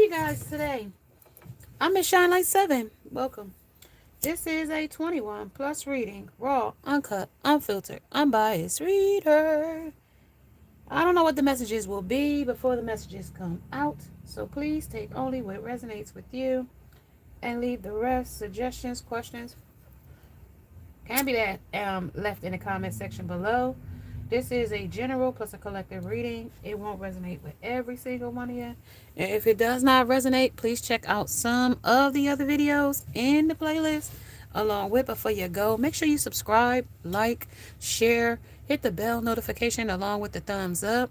you guys today? I'm Miss Shine Light 7. Welcome. This is a 21 plus reading. Raw, uncut, unfiltered, unbiased reader. I don't know what the messages will be before the messages come out. So please take only what resonates with you and leave the rest. Suggestions, questions can be left in the comment section below. This is a general plus a collective reading. It won't resonate with every single one of you. And if it does not resonate, please check out some of the other videos in the playlist along with. Before you go, make sure you subscribe, like, share, hit the bell notification along with the thumbs up.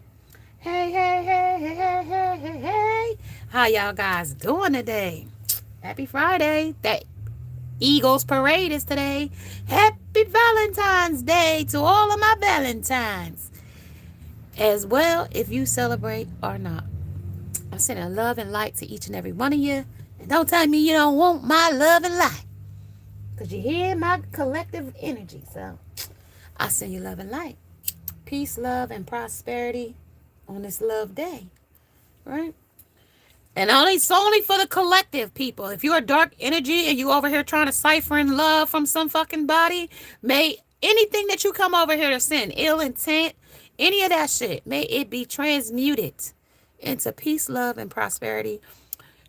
Hey, hey, hey, hey, hey, hey, hey, hey. How y'all guys doing today? Happy Friday. That Eagles parade is today. Happy Valentine's Day to all of my Valentines. As well, if you celebrate or not. I'm sending love and light to each and every one of you. And don't tell me you don't want my love and light. Because you hear my collective energy. So, I send you love and light. Peace, love, and prosperity on this love day. Right? And it's only for the collective, people. If you're a dark energy and you over here trying to cipher in love from some fucking body, may anything that you come over here to send, ill intent, any of that shit, may it be transmuted into peace, love, and prosperity.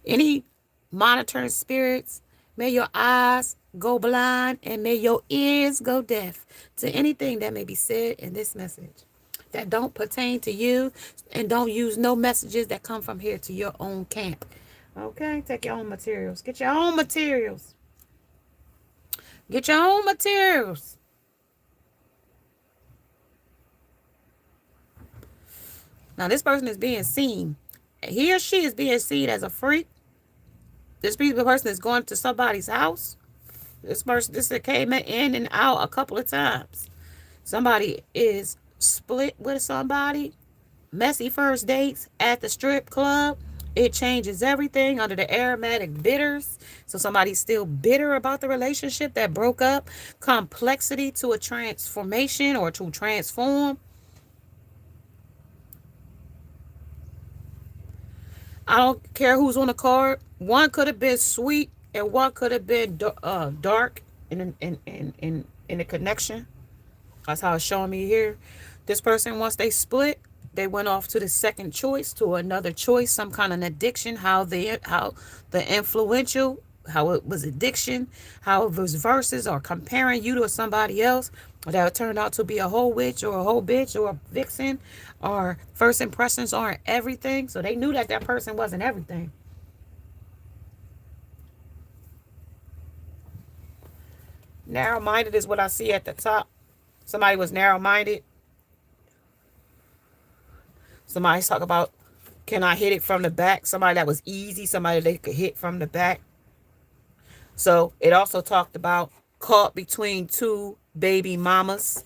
Any monitoring spirits, may your eyes go blind and may your ears go deaf to anything that may be said in this message that don't pertain to you, and don't use no messages that come from here to your own camp. Okay? Take your own materials. Get your own materials. Get your own materials. Now, this person is being seen. He or she is being seen as a freak. This person is going to somebody's house. This came in and out a couple of times. Somebody is split with somebody, messy first dates at the strip club. It changes everything under the aromatic bitters. So somebody's still bitter about the relationship that broke up. Complexity to a transformation or to transform. I don't care who's on the card. One could have been sweet and one could have been dark in the connection. That's how it's showing me here. This person, once they split, they went off to the second choice, to another choice, some kind of addiction, how the influential, how it was addiction, how it was versus or comparing you to somebody else that turned out to be a whole witch or a whole bitch or a vixen, or first impressions aren't everything. So they knew that person wasn't everything. Narrow-minded is what I see at the top. Somebody was narrow-minded. Somebody's talking about, can I hit it from the back? Somebody that was easy, somebody they could hit from the back. So it also talked about caught between two baby mamas.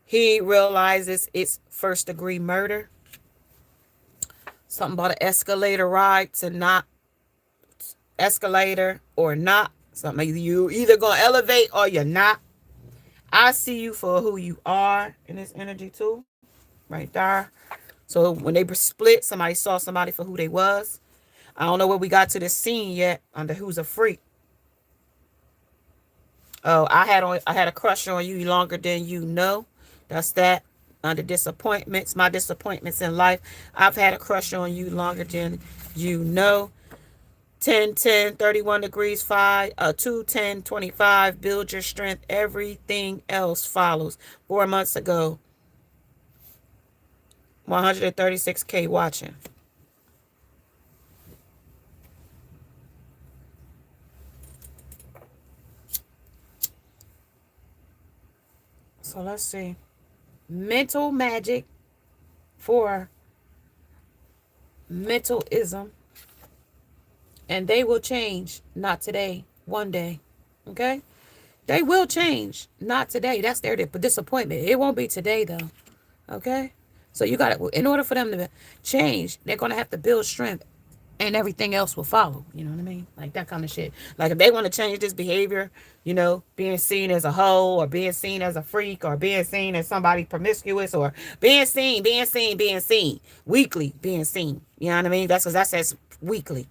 He realizes it's first degree murder. Something about an escalator ride to not escalator or not. Something you either gonna elevate or you're not. I see you for who you are in this energy too. Right there. So when they were split, somebody saw somebody for who they was. I don't know where we got to this scene yet under who's a freak. Oh, I had a crush on you longer than you know. That's that. Under disappointments, my disappointments in life. I've had a crush on you longer than you know. 10, 10, 31 degrees, 5, 2, 10, 25. Build your strength. Everything else follows. 4 months ago. 136K watching. So let's see. Mental magic for mentalism. And they will change. Not today. One day. Okay? They will change. Not today. That's their disappointment. It won't be today though. Okay? So you got to, in order for them to change, they're going to have to build strength and everything else will follow. You know what I mean? Like that kind of shit. Like if they want to change this behavior, being seen as a hoe or being seen as a freak or being seen as somebody promiscuous or being seen weekly, being seen. You know what I mean? That's because that says weekly.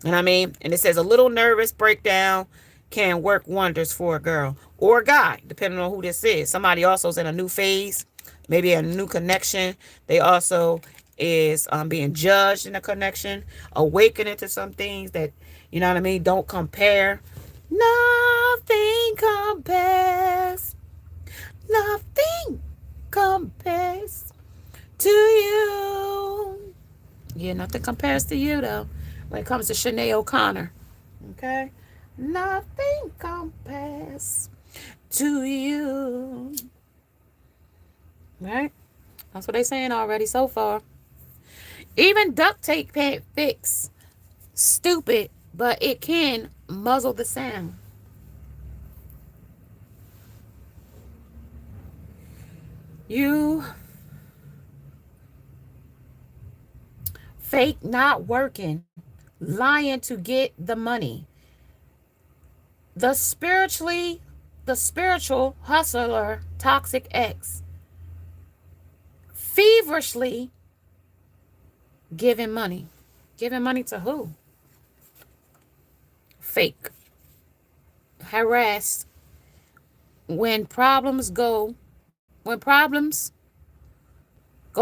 You know what I mean? And it says a little nervous breakdown can work wonders for a girl or a guy, depending on who this is. Somebody also is in a new phase, maybe a new connection. They also is being judged in a connection, awakening to some things that, you know what I mean, don't compare. Nothing compares. Nothing compares to you. Yeah, nothing compares to you, though, when it comes to Sinead O'Connor. Okay? Nothing compares to you. Right? That's what they're saying already so far. Even duct tape can't fix stupid, but it can muzzle the sound. You fake not working, lying to get the money. The spiritual hustler, toxic ex, feverishly giving money. Giving money to who? Fake. Harassed. When problems go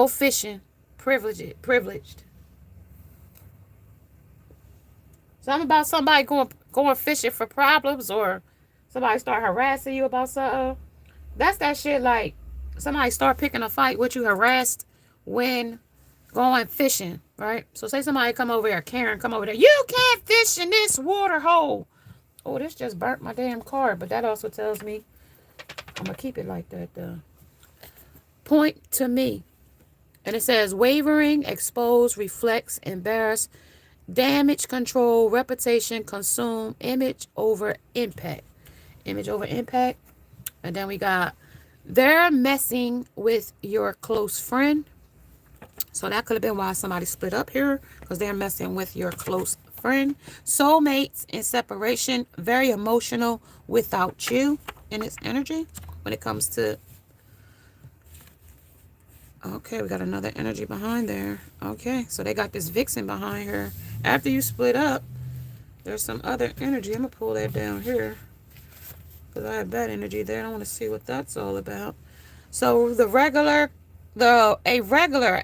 fishing, privileged. Something about somebody going fishing for problems, or somebody start harassing you about something. That's that shit. Like somebody start picking a fight with you, harassed when going fishing, right? So say somebody come over here, Karen come over there. You can't fish in this water hole. Oh, this just burnt my damn car. But that also tells me I'm gonna keep it like that though. Point to me. And it says wavering, expose, reflex, embarrass, damage, control, reputation, consume, image over impact. Image over impact. And then we got they're messing with your close friend. So that could have been why somebody split up here, because they're messing with your close friend. Soulmates in separation, very emotional without you in its energy when it comes to. Okay, we got another energy behind there. Okay, so they got this vixen behind her. After you split up, there's some other energy. I'm going to pull that down here because I have bad energy there. I want to see what that's all about. So a regular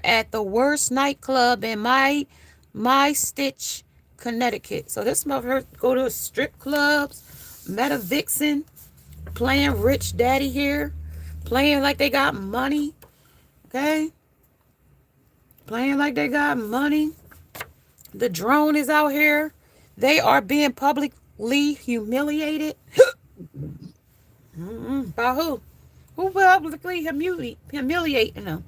at the worst nightclub in my Stitch, Connecticut. So this motherfucker go to strip clubs, met a vixen, playing rich daddy here, playing like they got money. Okay? Playing like they got money. The drone is out here. They are being publicly humiliated. By who? Who publicly humiliating them?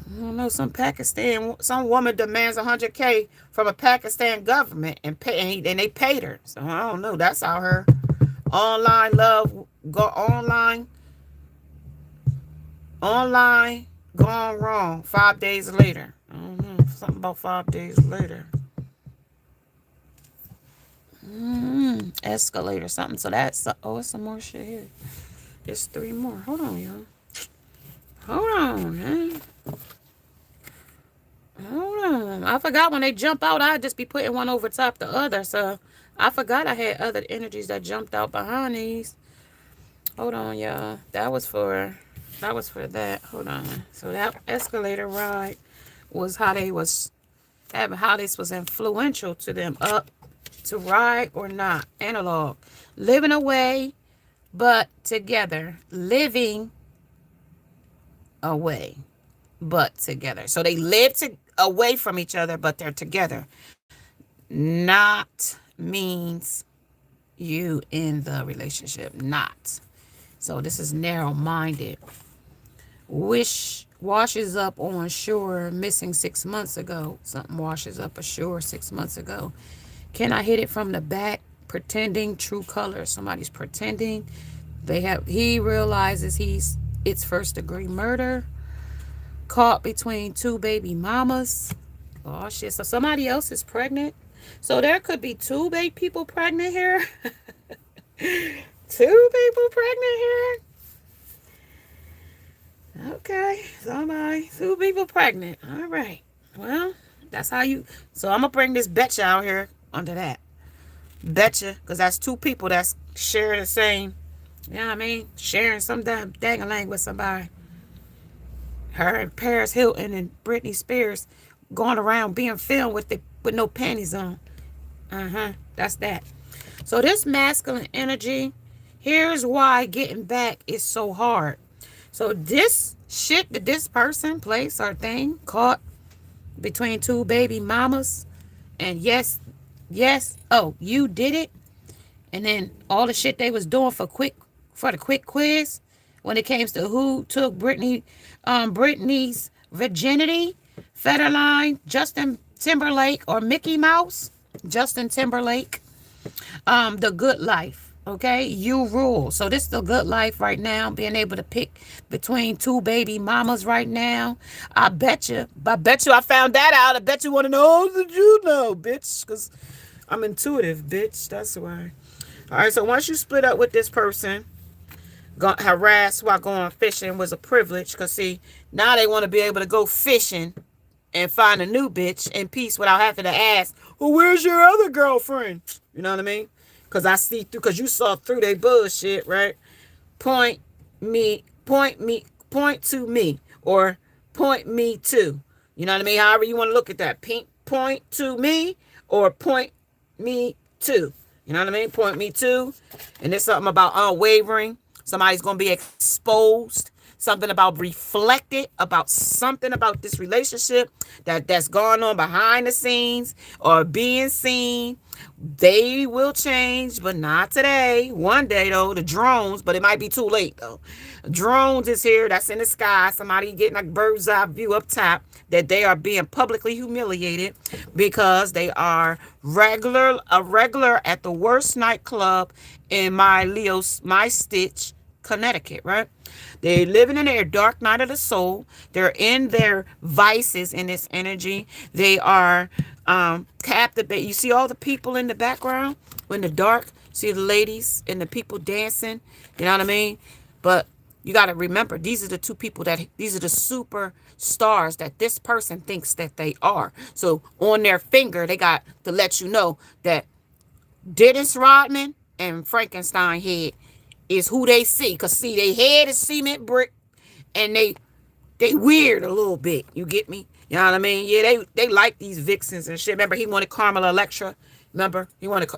I don't know. Some woman demands $100K from a Pakistan government and they paid her. So I don't know. That's out her online love. Go online gone wrong 5 days later. I don't know. Something about 5 days later. Escalator something. So that's it's some more shit here. There's 3 more. Hold on, y'all. Hold on, man. Hold on. I forgot when they jump out, I'd just be putting one over top the other. So I forgot I had other energies that jumped out behind these. Hold on, y'all. That was for that. Hold on. So that escalator ride was how this was influential to them. Up to ride or not. Analog. Living away, but together. Living away, but together. So they live away from each other, but they're together. Not means you in the relationship. Not. So this is narrow-minded. Washes up on shore, missing 6 months ago. Something washes up ashore 6 months ago. Can I hit it from the back? Pretending true colors. Somebody's pretending. He realizes it's first degree murder. Caught between 2 baby mamas. Oh shit. So somebody else is pregnant. So there could be two big people pregnant here. Two people pregnant here. Okay. Somebody. Two people pregnant. All right. Well, that's how you. So I'm gonna bring this betcha out here under that. Betcha, because that's two people that's sharing the same. You know what I mean? Sharing some damn dang with somebody. Her and Paris Hilton and Britney Spears going around being filmed with no panties on. That's that. So this masculine energy, here's why getting back is so hard. So this shit that this person, place, or thing caught between two baby mamas, and oh, you did it, and then all the shit they was doing for the quick quiz when it came to who took Britney's virginity, Federline, Justin Timberlake, or Mickey Mouse, Justin Timberlake. The good life. Okay, you rule. So this is the good life right now. Being able to pick between two baby mamas right now. I bet you I found that out. I bet you want to know. How did you know, bitch? Because I'm intuitive, bitch. That's why. All right, so once you split up with this person, harassed while going fishing was a privilege. Because see, now they want to be able to go fishing and find a new bitch in peace without having to ask, well, where's your other girlfriend? You know what I mean? Because I see through, because you saw through their bullshit, right? Point to me, or point me to. You know what I mean? However you want to look at that. Point to me, or point me to. You know what I mean? Point me to. And there's something about unwavering. Somebody's going to be exposed. Something about reflected, about something about this relationship that's going on behind the scenes or being seen. They will change, but not today. One day, though, the drones, but it might be too late, though. Drones is here. That's in the sky. Somebody getting a bird's eye view up top, that they are being publicly humiliated because they are a regular at the worst nightclub in my Stitch, Connecticut, right? They're living in their dark night of the soul. They're in their vices in this energy. They are captivated. You see all the people in the background in the dark. See the ladies and the people dancing. You know what I mean? But you got to remember, these are the two people these are the super stars that this person thinks that they are. So on their finger, they got to let you know that Dennis Rodman and Frankenstein head is who they see. Because, see, they head is cement brick, and they weird a little bit. You get me? You know what I mean? Yeah, they like these vixens and shit. Remember, he wanted Carmela Electra. Remember?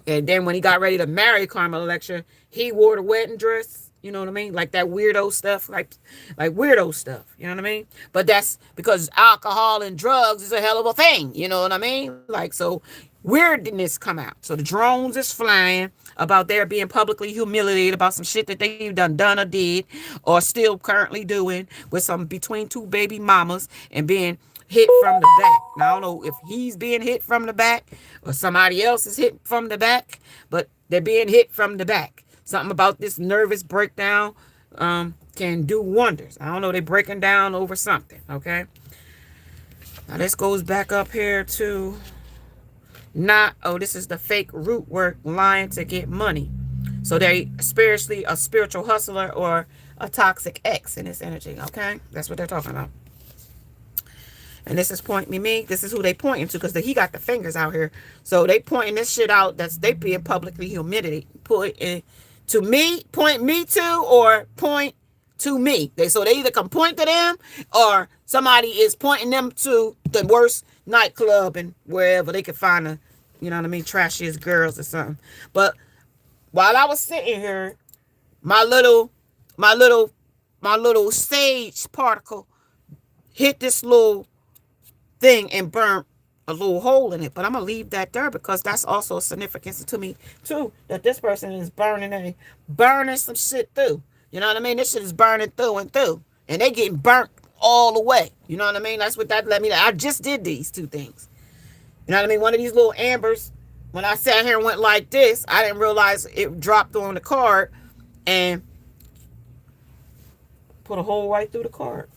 And then when he got ready to marry Carmela Electra, he wore the wedding dress. You know what I mean? Like that weirdo stuff. Like weirdo stuff. You know what I mean? But that's because alcohol and drugs is a hell of a thing. You know what I mean? Like, so weirdness come out. So the drones is flying about their being publicly humiliated about some shit that they've done or did or still currently doing with some between two baby mamas and being hit from the back. Now, I don't know if he's being hit from the back or somebody else is hit from the back, but they're being hit from the back. Something about this nervous breakdown can do wonders. I don't know. They're breaking down over something. Okay. Now this goes back up here to this is the fake root work, lying to get money. So they spiritually a spiritual hustler or a toxic ex in this energy. Okay. That's what they're talking about. And this is point me. This is who they pointing to, because he got the fingers out here. So they pointing this shit out that's they being publicly humiliated. Point me to, or point to me. They either can point to them, or somebody is pointing them to the worst nightclub and wherever they could find trashiest girls or something. But while I was sitting here, my little sage particle hit this little thing and burnt a little hole in it. But I'm gonna leave that there because that's also a significance to me too, that this person is burning some shit through. You know what I mean? This shit is burning through and through, and they getting burnt all the way. You know what I mean? That's what that let me know. I just did these two things. You know what I mean? One of these little ambers, when I sat here and went like this, I didn't realize it dropped on the card and put a hole right through the card.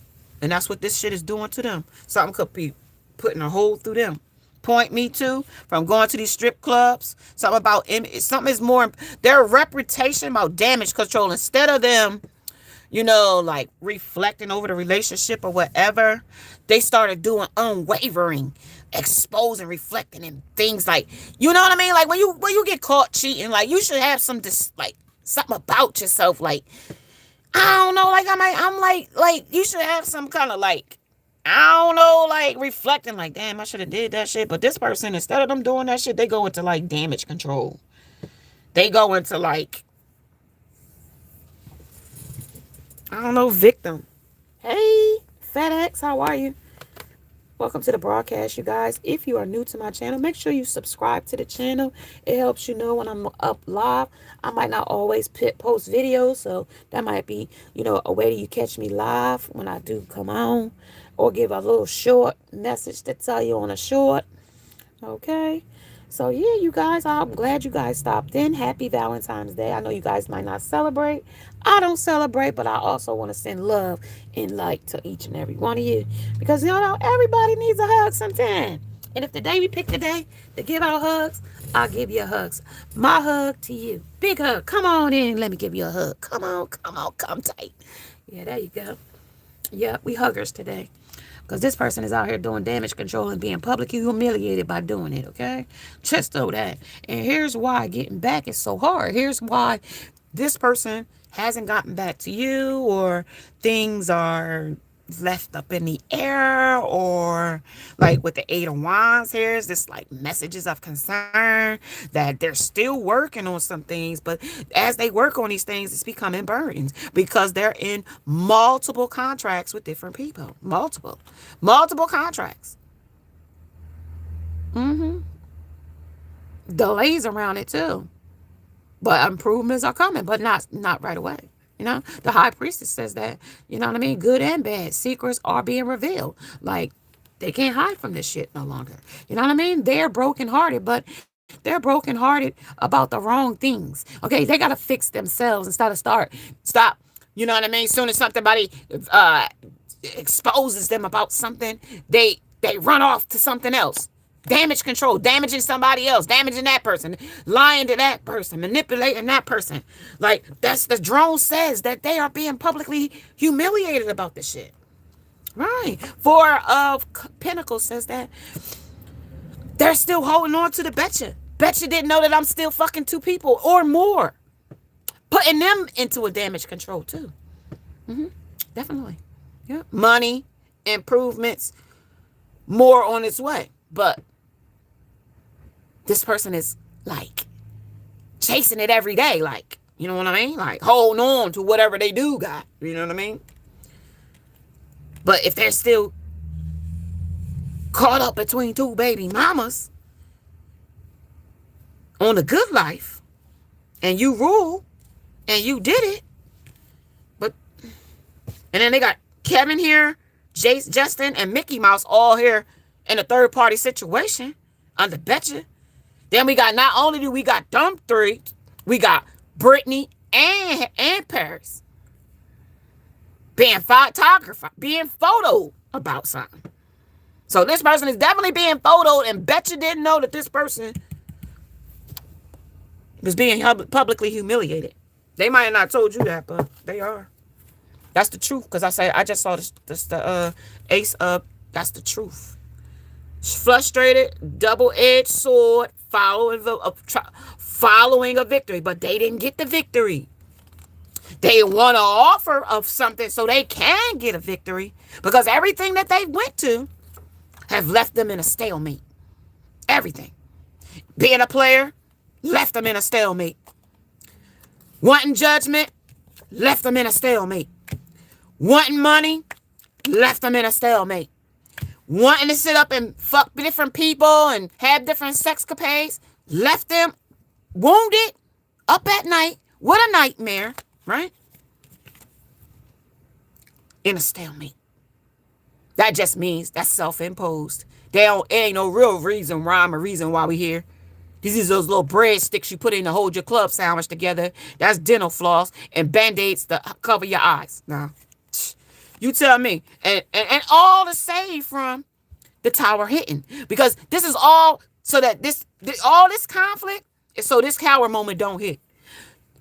And that's what this shit is doing to them. Something could be putting a hole through them. Point me to from going to these strip clubs. Something about something is more their reputation about damage control instead of them, like reflecting over the relationship or whatever. They started doing unwavering, exposing, reflecting, and things like, you know what I mean? Like when you get caught cheating, like you should have some like something about yourself, like I don't know, like I'm like you should have some kind of like, I don't know, like reflecting, like damn, I should have did that shit. But this person, instead of them doing that shit, they go into like damage control. They go into like, I don't know, victim. Hey, FedEx, how are you? Welcome to the broadcast, you guys. If you are new to my channel, make sure you subscribe to the channel. It helps you know when I'm up live. I might not always post videos, so that might be, a way that you catch me live when I do come on, or give a little short message to tell you on a short. Okay. So yeah, you guys, I'm glad you guys stopped in. Happy Valentine's Day. I know you guys might not celebrate. I don't celebrate, but I also want to send love and light to each and every one of you. Because everybody needs a hug sometime. And if the day we pick the day to give out hugs, I'll give you hugs. My hug to you. Big hug. Come on in. Let me give you a hug. Come on, come tight. Yeah, there you go. Yeah, we huggers today. Because this person is out here doing damage control and being publicly humiliated by doing it, okay? Just know that. And here's why getting back is so hard. Here's why this person hasn't gotten back to you, or things are left up in the air, or like with the Eight of Wands, here's this like messages of concern that they're still working on some things, but as they work on these things, it's becoming burdens because they're in multiple contracts with different people. Multiple contracts. Delays around it too, but improvements are coming, but not right away. The high priestess says that, you know what I mean? Good and bad secrets are being revealed. Like, they can't hide from this shit no longer. You know what I mean? They're brokenhearted, but they're brokenhearted about the wrong things. Okay, they got to fix themselves instead of stop. You know what I mean? As soon as somebody exposes them about something, they run off to something else. Damage control, damaging somebody else, damaging that person, lying to that person, manipulating that person. Like, that's the drone says that they are being publicly humiliated about this shit. Right. Four of Pentacles says that they're still holding on to the betcha. Betcha didn't know that I'm still fucking two people or more. Putting them into a damage control too. Definitely. Yeah. Money, improvements, more on its way. But this person is like chasing it every day. Like, you know what I mean? Like holding on to whatever they do got. You know what I mean? But if they're still caught up between two baby mamas on the good life, and you rule, and you did it, but, and then they got Kevin here, Jace, Justin, and Mickey Mouse all here in a third party situation under Betcha. Then we got, not only do we got them three, we got Brittany and Paris being photographer, being photoed about something. So this person is definitely being photoed, and Betcha didn't know that this person was being publicly humiliated. They might have not told you that, but they are. That's the truth. Because I just saw the ace of, that's the truth. Frustrated, double-edged sword, following a victory, but they didn't get the victory. They want to offer of something so they can get a victory, because everything that they went to have left them in a stalemate. Everything. Being a player left them in a stalemate. Wanting judgment left them in a stalemate. Wanting money left them in a stalemate. Wanting to sit up and fuck different people and have different sexcapades left them wounded, up at night with a nightmare, right? In a stalemate. That just means that's self-imposed. It ain't no real rhyme or reason why we here. These is those little breadsticks you put in to hold your club sandwich together. That's dental floss and Band-Aids to cover your eyes. Now, you tell me. And all to save from the tower hitting. Because this is all so that all this conflict is so this tower moment don't hit.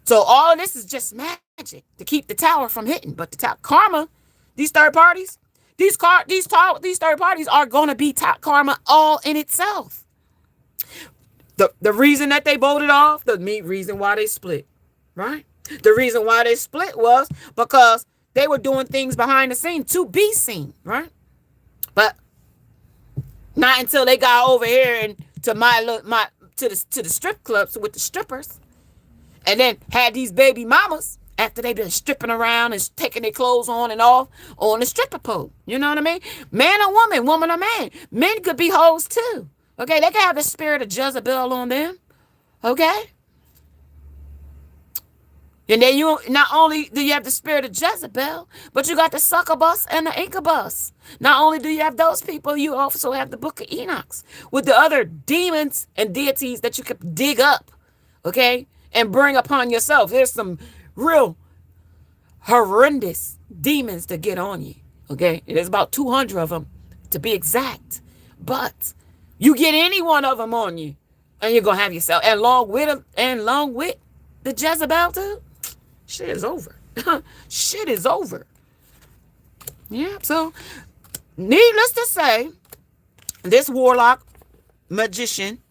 So all of this is just magic to keep the tower from hitting. But the karma, these third parties, these third parties are gonna be karma all in itself. The reason that they voted off, the reason why they split, right? The reason why they split was because they were doing things behind the scene to be seen, right? But not until they got over here and to the strip clubs with the strippers, and then had these baby mamas after they've been stripping around and taking their clothes on and off on the stripper pole. You know what I mean? Man or woman, woman or man. Men could be hoes too. Okay, they can have the spirit of Jezebel on them. Okay? And then you not only do you have the spirit of Jezebel, but you got the succubus and the incubus. Not only do you have those people, you also have the book of Enoch with the other demons and deities that you could dig up, okay, and bring upon yourself. There's some real horrendous demons to get on you, okay? There's about 200 of them to be exact. But you get any one of them on you, and you're going to have yourself, and along with the Jezebel too. Shit is over. Shit is over. Yeah, so needless to say, this warlock magician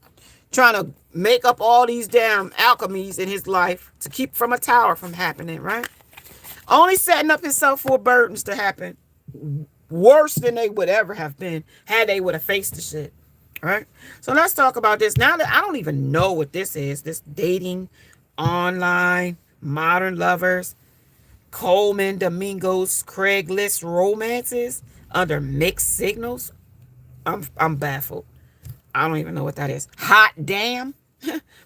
trying to make up all these damn alchemies in his life to keep from a tower from happening, right? Only setting up himself for burdens to happen worse than they would ever have been had they would have faced the shit, right? So let's talk about this. Now that I don't even know what this is, this dating online modern lovers, Coleman Domingo's Craigslist romances under mixed signals. I'm baffled. I don't even know what that is. Hot damn.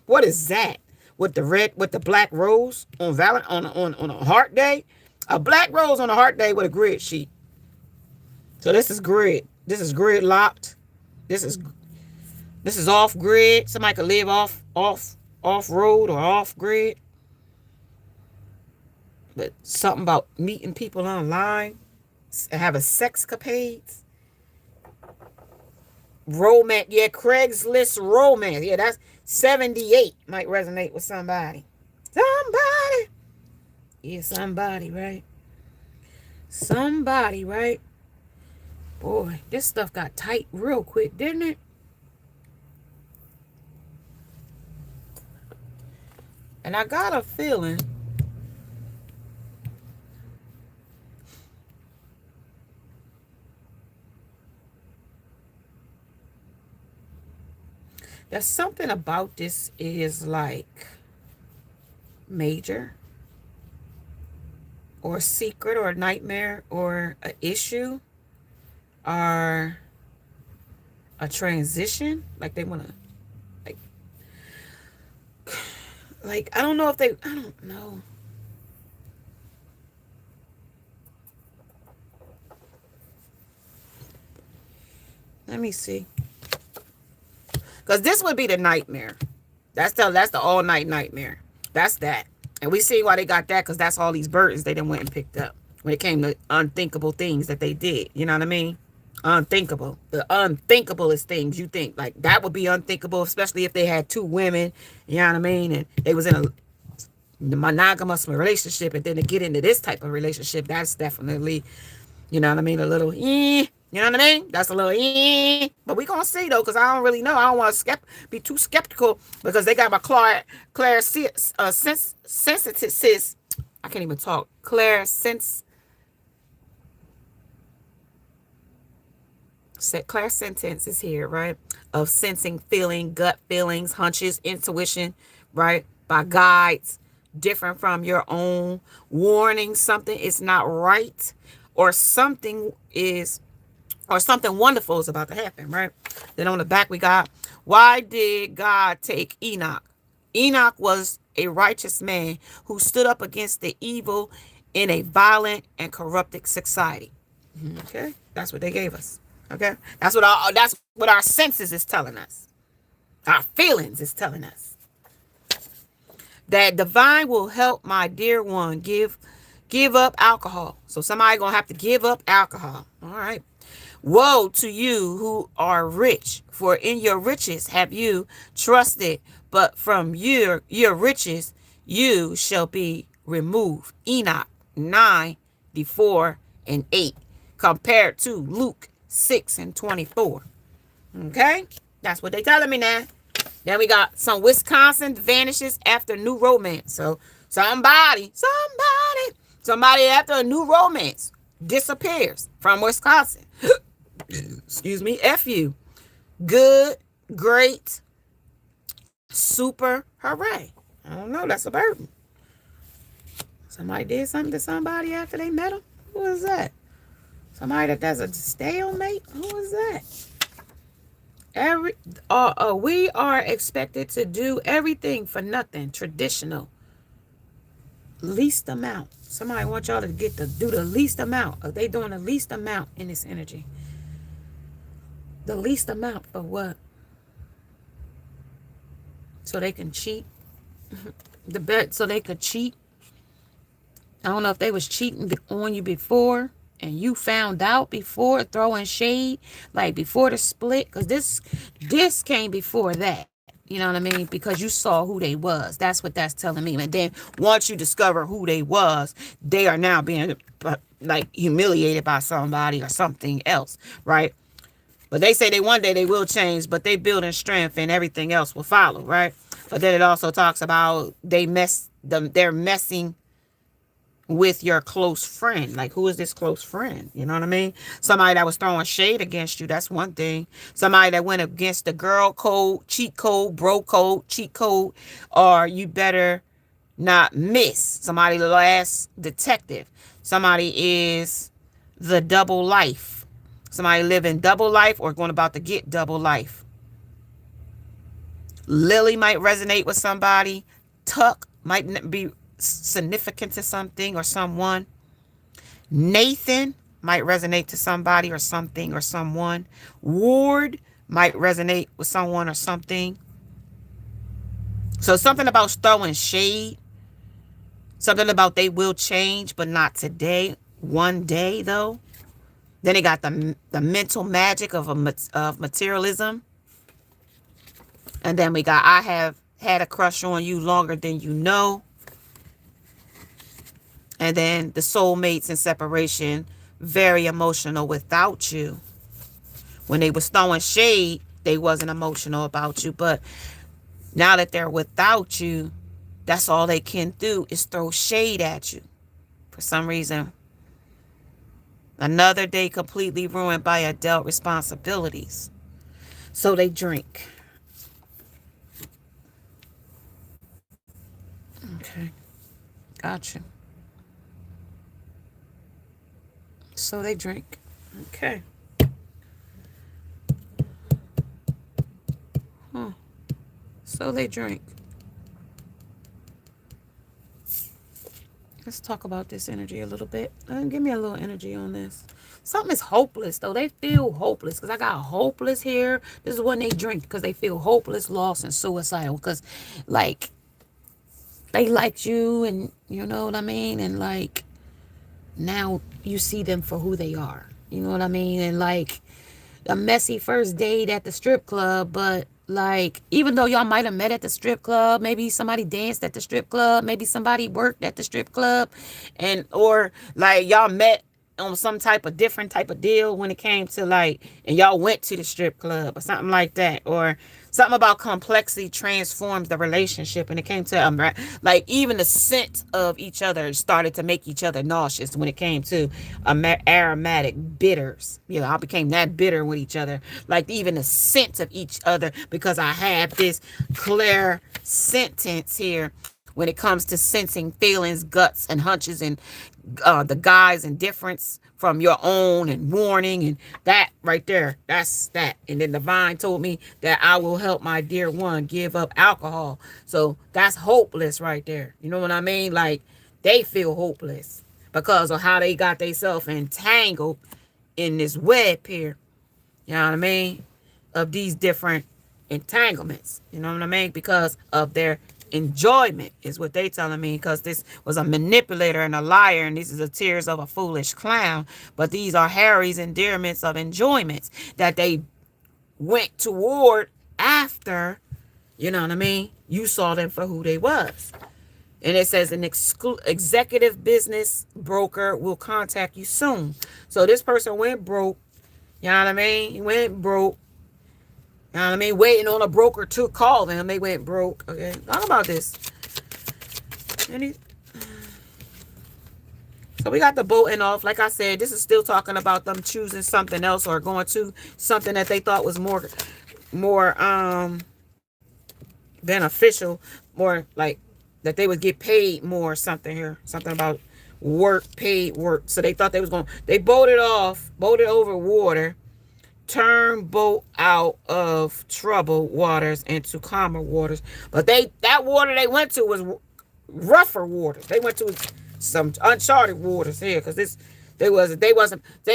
What is that? With the black rose on a heart day? A black rose on a heart day with a grid sheet. So this is grid. This is grid locked. This is off grid. Somebody could live off road or off grid. But something about meeting people online, having sexcapades, romance. Yeah, Craigslist romance. Yeah, that's 78. Might resonate with somebody. Somebody. Yeah, somebody, right? Somebody, right? Boy, this stuff got tight real quick, didn't it? And I got a feeling that something about this is like major or secret or a nightmare or an issue or a transition. Like they want to like I don't know if I don't know. Let me see. Because this would be the nightmare. That's the all-night nightmare. That's that. And we see why they got that, because that's all these burdens they done went and picked up when it came to unthinkable things that they did. You know what I mean? Unthinkable. The unthinkablest things you think. Like, that would be unthinkable, especially if they had two women. You know what I mean? And they was in a monogamous relationship, and then to get into this type of relationship, that's definitely, you know what I mean, a little you know what I mean? That's a little but we gonna see though, because I don't really know. I don't want to be too skeptical, because they got my clairsensitive I can't even talk. Clairsentience is here, right? Of sensing, feeling, gut feelings, hunches, intuition, right? By guides different from your own, warning something is not right, or something wonderful is about to happen, right? Then on the back we got, why did God take Enoch? Enoch was a righteous man who stood up against the evil in a violent and corrupted society. Okay, that's what they gave us. Okay, that's what our senses is telling us. Our feelings is telling us. That divine will help my dear one give up alcohol. So somebody gonna have to give up alcohol. All right. Woe to you who are rich, for in your riches have you trusted, but from your riches you shall be removed. Enoch 9:4 and 8, compared to Luke 6:24. Okay? That's what they telling me now. Then we got some Wisconsin vanishes after new romance. So somebody after a new romance disappears from Wisconsin. Excuse me. F you. Good, great, super, hooray. I don't know. That's a burden. Somebody did something to somebody after they met them. Who is that? Somebody that does a stalemate? Who is that? We are expected to do everything for nothing. Traditional. Least amount. Somebody wants y'all to do the least amount. Are they doing the least amount in this energy? The least amount for what? So they can cheat. So they could cheat. I don't know if they was cheating on you before and you found out before, throwing shade, like before the split, because this came before that. You know what I mean? Because you saw who they was. That's what that's telling me. And then once you discover who they was, they are now being like humiliated by somebody or something else, right? But they say one day they will change, but they building strength and everything else will follow, right? But then it also talks about they're messing with your close friend. Like, who is this close friend? You know what I mean? Somebody that was throwing shade against you. That's one thing. Somebody that went against the girl code, cheat code, bro code, cheat code, or you better not miss. Somebody last detective. Somebody is the double life. Somebody living double life or going about to get double life. Lily might resonate with somebody. Tuck might be significant to something or someone. Nathan might resonate to somebody or something or someone. Ward might resonate with someone or something. So something about throwing shade. Something about they will change, but not today. One day, though. Then they got the mental magic of materialism. And then we got, I have had a crush on you longer than you know. And then the soulmates and separation, very emotional without you. When they was throwing shade, they wasn't emotional about you. But now that they're without you, that's all they can do is throw shade at you. For some reason. Another day completely ruined by adult responsibilities. So they drink. Okay. Gotcha. So they drink. Okay. So they drink. Let's talk about this energy a little bit. Give me a little energy on this. Something is hopeless, though. They feel hopeless because I got hopeless here. This is when they drink because they feel hopeless, lost, and suicidal because, like, they liked you and you know what I mean? And, like, now you see them for who they are. You know what I mean? And, like, a messy first date at the strip club, but like, even though y'all might have met at the strip club, maybe somebody danced at the strip club, maybe somebody worked at the strip club, and or like y'all met on some type of different type of deal when it came to like, and y'all went to the strip club or something like that, or something about complexity transforms the relationship, and it came to like even the scent of each other started to make each other nauseous when it came to aromatic bitters. You know, I became that bitter with each other, like even the scent of each other, because I had this clear sentence here when it comes to sensing feelings, guts, and hunches, and the guy's indifference from your own and warning, and that right there, that's that. And then divine told me that I will help my dear one give up alcohol. So that's hopeless right there. You know what I mean? Like, they feel hopeless because of how they got themselves entangled in this web here. You know what I mean? Of these different entanglements. You know what I mean? Because of their enjoyment is what they telling me, because this was a manipulator and a liar, and these are the tears of a foolish clown. But these are Harry's endearments of enjoyments that they went toward after, you know what I mean, you saw them for who they was. And it says an executive business broker will contact you soon. So this person went broke. You know what I mean? He went broke. You know what I mean? Waiting on a broker to call them. They went broke. Okay. Talk about this. So we got the boating off. Like I said, this is still talking about them choosing something else or going to something that they thought was more beneficial, more like that they would get paid more or something here. Something about work, paid work. So they thought they boated over water, turned boat out of troubled waters into calmer waters. But that water they went to was rougher waters. They went to some uncharted waters here, because they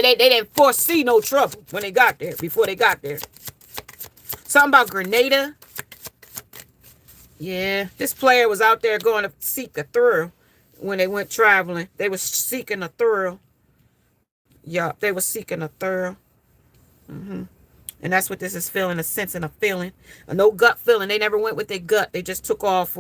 didn't foresee no trouble when they got there, before they got there. Something about Grenada. Yeah, this player was out there going to seek a thrill when they went traveling. They was seeking a thrill. Yeah, they were seeking a thrill. And that's what this is feeling, a sense and a feeling. No gut feeling. They never went with their gut. They just took off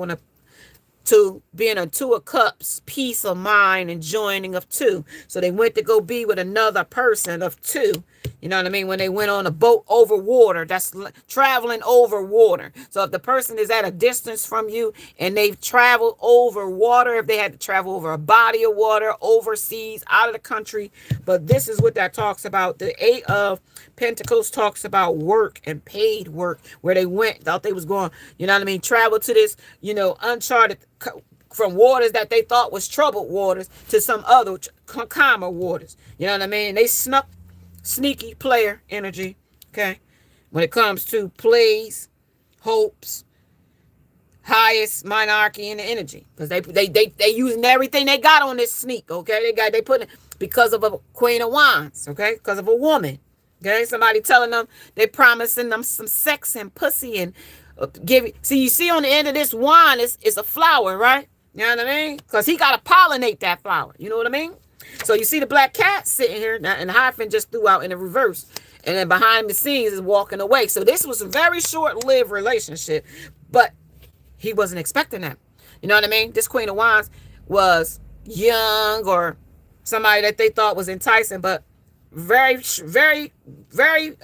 to being a two of cups, peace of mind and joining of two. So they went to go be with another person of two. You know what I mean? When they went on a boat over water, that's traveling over water. So if the person is at a distance from you and they've traveled over water, if they had to travel over a body of water, overseas, out of the country. But this is what that talks about. The Eight of Pentacles talks about work and paid work, where they went, thought they was going, you know what I mean, travel to this, uncharted, from waters that they thought was troubled waters to some other calmer waters. You know what I mean? They sneaky player energy, okay, when it comes to plays, hopes, highest monarchy in the energy, because they using everything they got on this sneak, okay? They put it because of a Queen of Wands, okay, because of a woman, okay? Somebody telling them, they promising them some sex and pussy and you see on the end of this wand is a flower, right? You know what I mean? Because he got to pollinate that flower. You know what I mean? So you see the black cat sitting here, and hyphen just threw out in the reverse. And then behind the scenes is walking away. So this was a very short-lived relationship, but he wasn't expecting that. You know what I mean? This Queen of Wands was young or somebody that they thought was enticing, but very, very, very,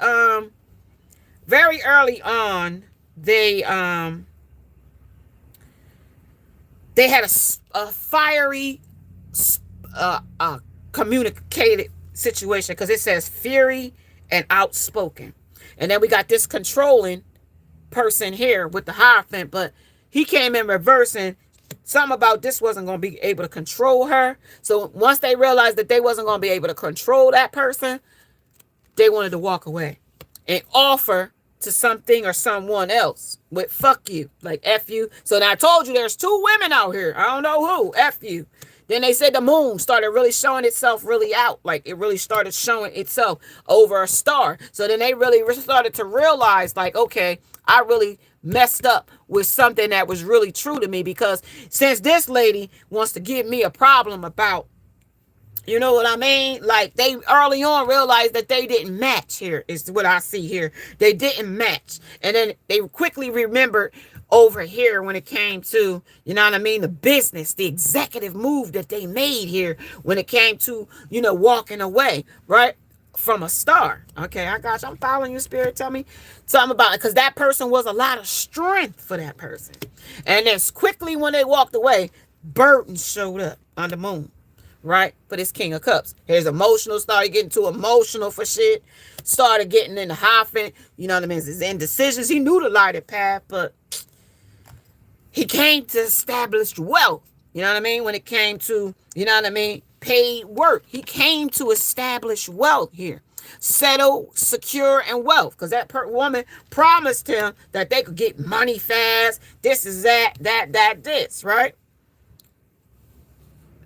very early on, they had a fiery communicated situation, because it says fury and outspoken. And then we got this controlling person here with the Hierophant, but he came in reversing. Something about this wasn't going to be able to control her. So once they realized that they wasn't going to be able to control that person, they wanted to walk away and offer to something or someone else with fuck you, like F you. So now I told you there's two women out here. I don't know who. F you. Then they said the moon started really showing itself really out. Like it really started showing itself over a star. So then they really started to realize, like, okay, I really messed up with something that was really true to me, because since this lady wants to give me a problem about, you know what I mean? Like they early on realized that they didn't match here, is what I see here. They didn't match. And then they quickly remembered over here when it came to, you know what I mean, the business, the executive move that they made here when it came to, walking away, right? From a star. Okay, I got you. I'm following you, Spirit. Tell me something about it, because that person was a lot of strength for that person. And then quickly when they walked away, burden showed up on the moon, right? For this King of Cups. His emotional, started getting too emotional for shit. Started getting in the Hierophant, you know what I mean? His indecisions. He knew the lighted path, but he came to establish wealth. You know what I mean? When it came to, you know what I mean, paid work. He came to establish wealth here. Settle, secure, and wealth. Because that woman promised him that they could get money fast. This is that, this, right?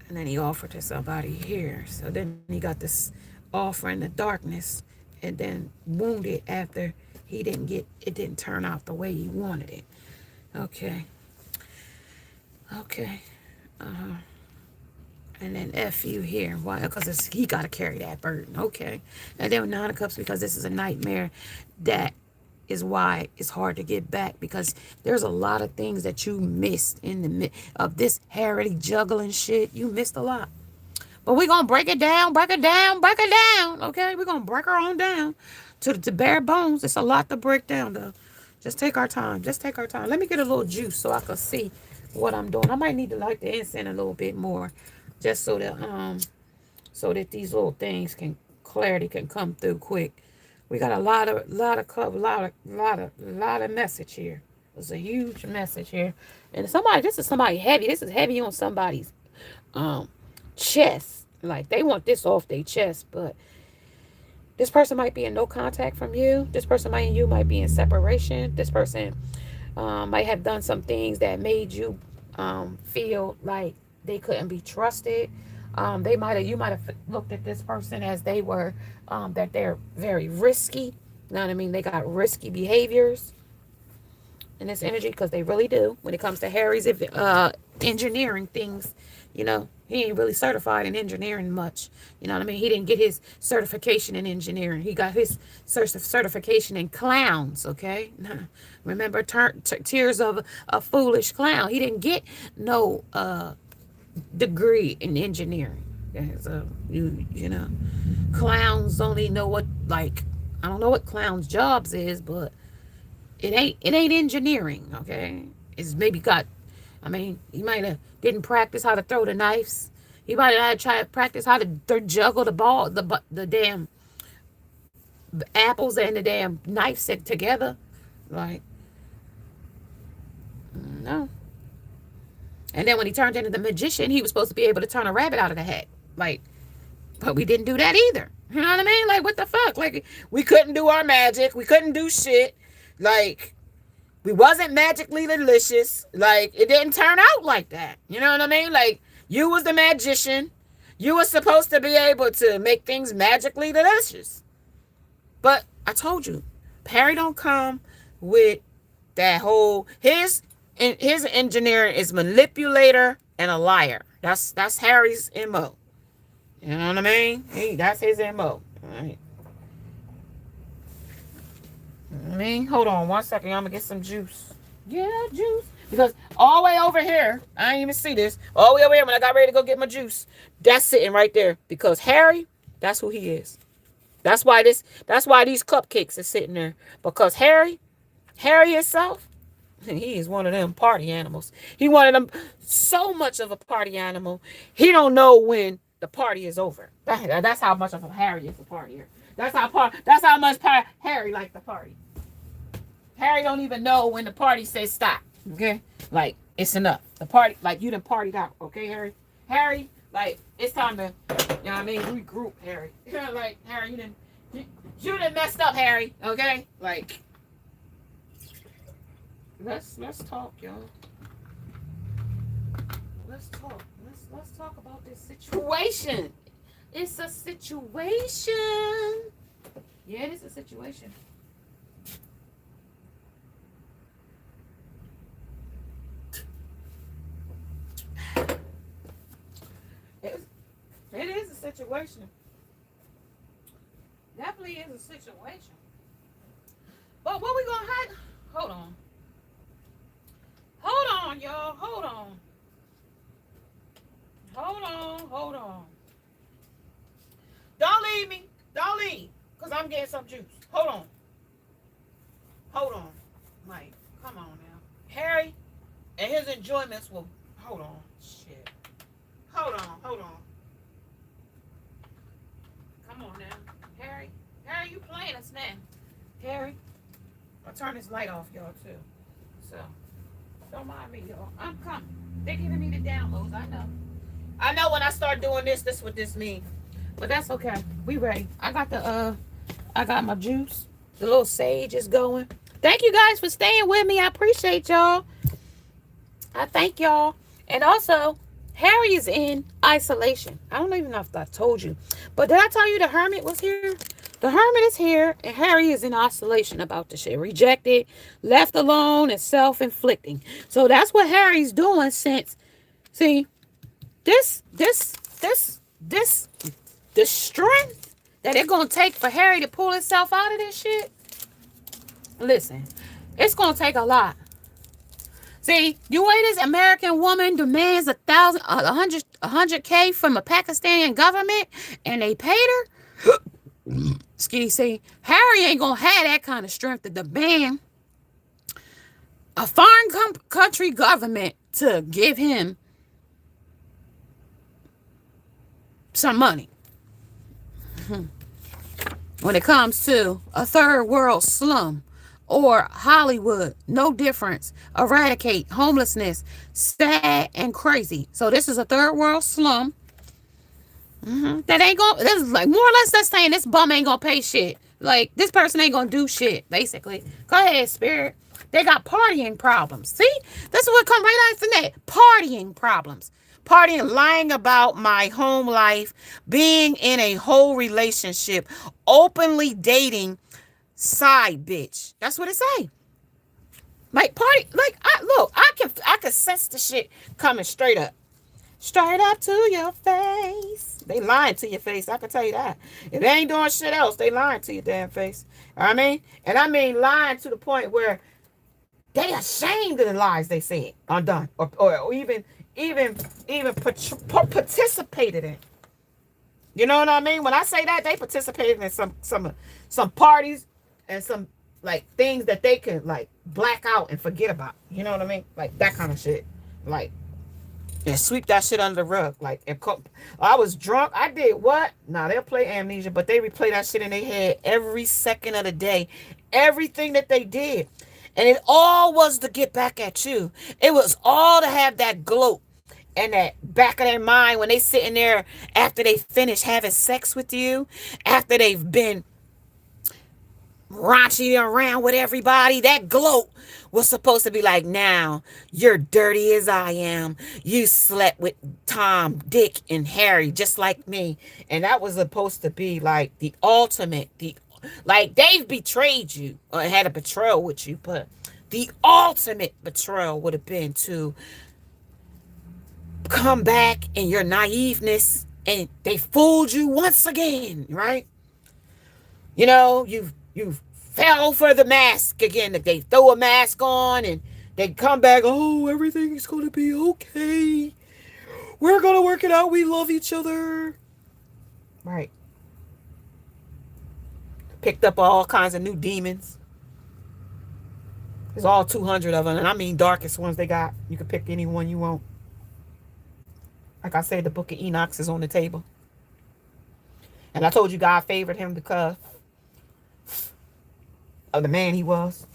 And then he offered to somebody here. So then he got this offer in the darkness, and then wounded after it didn't turn out the way he wanted it. Okay. Okay. And then F you here. Why? Because he got to carry that burden. Okay. And then Nine of Cups, because this is a nightmare. That is why it's hard to get back, because there's a lot of things that you missed in the midst of this hairy juggling shit. You missed a lot. But we're going to break it down, break it down, break it down. Okay? We're going to break her on down to bare bones. It's a lot to break down, though. Just take our time. Just take our time. Let me get a little juice so I can see what I'm doing. I might need to light the incense a little bit more, just so that these little things clarity can come through quick. We got a lot of message here. There's a huge message here. And this is somebody heavy. This is heavy on somebody's chest. Like, they want this off their chest, but this person might be in no contact from you. This person might be in separation. This person might have done some things that made you feel like they couldn't be trusted. You might have looked at this person as they were that they're very risky. You know what I mean? They got risky behaviors in this energy, because they really do. When it comes to Harry's engineering things, he ain't really certified in engineering much. You know what I mean? He didn't get his certification in engineering. He got his certification in clowns, okay? Remember, Tears of a Foolish Clown. He didn't get no degree in engineering. Okay? So, clowns only know what, like, I don't know what clowns' jobs is, but it ain't engineering, okay? It's maybe he might have didn't practice how to throw the knives. He might have tried to practice how to juggle the ball, the damn apples and the damn knife set together. Like, no. And then when he turned into the magician, he was supposed to be able to turn a rabbit out of the hat. Like, but we didn't do that either. You know what I mean? Like, what the fuck? Like, we couldn't do our magic. We couldn't do shit. Like, we wasn't magically delicious. Like, it didn't turn out like that. You know what I mean? Like, you was the magician. You were supposed to be able to make things magically delicious. But I told you, Perry don't come with that whole his engineer is manipulator and a liar. That's Harry's MO. You know what I mean? That's his MO. All right. Hold on 1 second. I'm gonna get some juice. Yeah, juice. Because all the way over here, I didn't even see this. All the way over here, when I got ready to go get my juice, that's sitting right there. Because Harry, that's who he is. That's why these cupcakes are sitting there. Because Harry himself, he is one of them party animals. He one of them, so much of a party animal. He don't know when the party is over. That's how much of a Harry is a partier. That's how much Harry likes the party. Harry don't even know when the party says stop. Okay? Like, it's enough. The party, like, you done partied out. Okay, Harry? Harry, like, it's time to, you know what I mean, regroup, Harry. Like, Harry, you done messed up, Harry. Okay? Like, let's talk, y'all. Let's talk. Let's talk about this situation. It's a situation. Yeah, it is a situation. It is a situation. Definitely is a situation. But what we gonna hide? Hold on. Hold on, y'all. Hold on. Hold on. Don't leave me. Don't leave. Because I'm getting some juice. Hold on. Like, come on now. Harry and his enjoyments will... Hold on. Shit. Hold on. Come on now. Harry, you playing us now. Harry, I'll turn this light off, y'all, too. So, don't mind me, y'all. I'm coming. They're giving me the downloads, I know when I start doing this what this means. But that's okay. We ready. I got my juice. The little sage is going. Thank you guys for staying with me. I appreciate y'all. I thank y'all. And also, Harry is in isolation. I don't even know if I told you. But did I tell you the hermit was here? The hermit is here, and Harry is in oscillation about the shit. Rejected, left alone, and self-inflicting. So that's what Harry's doing since. See, this, the strength that it's gonna take for Harry to pull himself out of this shit. Listen, it's gonna take a lot. See, you weigh this American woman demands 100K from a Pakistani government, and they paid her. See, Harry ain't gonna have that kind of strength to demand a foreign country government to give him some money. When it comes to a third world slum or Hollywood, no difference. Eradicate homelessness, sad and crazy. So this is a third world slum. That ain't gonna. This is like more or less that's saying this bum ain't gonna pay shit. Like this person ain't gonna do shit. Basically, go ahead, spirit. They got partying problems. See, this is what come right after that. Partying problems. Partying, lying about my home life, being in a whole relationship, openly dating side bitch. That's what it say. Like party, like I can sense the shit coming straight up. Straight up to your face. They lying to your face. I can tell you that. If they ain't doing shit else, they lying to your damn face. I mean, and I mean lying to the point where they ashamed of the lies they said undone, or even participated in. You know what I mean? When I say that, they participated in some parties and some like things that they can like black out and forget about. You know what I mean? Like that kind of shit. Like and sweep that shit under the rug. Like if I was drunk, I did what? Nah, they'll play amnesia, but they replay that shit in their head every second of the day. Everything that they did. And it all was to get back at you. It was all to have that gloat and that back of their mind when they sitting there after they finish having sex with you, after they've been raunchy around with everybody. That gloat was supposed to be like, now you're dirty as I am. You slept with Tom, Dick, and Harry just like me. And that was supposed to be like the ultimate, like they've betrayed you or had a betrayal with you, but the ultimate betrayal would have been to come back in your naiveness and they fooled you once again, right? You know, you fell for the mask again. They throw a mask on and they come back, oh, everything's going to be okay. We're going to work it out. We love each other. Right. Picked up all kinds of new demons. There's all 200 of them, and I mean darkest ones they got. You can pick any one you want. Like I said, the book of Enoch is on the table. And I told you God favored him because of the man he was.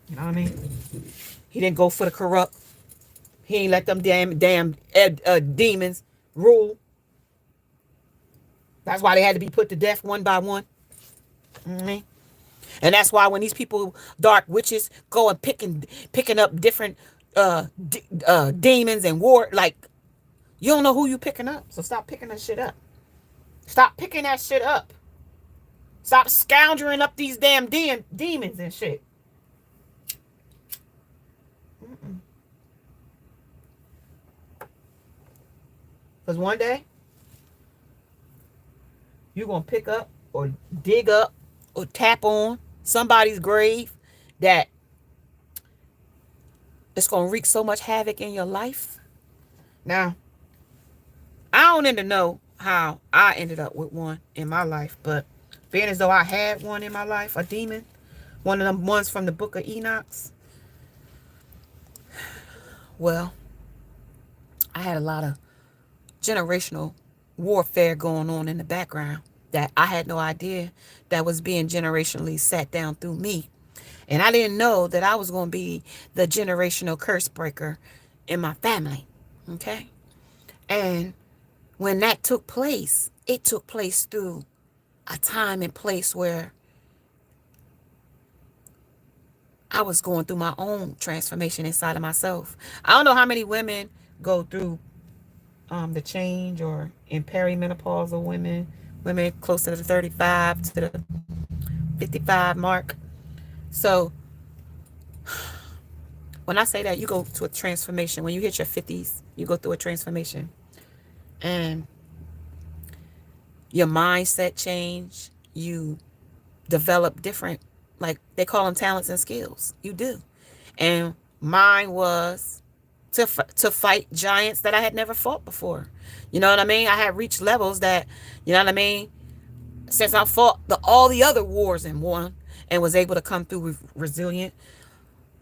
You know what I mean? He didn't go for the corrupt. He ain't let them damn demons rule. That's why they had to be put to death one by one. Mm-hmm. And that's why when these people, dark witches, go and picking up different demons and war, like, you don't know who you picking up. So stop picking that shit up. Stop picking that shit up. Stop scoundering up these damn demons and shit. Because one day, you're going to pick up or dig up or tap on somebody's grave that it's going to wreak so much havoc in your life. Now, I don't even know how I ended up with one in my life, but being as though I had one in my life, a demon, one of them ones from the book of Enoch, well, I had a lot of generational warfare going on in the background that I had no idea that was being generationally sat down through me. And I didn't know that I was going to be the generational curse breaker in my family. Okay? And when that took place, it took place through a time and place where I was going through my own transformation inside of myself. I don't know how many women go through the change or in perimenopausal women women close to the 35 to the 55 mark. So when I say that, you go to a transformation. When you hit your 50s, you go through a transformation. And your mindset change. You develop different, like they call them talents and skills. You do. And mine was to fight giants that I had never fought before. You know what I mean? I had reached levels that, you know what I mean, since I fought all the other wars and won and was able to come through resilient.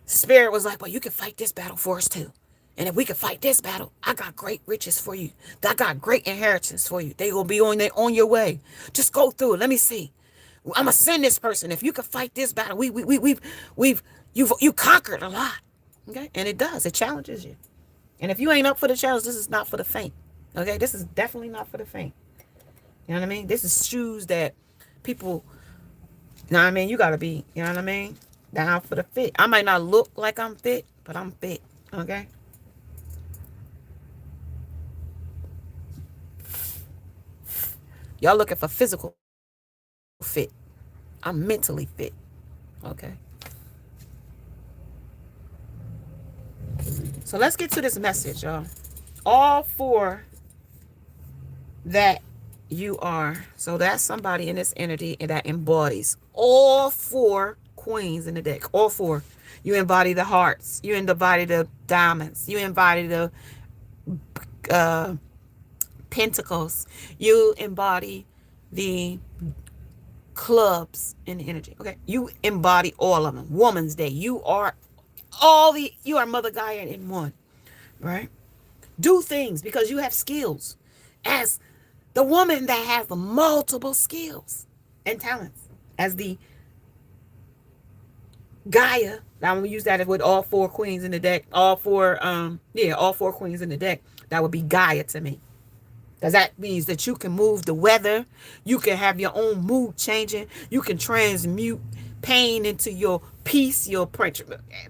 Spirit was like, well, you can fight this battle for us too. And if we can fight this battle, I got great riches for you. I got great inheritance for you. They gonna be on your way. Just go through it. Let me see. I'm gonna send this person. If you can fight this battle, you conquered a lot. Okay, and it does. It challenges you. And if you ain't up for the challenge, this is not for the faint. Okay, this is definitely not for the faint. You know what I mean? This is shoes that people, you know what I mean? You gotta be, you know what I mean? Down for the fit. I might not look like I'm fit, but I'm fit. Okay. Y'all looking for physical fit. I'm mentally fit. Okay. So let's get to this message, y'all. All for that you are. So that's somebody in this entity that embodies all four queens in the deck. All four. You embody the hearts. You embody the diamonds. You embody the pentacles. You embody the clubs in the energy. Okay. You embody all of them. Woman's Day. You are Mother Gaia in one. Right? Do things because you have skills. As the woman that has multiple skills and talents. As the Gaia. Now I'm gonna use that with all four queens in the deck. All four queens in the deck. That would be Gaia to me. Because that means that you can move the weather. You can have your own mood changing. You can transmute pain into your peace, your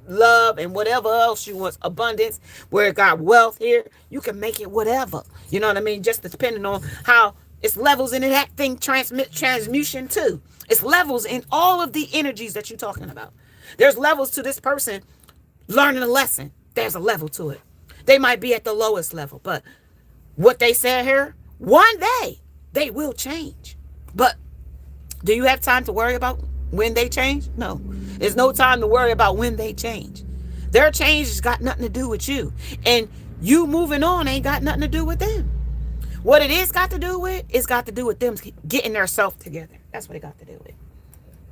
love, and whatever else you want. Abundance. Where it got wealth here, you can make it whatever. You know what I mean? Just depending on how it's levels in that thing, transmutation too. It's levels in all of the energies that you're talking about. There's levels to this person learning a lesson. There's a level to it. They might be at the lowest level, but what they said here, one day they will change. But do you have time to worry about when they change? No. There's no time to worry about when they change. Their change has got nothing to do with you. And you moving on ain't got nothing to do with them. What it is got to do with, it's got to do with them getting their self together. That's what it got to do with.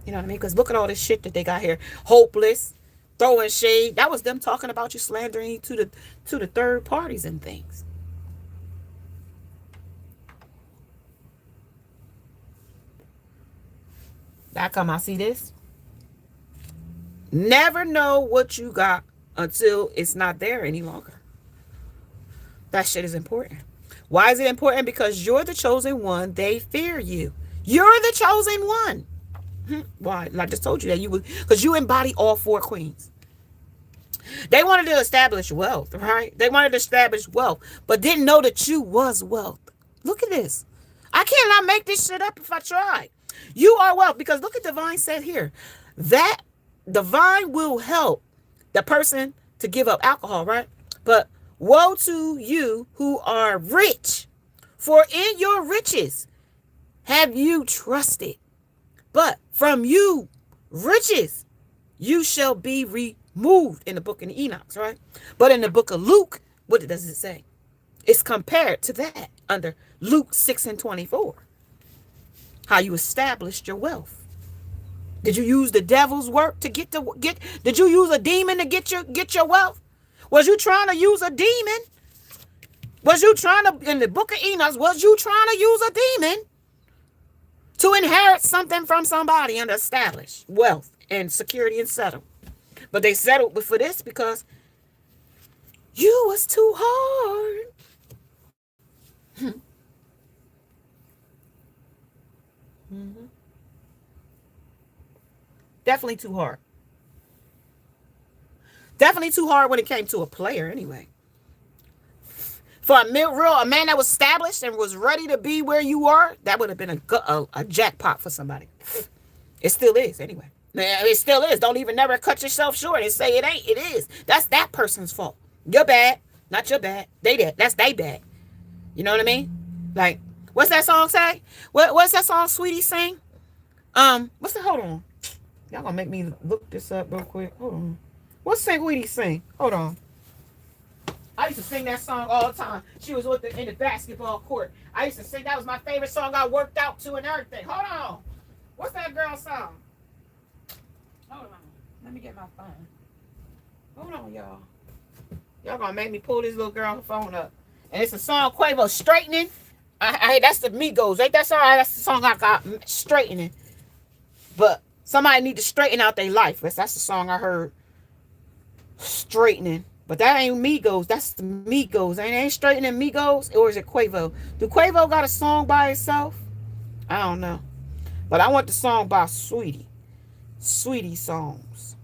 You know what I mean? Because look at all this shit that they got here. Hopeless, throwing shade. That was them talking about you, slandering you to the third parties and things. How come I see this? Never know what you got until it's not there any longer. That shit is important. Why is it important? Because you're the chosen one. They fear you. You're the chosen one. Why? I just told you that you would, because you embody all four queens. They wanted to establish wealth, right? They wanted to establish wealth, but didn't know that you was wealth. Look at this. I cannot make this shit up if I try. You are wealth, because look at divine said here. That divine will help the person to give up alcohol, right? But woe to you who are rich, for in your riches have you trusted. But from you riches you shall be removed, in the book of Enoch, right? But in the book of Luke, what does it say? It's compared to that under Luke 6:24. How you established your wealth. Did you use the devil's work to get? Did you use a demon to get your wealth? Was you trying to use a demon? Was you trying to, in the book of Enoch, was you trying to use a demon to inherit something from somebody and establish wealth and security and settle? But they settled for this because you was too hard. Mm-hmm. Definitely too hard. Definitely too hard when it came to a player anyway. For a man that was established and was ready to be where you are, that would have been a jackpot for somebody. It still is, anyway. Man, it still is. Don't even never cut yourself short and say it ain't. It is. That's that person's fault. You're bad, not your bad. They did. That's they bad. You know what I mean? Like, what's that song say? What's that song Sweetie sing? What's the, hold on. Y'all gonna make me look this up real quick. Hold on. What's Sweetie sing? Hold on. I used to sing that song all the time. She was with in the basketball court. I used to sing. That was my favorite song. I worked out to and everything. Hold on. What's that girl's song? Hold on. Let me get my phone. Hold on, y'all. Y'all gonna make me pull this little girl phone up. And it's a song Quavo, Straightening. That's the Migos. Ain't that song? That's the song I got, Straightening. But somebody need to straighten out their life. That's the song I heard. Straightening. But that ain't Migos. That's the Migos. Ain't Straightening Migos? Or is it Quavo? Do Quavo got a song by itself? I don't know. But I want the song by Sweetie. Sweetie songs.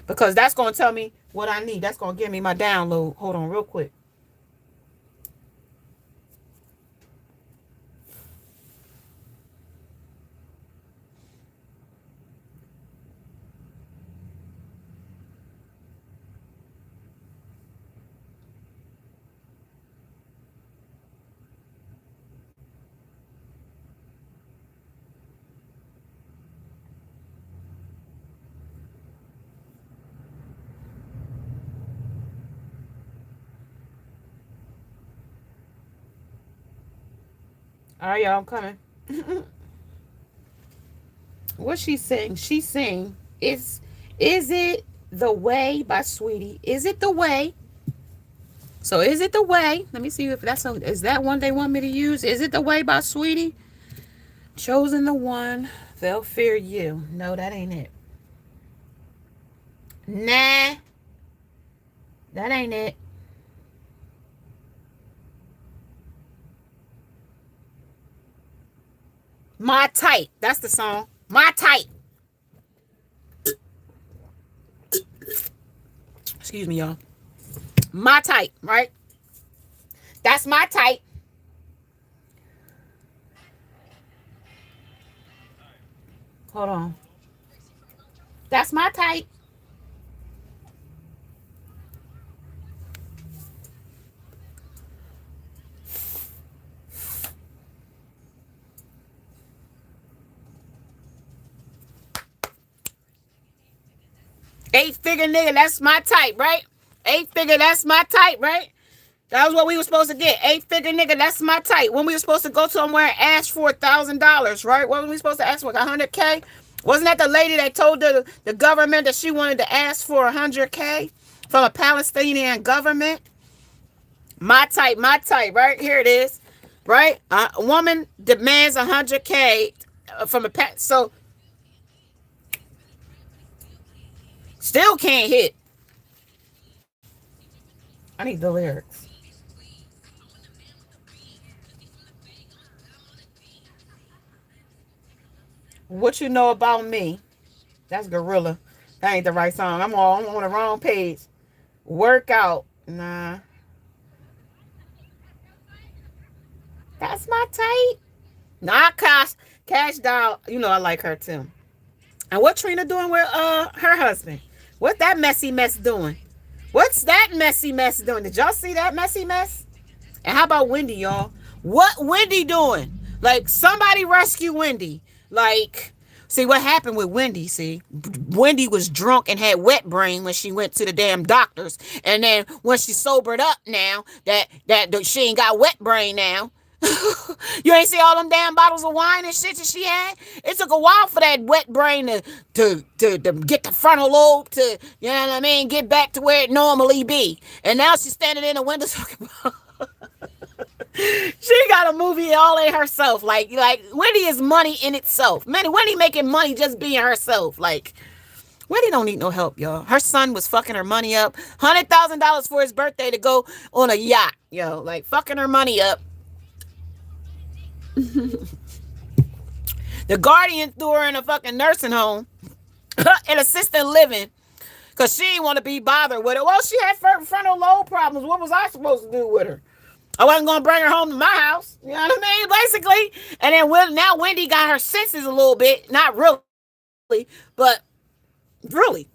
Because that's going to tell me what I need. That's going to give me my download. Hold on real quick. All right, y'all, I'm coming. What she sing? She sing, is it the way by Sweetie? Is it the way? So is it the way? Let me see if is that one they want me to use? Is it the way by Sweetie? Chosen the one, they'll fear you. No, that ain't it. Nah, that ain't it. My Type. That's the song. My Type. Excuse me, y'all. My Type, right? That's My Type. Hold on. That's My Type. Eight-figure nigga, that's my type, right? Eight-figure, that's my type, right? That was what we were supposed to get. Eight-figure nigga, that's my type. When we were supposed to go somewhere and ask for $1,000, right? What were we supposed to ask for? 100K? Wasn't that the lady that told the government that she wanted to ask for 100K from a Palestinian government? My type, right? Here it is, right? A woman demands 100K from a so still can't hit. I need the lyrics. What you know about me? That's Gorilla. That ain't the right song. I'm on the wrong page. Workout. Nah. That's my type. Nah, Cash Doll. You know I like her too. And what Trina doing with her husband? What that messy mess doing? What's that messy mess doing? Did y'all see that messy mess? And how about Wendy, y'all? What Wendy doing? Like, somebody rescue Wendy. Like, see what happened with Wendy. See, Wendy was drunk and had wet brain when she went to the damn doctors. And then when she sobered up now, that she ain't got wet brain now. You ain't see all them damn bottles of wine and shit that she had? It took a while for that wet brain to get the frontal lobe to, you know what I mean, get back to where it normally be. And now she's standing in the window talking about she got a movie all in herself. Like Wendy is money in itself. Wendy making money just being herself. Like, Wendy don't need no help, y'all. Her son was fucking her money up. $100,000 for his birthday to go on a yacht, yo. Like, fucking her money up. The guardian threw her in a fucking nursing home and assisted living Because she didn't want to be bothered with it. Well, she had frontal lobe problems. What was I supposed to do with her? I wasn't going to bring her home to my house. You know what I mean? Basically. And then now Wendy got her senses a little bit. Not really, but really.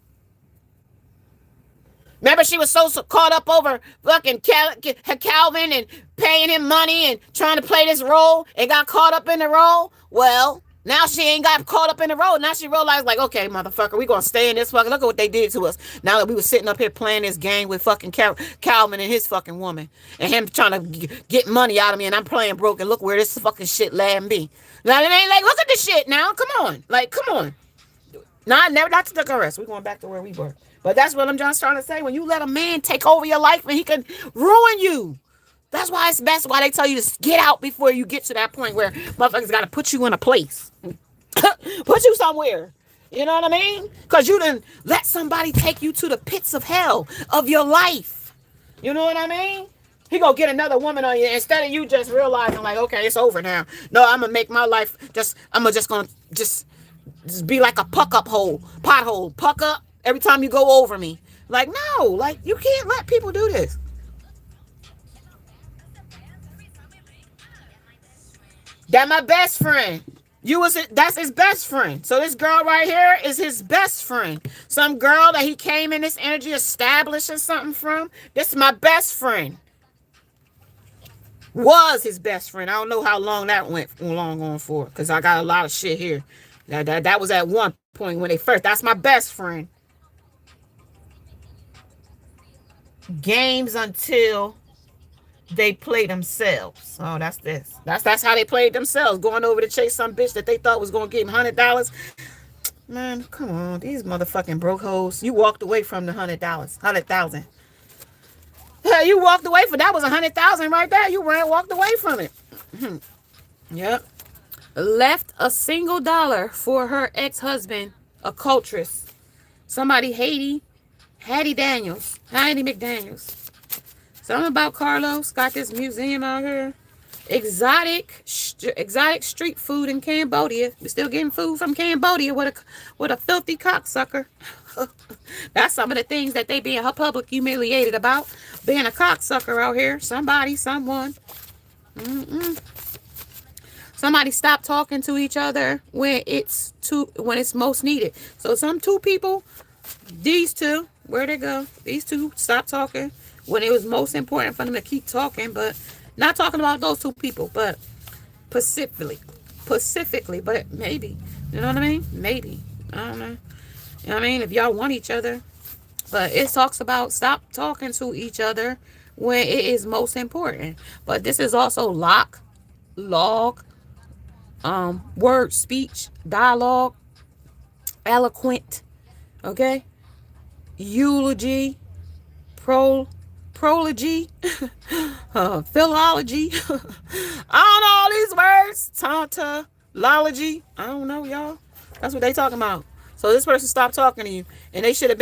Remember, she was so caught up over fucking Calvin and paying him money and trying to play this role and got caught up in the role. Well, now she ain't got caught up in the role. Now she realized, like, okay, motherfucker, we gonna stay in this fucking. Look at what they did to us. Now that we were sitting up here playing this game with fucking Calvin and his fucking woman, and him trying to get money out of me, and I'm playing broke. And look where this fucking shit land me. Now it ain't like, look at this shit now. Come on, like, come on. Not to digress. We're going back to where we were. But that's what I'm just trying to say. When you let a man take over your life and he can ruin you. That's why it's best why they tell you to get out before you get to that point where motherfuckers got to put you in a place. Put you somewhere. You know what I mean? Because you didn't let somebody take you to the pits of hell of your life. You know what I mean? He gonna get another woman on you instead of you just realizing like, okay, it's over now. No, I'm gonna make my life gonna be like a pothole, puck up every time you go over me. Like, no, like, you can't let people do this. That my best friend. That's his best friend. So this girl right here is his best friend. Some girl that he came in this energy establishing something from. This is my best friend. Was his best friend. I don't know how long that went on for, because I got a lot of shit here. That was at one point when they first. That's my best friend. Games until they play themselves. Oh, that's this. That's how they played themselves. Going over to chase some bitch that they thought was gonna give him $100. Man, come on, these motherfucking broke hoes. You walked away from the $100, 100,000. Yeah, you walked away from that was 100,000 right there. You walked away from it. Yep. Left a single dollar for her ex-husband, a cultress. Somebody Hattie McDaniels. Something about Carlos. Got this museum out here. Exotic street food in Cambodia. We're still getting food from Cambodia with a filthy cocksucker. That's some of the things that they being public humiliated about. Being a cocksucker out here. Someone. Somebody stop talking to each other when it's most needed. So some two people, these two, where'd they go? These two stopped talking when it was most important for them to keep talking, but not talking about those two people, but specifically, but maybe, you know what I mean? Maybe, I don't know. You know what I mean? If y'all want each other, but it talks about stop talking to each other when it is most important. But this is also log, word, speech, dialogue, eloquent, okay? Eulogy, prology, philology. I don't know all these words. Tauntology. I don't know, y'all. That's what they talking about. So this person stopped talking to you, and they should have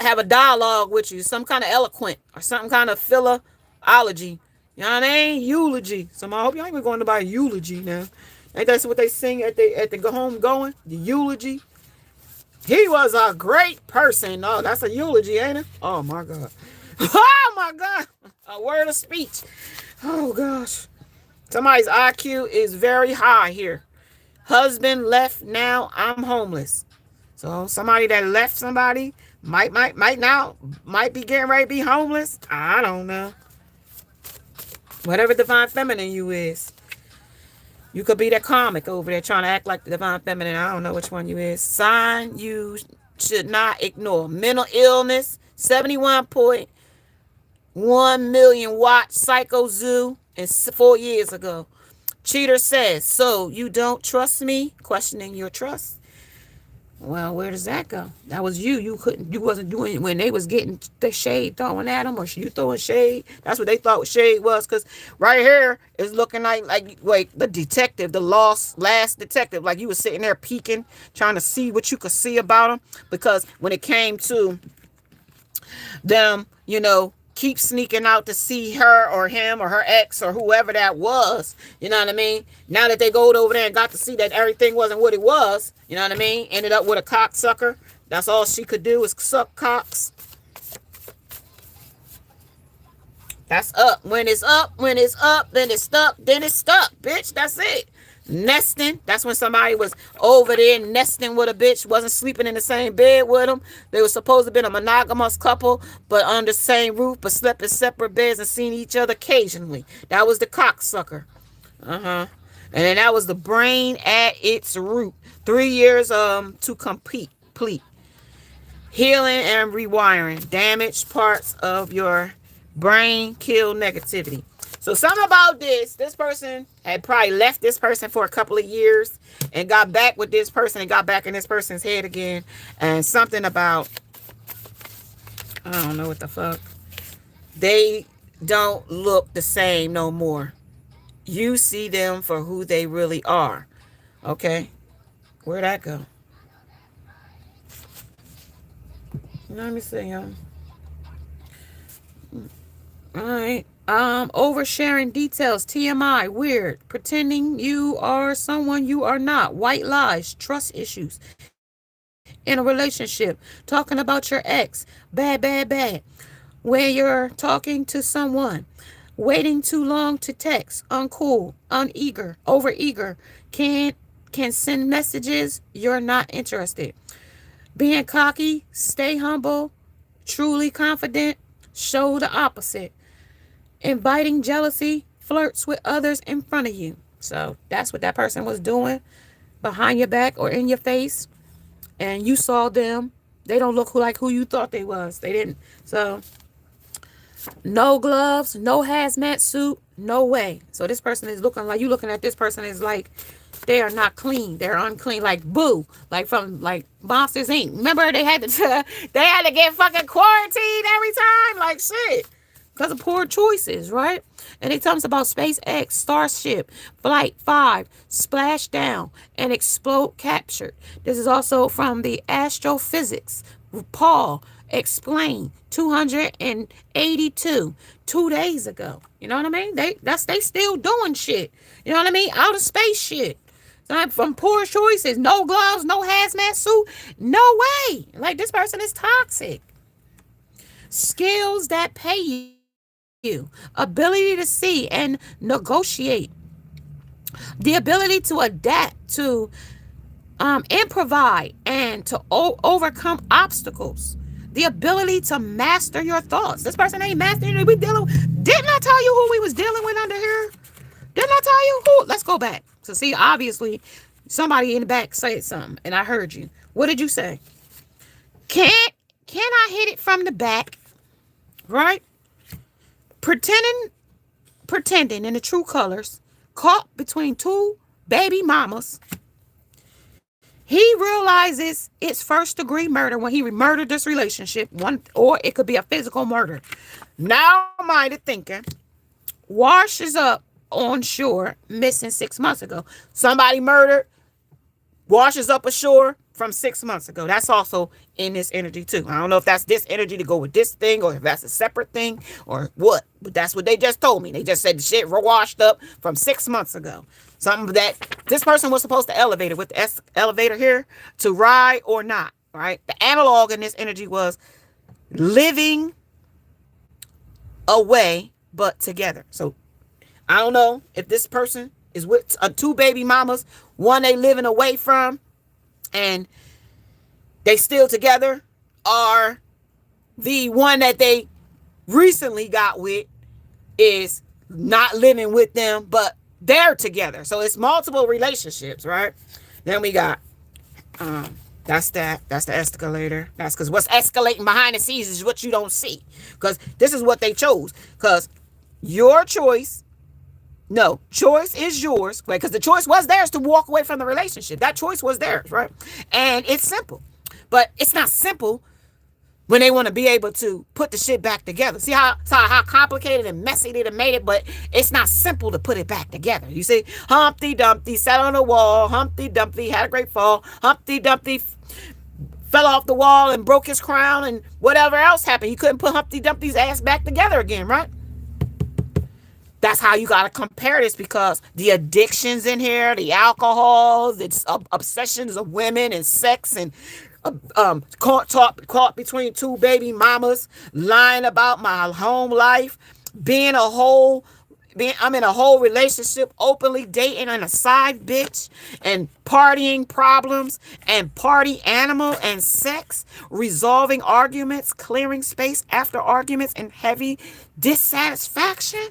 have a dialogue with you, some kind of eloquent or some kind of philology. You know what I mean? Eulogy. So I hope y'all ain't been going to buy eulogy now. Ain't that what they sing at the home going? The eulogy. He was a great person. Oh, that's a eulogy, ain't it? Oh my God. Oh my God. A word of speech. Oh gosh. Somebody's IQ is very high here. Husband left, now I'm homeless. So somebody that left somebody might be getting ready to be homeless. I don't know. Whatever divine feminine you is. You could be that karmic over there trying to act like the divine feminine. I don't know which one you is. Sign you should not ignore. Mental illness, 71.1 million watt psycho zoo, and 4 years ago. Cheater says, so you don't trust me? Questioning your trust. Well, where does that go? That was you. You wasn't doing it when they was getting the shade thrown at them, or you throwing shade. That's what they thought shade was. Because right here is looking like the detective, the last detective. Like you was sitting there peeking, trying to see what you could see about them. Because when it came to them, keep sneaking out to see her or him or her ex or whoever that was. You know what I mean? Now that they go over there and got to see that everything wasn't what it was, you know what I mean? Ended up with a cocksucker That's all she could do is suck cocks. That's up. When it's up, when it's up, then it's stuck, then it's stuck, bitch. That's it. Nesting. That's when somebody was over there nesting with a bitch, wasn't sleeping in the same bed with them. They were supposed to have been a monogamous couple, but under the same roof, but slept in separate beds and seen each other occasionally. That was the cocksucker. Uh-huh. And then that was the brain at its root. 3 years to complete. Healing and rewiring damaged parts of your brain, kill negativity. So something about this person had probably left this person for a couple of years and got back with this person and got back in this person's head again. And something about, I don't know what the fuck. They don't look the same no more. You see them for who they really are. Okay? Where'd that go? Let me see, y'all. All right. Oversharing details, TMI, weird, pretending you are someone you are not, white lies, trust issues in a relationship, talking about your ex, bad. When you're talking to someone, waiting too long to text, uncool, uneager, overeager, can send messages you're not interested. Being cocky, stay humble, truly confident, show the opposite. Inviting jealousy, flirts with others in front of you. So that's what that person was doing behind your back or in your face. And you saw them. They don't look like who you thought they was. They didn't. So no gloves, no hazmat suit, no way. So this person is looking like, you looking at this person is like, they are not clean. They're unclean. Like Boo, like from like Monsters Inc. Remember they had to get fucking quarantined every time. Like shit. Because of poor choices, right? And it talks about SpaceX, Starship, Flight 5, splash down, and explode captured. This is also from the Astrophysics. Paul explained 282 2 days ago. You know what I mean? They still doing shit. You know what I mean? Outer space shit. So from poor choices, no gloves, no hazmat suit, no way. Like this person is toxic. Skills that pay you. Ability to see and negotiate, the ability to adapt, to improvise and to overcome obstacles, the ability to master your thoughts. This person ain't mastering it. Didn't I tell you who we was dealing with under here? Didn't I tell you who? Let's go back. So see, obviously somebody in the back said something and I heard you. What did you say? Can I hit it from the back? Right? Pretending in the true colors, caught between two baby mamas. He realizes it's first degree murder when he murdered this relationship, or it could be a physical murder. Now-minded thinking, washes up on shore, missing 6 months ago. Somebody murdered, washes up ashore from 6 months ago. That's also in this energy too. I don't know if that's this energy to go with this thing or if that's a separate thing or what, but that's what they just told me. They just said the shit washed up from 6 months ago. Something that this person was supposed to elevate it with the elevator here to ride or not, right? The analog in this energy was living away but together. So I don't know if this person is with two baby mamas, one they living away from and they still together, or the one that they recently got with is not living with them, but they're together. So it's multiple relationships, right? Then we got, that's the escalator. That's because what's escalating behind the scenes is what you don't see. Because this is what they chose. Because your choice, no, choice is yours, right? Because the choice was theirs to walk away from the relationship. That choice was theirs, right? And it's simple. But it's not simple when they want to be able to put the shit back together. See how complicated and messy they made it, but it's not simple to put it back together. You see, Humpty Dumpty sat on a wall. Humpty Dumpty had a great fall. Humpty Dumpty fell off the wall and broke his crown and whatever else happened. He couldn't put Humpty Dumpty's ass back together again, right? That's how you got to compare this, because the addictions in here, the alcohol, the obsessions of women and sex, and caught between two baby mamas, lying about my home life, being a whole I'm in a whole relationship, openly dating and a side bitch, and partying problems, and party animal, and sex, resolving arguments, clearing space after arguments, and heavy dissatisfaction.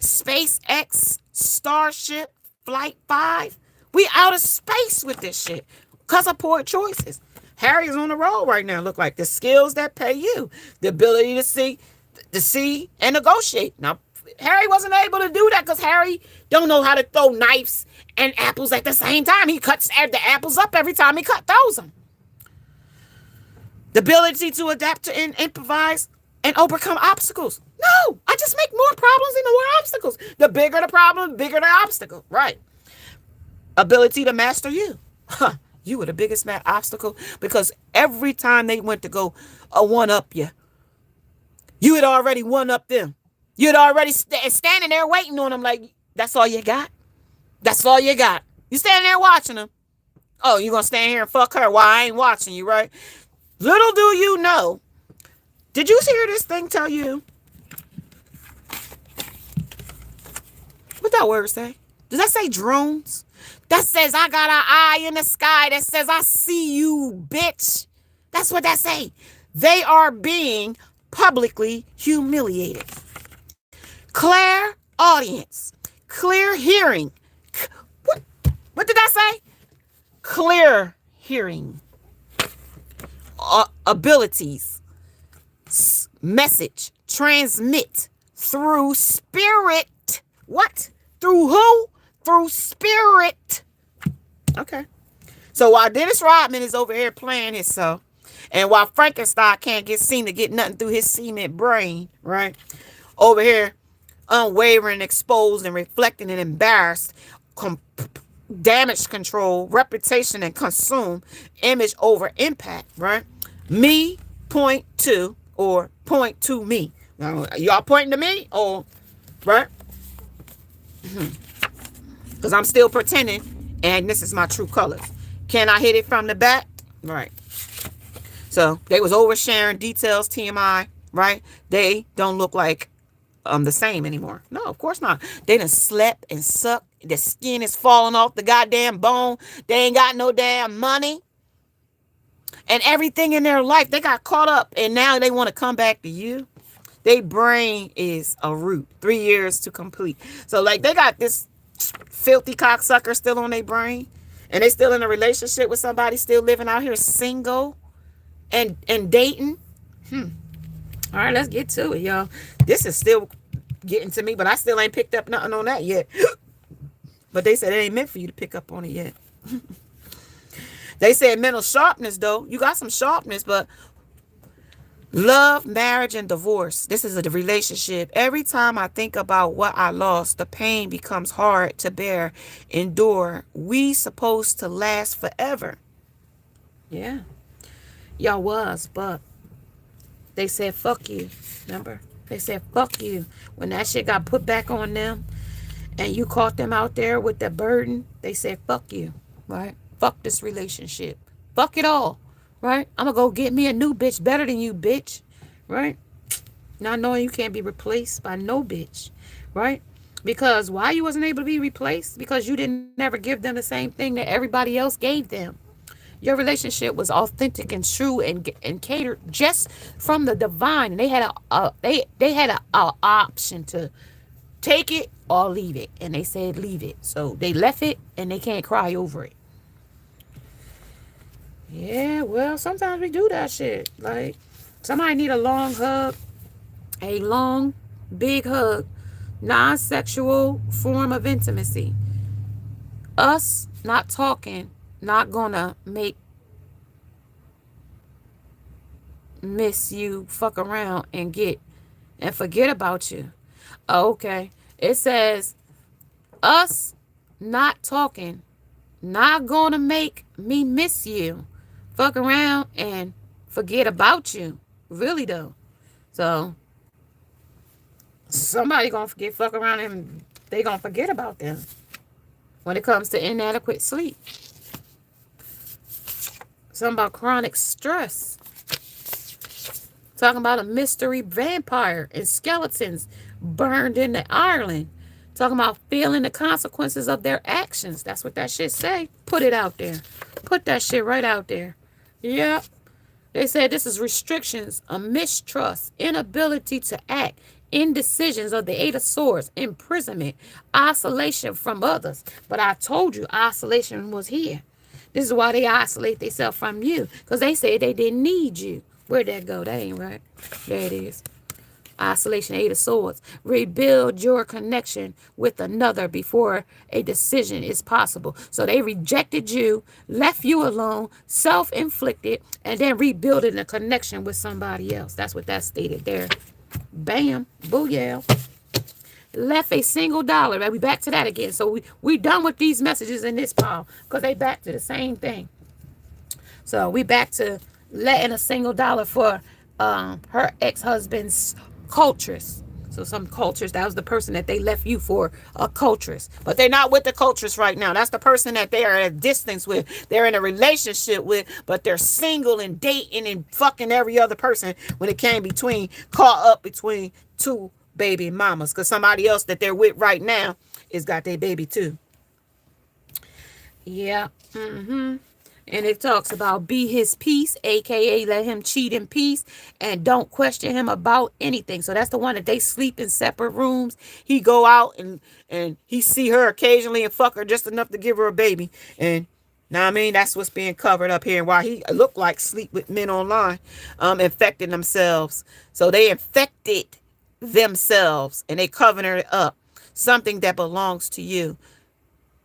SpaceX, Starship, Flight 5. We out of space with this shit because of poor choices. Harry is on the road right now. Look like the skills that pay you, the ability to see and negotiate. Now, Harry wasn't able to do that because Harry don't know how to throw knives and apples at the same time. He cuts the apples up every time he throws them. The ability to adapt to and improvise and overcome obstacles. No, I just make more problems and more obstacles. The bigger the problem, the bigger the obstacle. Right. Ability to master you. You were the biggest obstacle, because every time they went to go one-up you, you had already one-up them. You had already standing there waiting on them like, that's all you got? That's all you got? You standing there watching them. Oh, you going to stand here and fuck her while I ain't watching you, right? Little do you know. Did you hear this thing tell you? What that word say? Does that say drones? That says I got an eye in the sky that says I see you, bitch. That's what that say. They are being publicly humiliated. Clear audience. Clear hearing. What did that say? Clear hearing. Abilities. Message. Transmit. Through spirit. What? Through who? Through spirit. Okay. So while Dennis Rodman is over here playing himself, and while Frankenstein can't seem to get nothing through his cement brain, right? Over here, unwavering, exposed, and reflecting, and embarrassed, damage control, reputation, and consume, image over impact, right? Me point to, or point to me. Now, y'all pointing to me, or right? Because I'm still pretending, and this is my true colors. Can I hit it from the back? Right. So they was oversharing details, TMI, right? They don't look like the same anymore. No, of course not. They done slept and sucked. The skin is falling off the goddamn bone. They ain't got no damn money. And everything in their life, they got caught up, and now they want to come back to you. Their brain is a root. 3 years to complete. So like they got this filthy cocksucker still on their brain, and they still in a relationship with somebody, still living out here single and dating. All right, let's get to it, y'all. This is still getting to me, but I still ain't picked up nothing on that yet. But they said it ain't meant for you to pick up on it yet. They said mental sharpness, though. You got some sharpness, but love, marriage, and divorce. This is a relationship. Every time I think about what I lost, the pain becomes hard to bear, endure. We supposed to last forever. Yeah. Y'all was, but they said, fuck you. Remember? They said, fuck you. When that shit got put back on them and you caught them out there with the burden, they said, fuck you. Right? Fuck this relationship. Fuck it all. Right? I'm going to go get me a new bitch better than you, bitch. Right? Not knowing you can't be replaced by no bitch. Right? Because why you wasn't able to be replaced? Because you didn't never give them the same thing that everybody else gave them. Your relationship was authentic and true and catered just from the divine. And they had they had a option to take it or leave it. And they said leave it. So they left it and they can't cry over it. Yeah, well, sometimes we do that shit. Like, somebody need a long hug, a long, big hug, non-sexual form of intimacy. Us not talking, not gonna make miss you, fuck around and forget about you. Okay. It says, us not talking, not gonna make me miss you, fuck around and forget about you. Really though. So somebody gonna fuck around and they gonna forget about them. When it comes to inadequate sleep, something about chronic stress. Talking about a mystery vampire and skeletons burned into Ireland. Talking about feeling the consequences of their actions. That's what that shit say. Put it out there. Put that shit right out there. Yep. They said this is restrictions, a mistrust, inability to act, indecisions of the Eight of Swords, imprisonment, isolation from others. But I told you isolation was here. This is why they isolate themselves from you. Because they said they didn't need you. Where'd that go? That ain't right. There it is. Isolation, Eight of Swords. Rebuild your connection with another before a decision is possible. So they rejected you, left you alone, self-inflicted, and then rebuilding a connection with somebody else. That's what that stated there. Bam. Booyah. Left a single dollar. Right? We back to that again. So we done with these messages in this pile because they back to the same thing. So we back to letting a single dollar for her ex-husband's cultures. So some cultures, that was the person that they left you for, a cultures. But they're not with the cultures right now. That's the person that they are at a distance with. They're in a relationship with, but they're single and dating and fucking every other person when it came between, caught up between two baby mamas. Because somebody else that they're with right now is got their baby too. Yeah. And it talks about be his peace, aka let him cheat in peace, and don't question him about anything. So that's the one that they sleep in separate rooms. He go out and he see her occasionally and fuck her just enough to give her a baby. And now I mean that's what's being covered up here. And why he looked like sleep with men online, infecting themselves. So they infected themselves and they covering it up. Something that belongs to you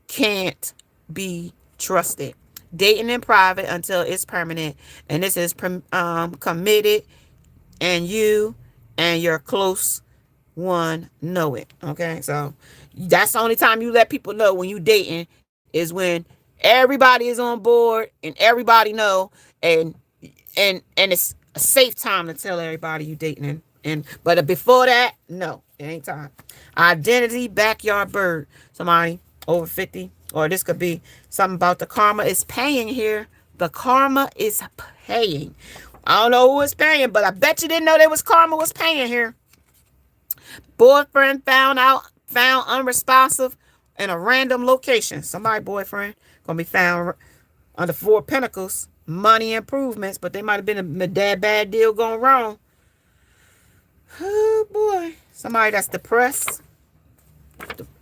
can't be trusted. Dating in private until it's permanent, and this is committed, and you and your close one know it. Okay, so that's the only time you let people know when you dating is when everybody is on board and everybody know, and it's a safe time to tell everybody you dating. And but before that, no, it ain't time. Identity, backyard bird. Somebody over 50. Or this could be something about the karma is paying here. The karma is paying. I don't know who is paying, but I bet you didn't know there was karma was paying here. Boyfriend found unresponsive in a random location. Somebody boyfriend gonna be found under 4 pentacles. Money improvements, but they might have been a bad deal going wrong. Oh boy. Somebody that's depressed.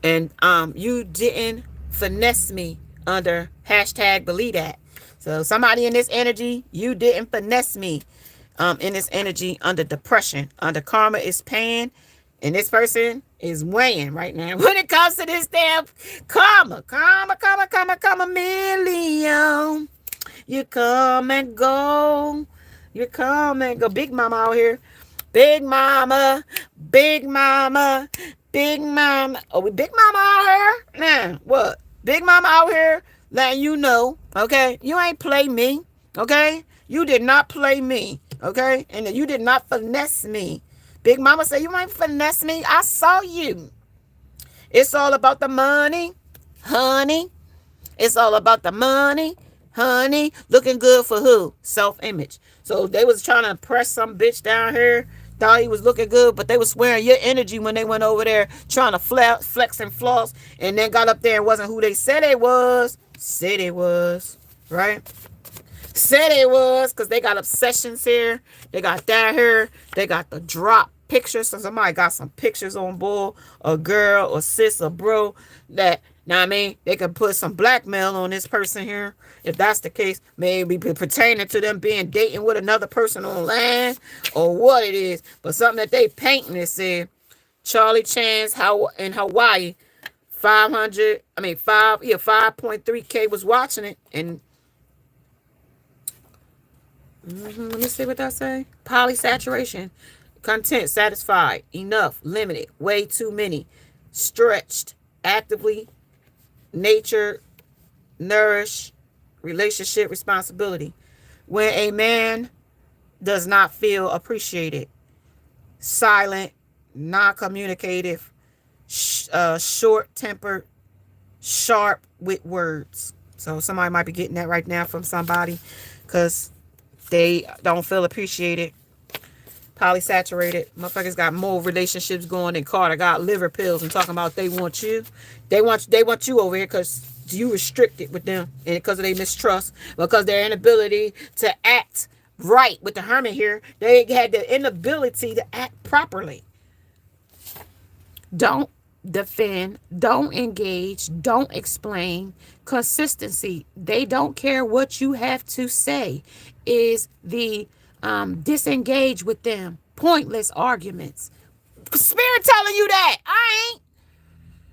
And you didn't finesse me under hashtag believe that. So somebody in this energy, you didn't finesse me in this energy under depression, under karma is paying, and this person is weighing right now when it comes to this damn karma million. You come and go, big mama out here, big mama. Oh, we big mama out here now. What? Big mama out here letting you know, okay? You ain't play me, okay? You did not play me, okay? And you did not finesse me. Big mama said, you ain't finesse me. I saw you. It's all about the money, honey. It's all about the money, honey. Looking good for who? Self-image. So they was trying to impress some bitch down here. Thought he was looking good, but they was swearing your energy when they went over there trying to flex and floss, and then got up there and wasn't who they said they was. Said it was, right? Said it was, because they got obsessions here. They got that here. They got the drop pictures. So somebody got some pictures on board, a girl, or sis, or bro, that, now I mean, they could put some blackmail on this person here. If that's the case, maybe pertaining to them being dating with another person online or what it is. But something that they painting is saying Charlie Chan's in Hawaii, 5.3K was watching it. And let me see what that say. Polysaturation, content satisfied, enough, limited, way too many, stretched, actively, nature, nourish, relationship responsibility. When a man does not feel appreciated, silent, non-communicative, short-tempered, sharp with words. So somebody might be getting that right now from somebody because they don't feel appreciated. Polysaturated motherfuckers got more relationships going than Carter got liver pills and talking about they want you. They want you over here because you restricted with them and because of their mistrust, because their inability to act right with the hermit here. They had the inability to act properly. Don't defend, don't engage, don't explain. Consistency. They don't care what you have to say. Is the disengage with them. Pointless arguments. Spirit telling you that. I ain't.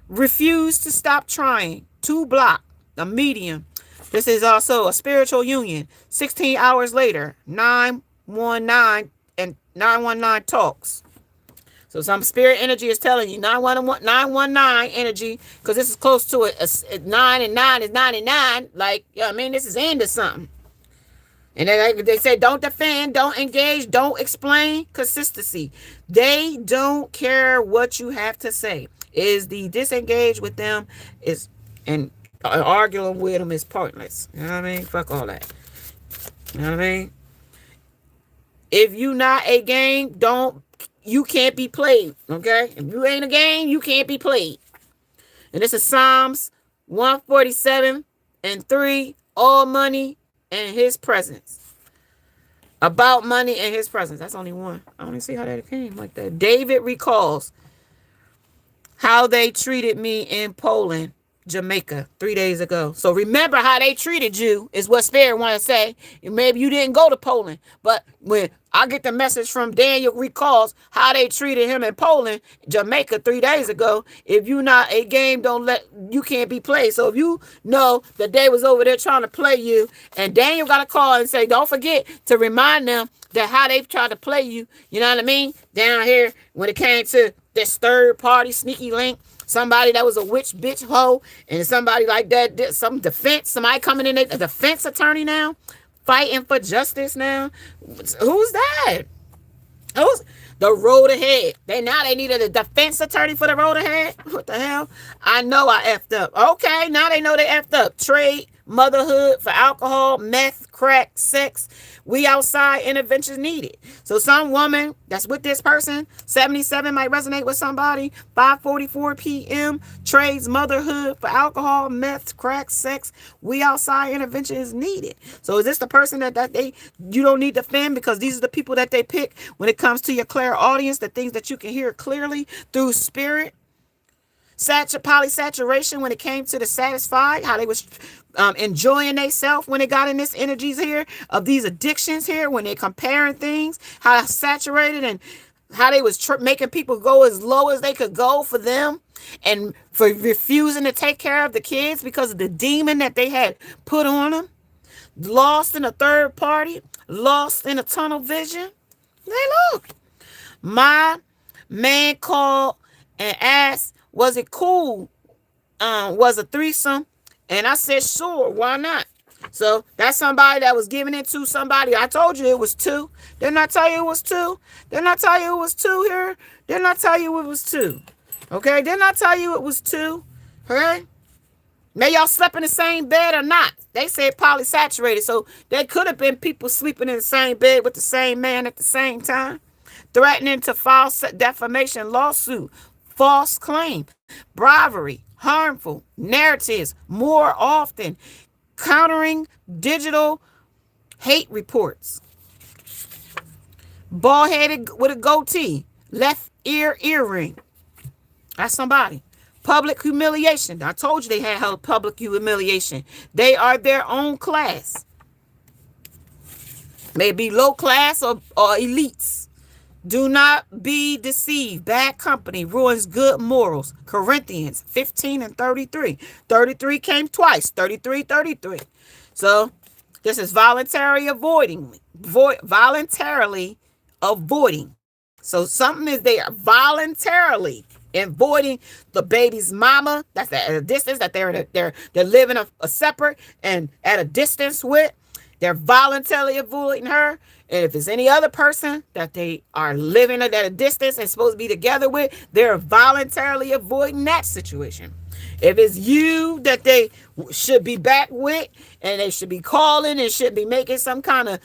Refuse to stop trying. 2 block. A medium. This is also a spiritual union. 16 hours later. 919 and 919 talks. So some spirit energy is telling you 919 energy, because this is close to it. 9 and 9 is 99. Like, you know what I mean? This is into something. And they say, don't defend, don't engage, don't explain. Consistency. They don't care what you have to say. Is the disengage with them is, and arguing with them is pointless. You know what I mean? Fuck all that. You know what I mean? If you not a game, you can't be played. Okay? If you ain't a game, you can't be played. And this is Psalms 147:3. All money and his presence. About money and his presence. That's only one. I don't even see how that came like that. David recalls how they treated me in Poland, Jamaica 3 days ago. So remember how they treated you is what Spirit want to say. Maybe you didn't go to Poland, but when I get the message from Daniel recalls how they treated him in Poland, Jamaica 3 days ago. If you not a game, you can't be played. So if you know that they was over there trying to play you, and Daniel got a call and say, don't forget to remind them that how they tried to play you. You know what I mean? Down here when it came to this third party sneaky link. Somebody that was a witch bitch hoe, and somebody like that, some defense, somebody coming in, a defense attorney now, fighting for justice now. Who's that? Who's the road ahead? They needed a defense attorney for the road ahead. What the hell? I know I effed up. Okay, now they know they effed up. Trade, motherhood for alcohol, meth, crack, sex. We outside, interventions needed. So some woman that's with this person, 77 might resonate with somebody. 5:44 p.m. Trades, motherhood for alcohol, meth, crack, sex. We outside, intervention is needed. So is this the person that you don't need to defend, because these are the people that they pick when it comes to your clairaudience, the things that you can hear clearly through spirit. Polysaturation when it came to the satisfied, how they was enjoying themselves when they got in this energies here of these addictions here, when they comparing things, how saturated and how they was making people go as low as they could go for them, and for refusing to take care of the kids because of the demon that they had put on them. Lost in a third party, lost in a tunnel vision. Hey, look, my man called and asked, was it cool? Was a threesome? And I said, sure, why not? So that's somebody that was giving it to somebody. I told you it was 2. Didn't I tell you it was 2? Didn't I tell you it was 2 here? Didn't I tell you it was 2? Okay, didn't I tell you it was 2? Okay? May y'all slept in the same bed or not. They said polysaturated. So there could have been people sleeping in the same bed with the same man at the same time. Threatening to file defamation lawsuit. False claim, bribery, harmful narratives more often, countering digital hate reports. Bald-headed with a goatee, left ear earring. That's somebody. Public humiliation. I told you they had public humiliation. They are their own class. Maybe low class or elites. Do not be deceived. Bad company ruins good morals. Corinthians 15:33. 33 came twice. 33. So this is voluntarily avoiding. Voluntarily avoiding. So something is there voluntarily avoiding the baby's mama. That's at a distance that they're living a separate and at a distance with. They're voluntarily avoiding her. And if it's any other person that they are living at a distance and supposed to be together with, they're voluntarily avoiding that situation. If it's you that they should be back with and they should be calling and should be making some kind of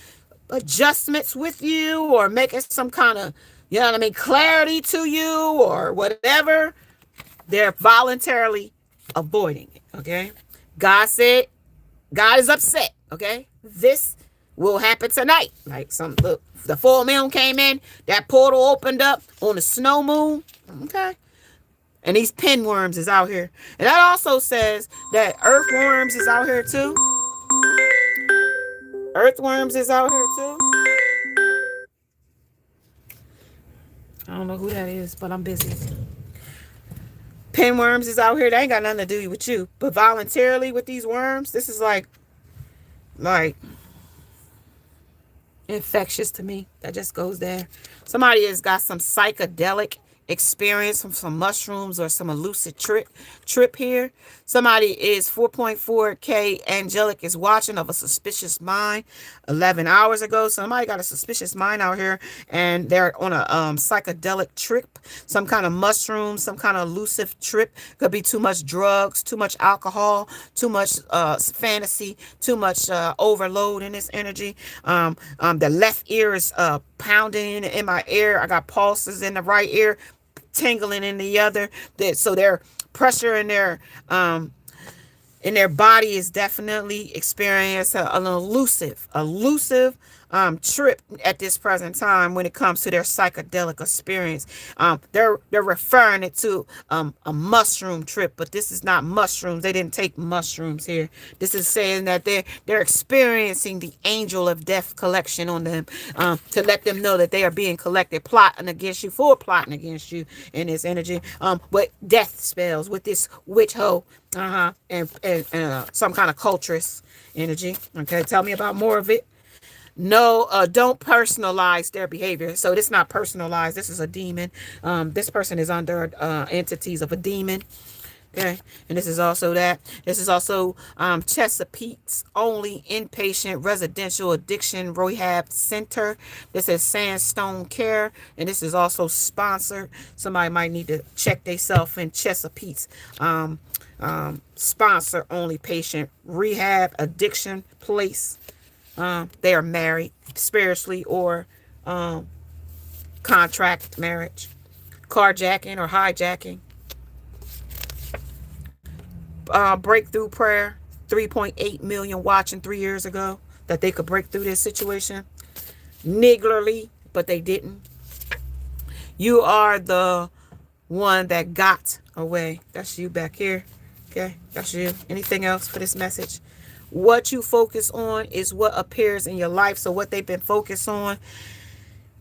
adjustments with you or making some kind of, you know what I mean, clarity to you or whatever, they're voluntarily avoiding it. Okay. God said, God is upset. Okay. This will happen tonight. Like the full moon came in, that portal opened up on the snow moon. Okay. And these pinworms is out here. And that also says that earthworms is out here too. Earthworms is out here too. I don't know who that is, but I'm busy. Pinworms is out here. They ain't got nothing to do with you. But voluntarily with these worms, this is like infectious to me. That just goes there. Somebody has got some psychedelic experience from some mushrooms or some elusive trip here. Somebody is 4.4K angelic is watching of a suspicious mind 11 hours ago. Somebody got a suspicious mind out here and they're on a psychedelic trip, some kind of mushroom, some kind of elusive trip. Could be too much drugs, too much alcohol, too much fantasy, too much overload in this energy. The left ear is pounding in my ear. I got pulses in the right ear, tingling in the other. So their pressure in their body is definitely experiencing an elusive trip at this present time when it comes to their psychedelic experience. They're referring it to a mushroom trip, but this is not mushrooms. They didn't take mushrooms here. This is saying that they're experiencing the angel of death collection on them, to let them know that they are being collected, plotting against you, full plotting against you in this energy. With death spells, with this witch hoe, and some kind of cultist energy. Okay, tell me about more of it. No, don't personalize their behavior. So this is not personalized. This is a demon. This person is under entities of a demon. Okay, and this is also that. This is also Chesapeake's only inpatient residential addiction rehab center. This is Sandstone Care, and this is also sponsored. Somebody might need to check themselves in Chesapeake's sponsor only patient rehab addiction place. They are married spiritually or contract marriage, carjacking or hijacking. Breakthrough prayer, 3.8 million watching 3 years ago that they could break through this situation. Nigglerly, but they didn't. You are the one that got away. That's you back here. Okay, that's you. Anything else for this message? What you focus on is what appears in your life. So what they've been focused on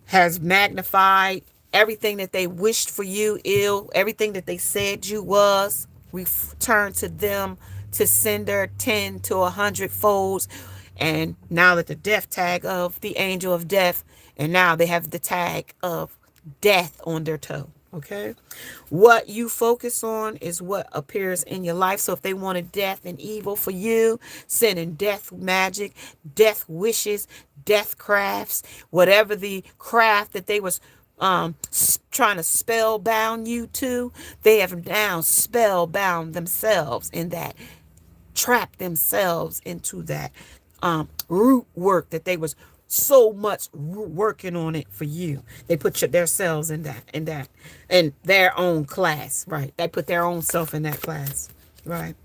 has magnified everything that they wished for you ill, everything that they said you was, return to them to sender 10 to 100 folds. And now that the death tag of the angel of death, and now they have the tag of death on their toe. Okay, what you focus on is what appears in your life. So if they wanted death and evil for you, sending death magic, death wishes, death crafts, whatever the craft that they was trying to spellbound you to, they have now spellbound themselves in that, trapped themselves into that root work that they was so much working on it for you. They put themselves in their own class, right? They put their own self in that class, right?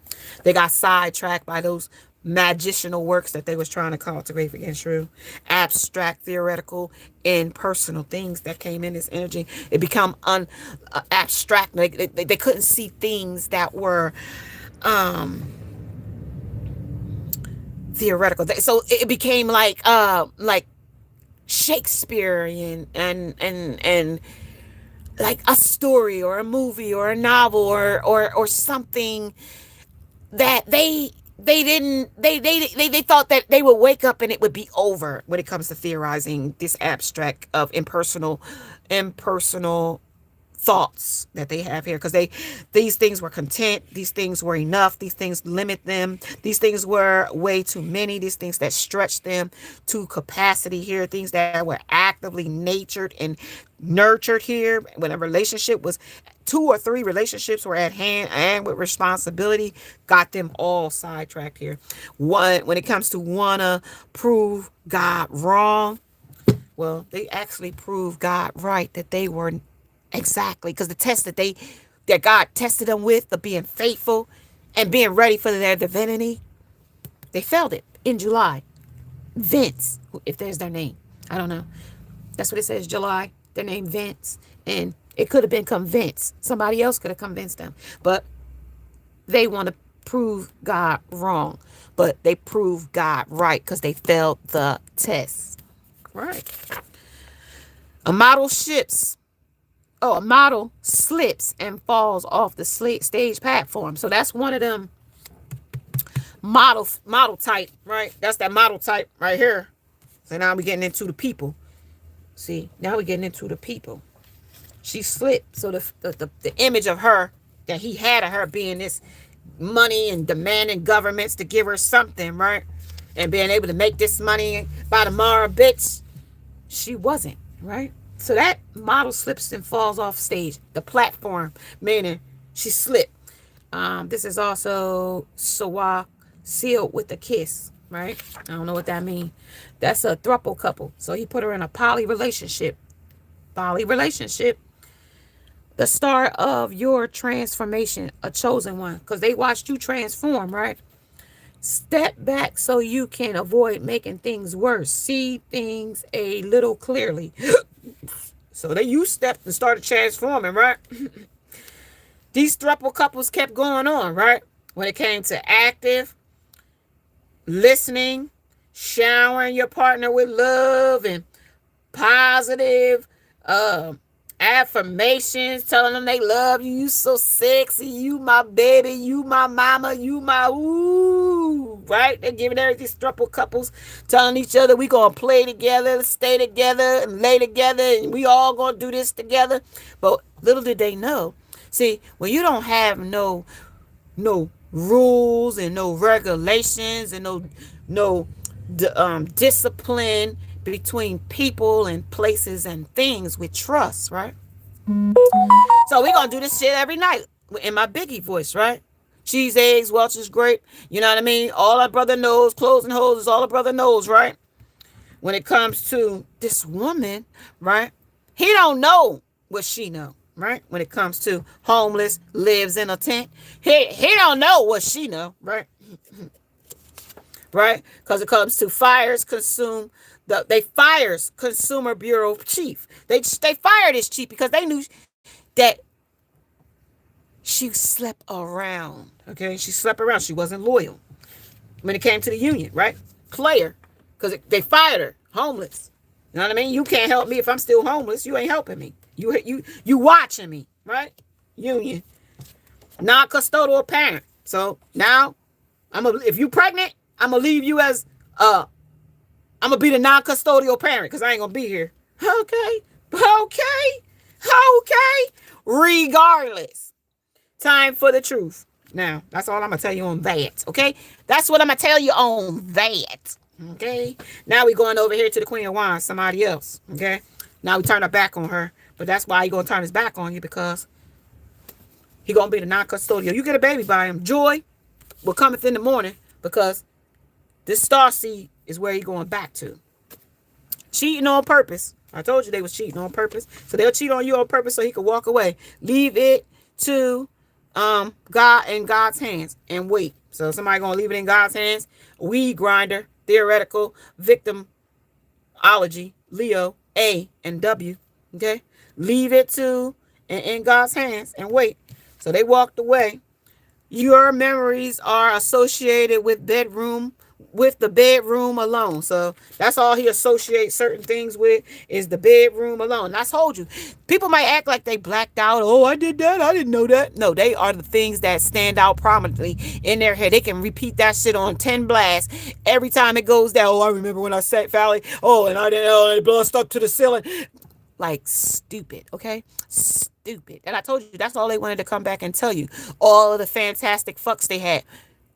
They got sidetracked by those magical works that they was trying to cultivate against you. Abstract, theoretical, impersonal things that came in this energy. It become abstract. They couldn't see things that were theoretical. So it became like Shakespearean and like a story or a movie or a novel or something that they thought that they would wake up and it would be over when it comes to theorizing this abstract of impersonal thoughts that they have here, because these things were content, these things were enough, these things limit them, these things were way too many, these things that stretch them to capacity here, things that were actively natured and nurtured here when a relationship was 2 or 3 relationships were at hand and with responsibility, got them all sidetracked here. When it comes to wanna prove God wrong, well, they actually proved God right, that they were exactly, because the test that God tested them with, of being faithful and being ready for their divinity, they failed it in July. Vince, if there's their name, I don't know. That's what it says, July. Their name Vince, and it could have been convinced. Somebody else could have convinced them, but they want to prove God wrong. But they proved God right because they failed the test. Right. A model ships. Oh, a model slips and falls off the stage platform. So that's one of them model type, right? That's that model type right here. So now we're getting into the people. See, now we're getting into the people. She slipped. So the image of her that he had of her being this money and demanding governments to give her something, right? And being able to make this money by tomorrow, bitch. She wasn't, right? So that model slips and falls off stage. The platform, meaning she slipped. This is also Sawa, sealed with a kiss, right? I don't know what that means. That's a throuple couple. So he put her in a poly relationship. Poly relationship. The start of your transformation, a chosen one, because they watched you transform, right? Step back so you can avoid making things worse. See things a little clearly. So you stepped and started transforming, right? These throuple couples kept going on, right? When it came to active, listening, showering your partner with love and positive affirmations, telling them they love you, you so sexy, you my baby, you my mama, you my ooh, right? They're giving these throuple couples, telling each other we gonna play together, stay together, and lay together, and we all gonna do this together. But little did they know, see, when you don't have no rules and no regulations and no discipline between people and places and things with trust, right? So we're gonna do this shit every night in my Biggie voice, right? Cheese, eggs, Welch's grape, you know what I mean? All our brother knows, clothes and hoes is all our brother knows, right? When it comes to this woman, right? He don't know what she know, right? When it comes to homeless, lives in a tent, he don't know what she know, right? Right? Because it comes to fires consume. They fires Consumer Bureau chief. They fired this chief because they knew that she slept around. Okay, she slept around. She wasn't loyal when it came to the union, right? Player, because they fired her. Homeless. You know what I mean? You can't help me if I'm still homeless. You ain't helping me. You watching me, right? Union, non-custodial parent. So now if you pregnant, I'm gonna leave you as I'm gonna be the non-custodial parent because I ain't gonna be here. Okay. Regardless, time for the truth. Now, that's all I'm gonna tell you on that. Okay, that's what I'm gonna tell you on that. Okay. Now we going over here to the Queen of Wands, somebody else. Okay. Now we turn our back on her, but that's why he gonna turn his back on you, because he gonna be the non-custodial. You get a baby by him. Joy will cometh in the morning, because this star seed is where he going back to. Cheating on purpose. I told you they was cheating on purpose. So they'll cheat on you on purpose so he can walk away. Leave it to God in God's hands and wait. So somebody gonna leave it in God's hands. Weed grinder, theoretical, victimology, Leo, A and W. Okay? Leave it to and in God's hands and wait. So they walked away. Your memories are associated with the bedroom alone. So that's all he associates certain things with, is the bedroom alone. And I told you, people might act like they blacked out. Oh, I did that. I didn't know that. No, they are the things that stand out prominently in their head. They can repeat that shit on 10 blasts every time it goes down. Oh, I remember when I sat Valley. Oh, and I didn't know, the blood stuck to the ceiling. like stupid, okay? Stupid. And I told you that's all they wanted to come back and tell you. All of the fantastic fucks they had.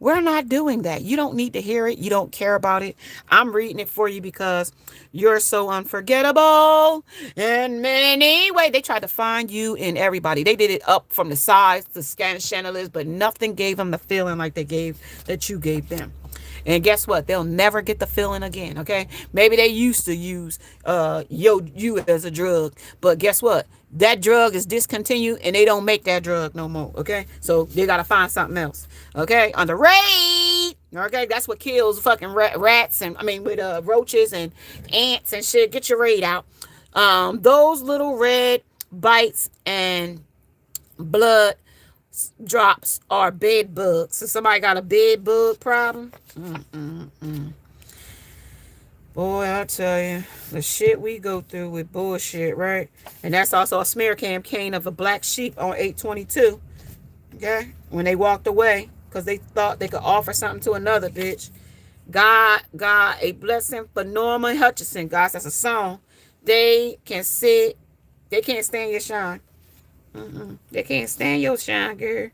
We're not doing that. You don't need to hear it. You don't care about it. I'm reading it for you because you're so unforgettable. And anyway, they tried to find you in everybody. They did it up from the sides to scan chandeliers, but nothing gave them the feeling like they gave that you gave them. And guess what? They'll never get the feeling again. Okay. Maybe they used to use you as a drug, but guess what? That drug is discontinued and they don't make that drug no more. Okay. So they gotta find something else. Okay. On the raid. Okay, that's what kills fucking rats and I mean with roaches and ants and shit. Get your raid out. Those little red bites and blood drops are bed bugs. So somebody got a bed bug problem. Boy, I tell you, the shit we go through with bullshit, right? And that's also a smear campaign of a black sheep on 822. Okay? When they walked away because they thought they could offer something to another bitch. God, a blessing for Norman Hutchinson. Guys, that's a song. They can sit. They can't stand your shine. They can't stand your shine, girl.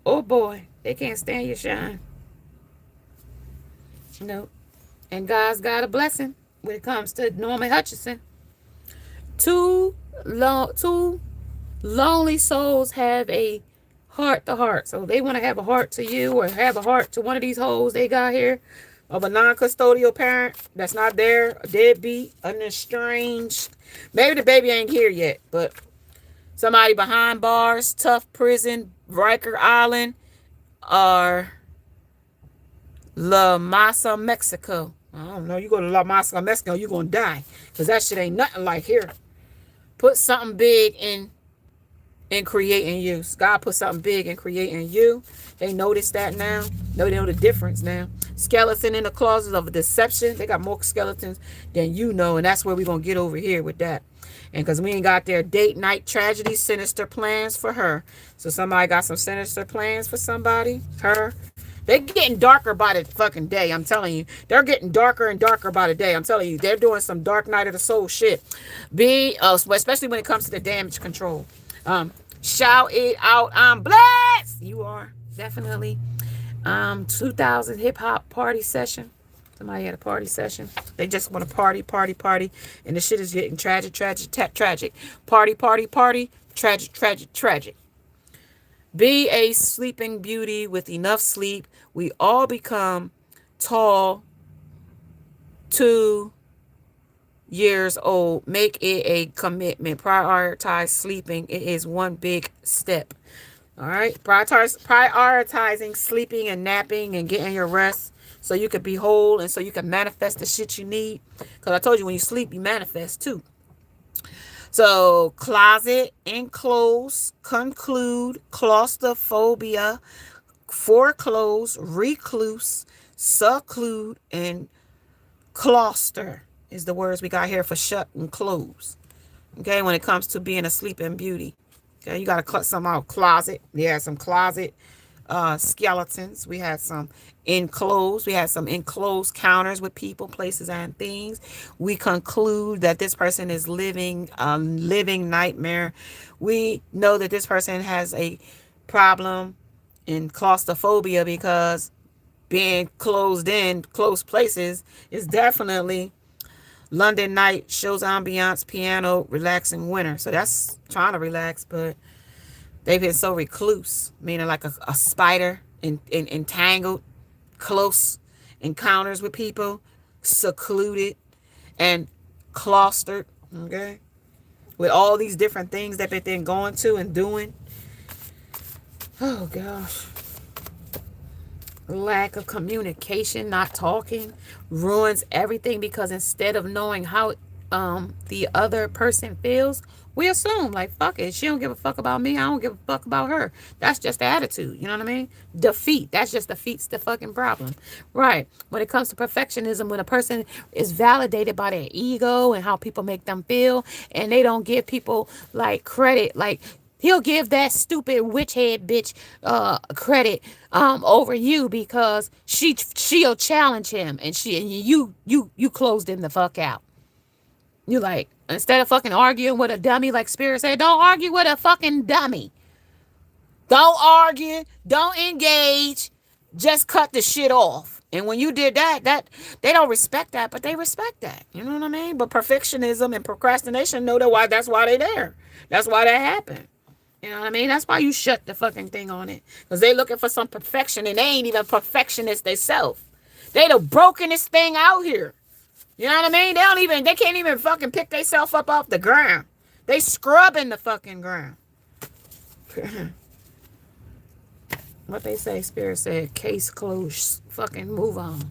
Oh boy, they can't stand your shine. No. And God's got a blessing when it comes to Norman Hutchinson. Two lonely souls have a heart to heart. So they want to have a heart to you or have a heart to one of these hoes they got here of a non-custodial parent that's not there, a deadbeat, an estranged. Maybe the baby ain't here yet, but somebody behind bars, tough prison, Riker Island, or La Masa, Mexico. I don't know. You go to La Masa, Mexico, you're going to die. Because that shit ain't nothing like here. Put something big in creating you. God put something big in creating you. They notice that now. They know the difference now. Skeleton in the closet of deception. They got more skeletons than you know. And that's where we're going to get over here with that. And because we ain't got their date night tragedy, sinister plans for her. So somebody got some sinister plans for somebody. Her. They're getting darker by the fucking day. I'm telling you. They're getting darker and darker by the day. I'm telling you. They're doing some dark night of the soul shit. Especially when it comes to the damage control. Shout it out. I'm blessed. You are. Definitely. 2000 hip hop party session. Somebody had a party session. They just want to party. And the shit is getting tragic. Party. Tragic. Be a sleeping beauty with enough sleep. We all become tall, 2 years old. Make it a commitment. Prioritize sleeping. It is one big step. All right. Prioritizing sleeping and napping and getting your rest so you can be whole and so you can manifest the shit you need. Because I told you when you sleep, you manifest too. So closet, enclose, conclude, claustrophobia, foreclose, recluse, seclude, and cluster is the words we got here for shut and close. Okay, when it comes to being a sleeping beauty. Okay, you got to cut some out. Closet. Yeah, some closet skeletons. We had some enclosed. We had some enclosed counters with people, places, and things. We conclude that this person is living a living nightmare. We know that this person has a problem in claustrophobia because being closed in close places is definitely London night, shows ambiance, piano, relaxing winter. So that's trying to relax, but they've been so recluse, meaning like a spider entangled, close encounters with people, secluded and clustered, okay? With all these different things that they've been going to and doing. Oh, gosh. Lack of communication, not talking, ruins everything because instead of knowing how the other person feels, we assume like fuck it, she don't give a fuck about me, I don't give a fuck about her. That's just the attitude, you know what I mean? Defeat, that's just defeats the fucking problem, right? When it comes to perfectionism, when a person is validated by their ego and how people make them feel, and they don't give people like credit, like he'll give that stupid witch head bitch credit over you because she'll challenge him and you closed him the fuck out. You like, instead of fucking arguing with a dummy, like Spirit said, don't argue with a fucking dummy. Don't argue. Don't engage. Just cut the shit off. And when you did that they don't respect that, but they respect that. You know what I mean? But perfectionism and procrastination know that why that's why they there. That's why that happened. You know what I mean? That's why you shut the fucking thing on it. Because they looking for some perfection and they ain't even perfectionists themselves. They the brokenest thing out here. You know what I mean? They can't even fucking pick themselves up off the ground. They scrubbing the fucking ground. What they say, Spirit said, case closed. Fucking move on.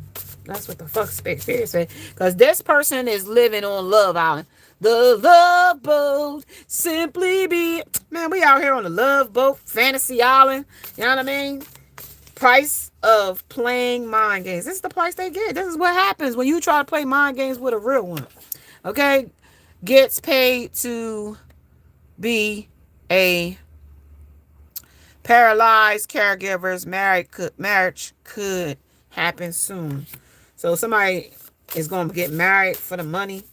That's what the fuck Spirit said. Because this person is living on Love Island. The Love Boat. Simply be. Man, we out here on the Love Boat. Fantasy Island. You know what I mean? Price of playing mind games. This is the price they get. This is what happens when you try to play mind games with a real one. Okay? Gets paid to be a paralyzed caregivers. Marriage could happen soon. So somebody is going to get married for the money.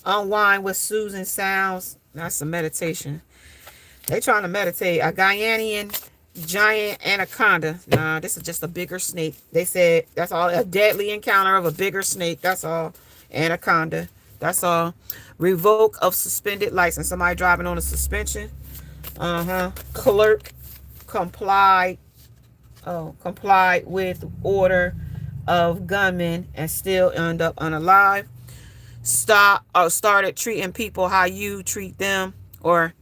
Unwind with soothing sounds. That's some meditation. They trying to meditate. A Guyanian giant anaconda. Nah, this is just a bigger snake. They said that's all. A deadly encounter of a bigger snake. That's all. Anaconda. That's all. Revoke of suspended license. Somebody driving on a suspension. Clerk complied with order of gunmen and still end up unalive. Started treating people how you treat them, or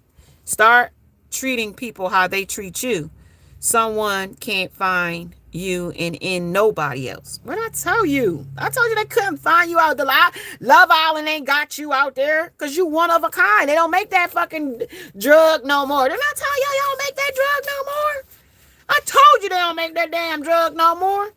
start treating people how they treat you. Someone can't find you and in nobody else. What did I tell you? I told you they couldn't find you out. The Love Island ain't got you out there because you one of a kind. They don't make that fucking drug no more. Didn't I tell y'all don't make that drug no more? I told you they don't make that damn drug no more.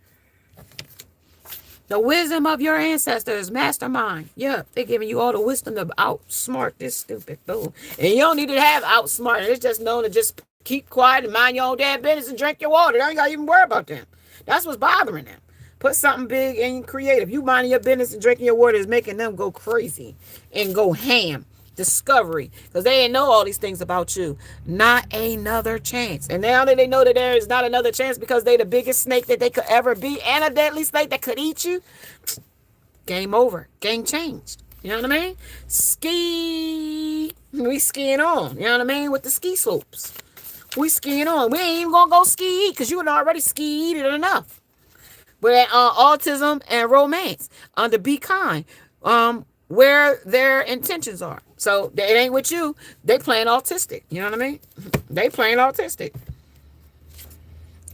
The wisdom of your ancestors, mastermind. Yeah, they're giving you all the wisdom to outsmart this stupid fool. And you don't need to have outsmart. It's just known to just keep quiet and mind your own damn business and drink your water. They ain't got to even worry about them. That's what's bothering them. Put something big and creative. You minding your business and drinking your water is making them go crazy and go ham. Discovery, because they didn't know all these things about you. Not another chance. And now that they know that there is not another chance because they the biggest snake that they could ever be and a deadly snake that could eat you, game over. Game changed. You know what I mean? We skiing on. You know what I mean? With the ski slopes. We skiing on. We ain't even gonna go ski because you had already skied it enough. But autism and romance under Be Kind. Where their intentions are. So it ain't with you. They playing autistic. You know what I mean? They playing autistic.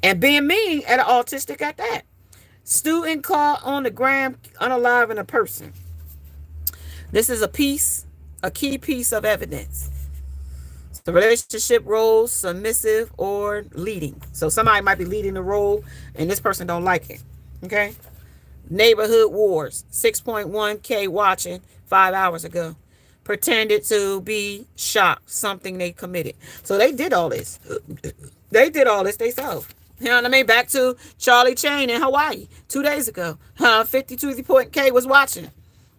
And being mean at an autistic at that. Student caught on the gram unaliving a person. This is a key piece of evidence. The relationship roles, submissive or leading. So somebody might be leading the role and this person don't like it. Okay? Neighborhood wars, 6.1K watching 5 hours ago. Pretended to be shocked, something they committed. So they did all this. They did all this themselves. You know what I mean? Back to Charlie Chain in Hawaii 2 days ago. 52K was watching.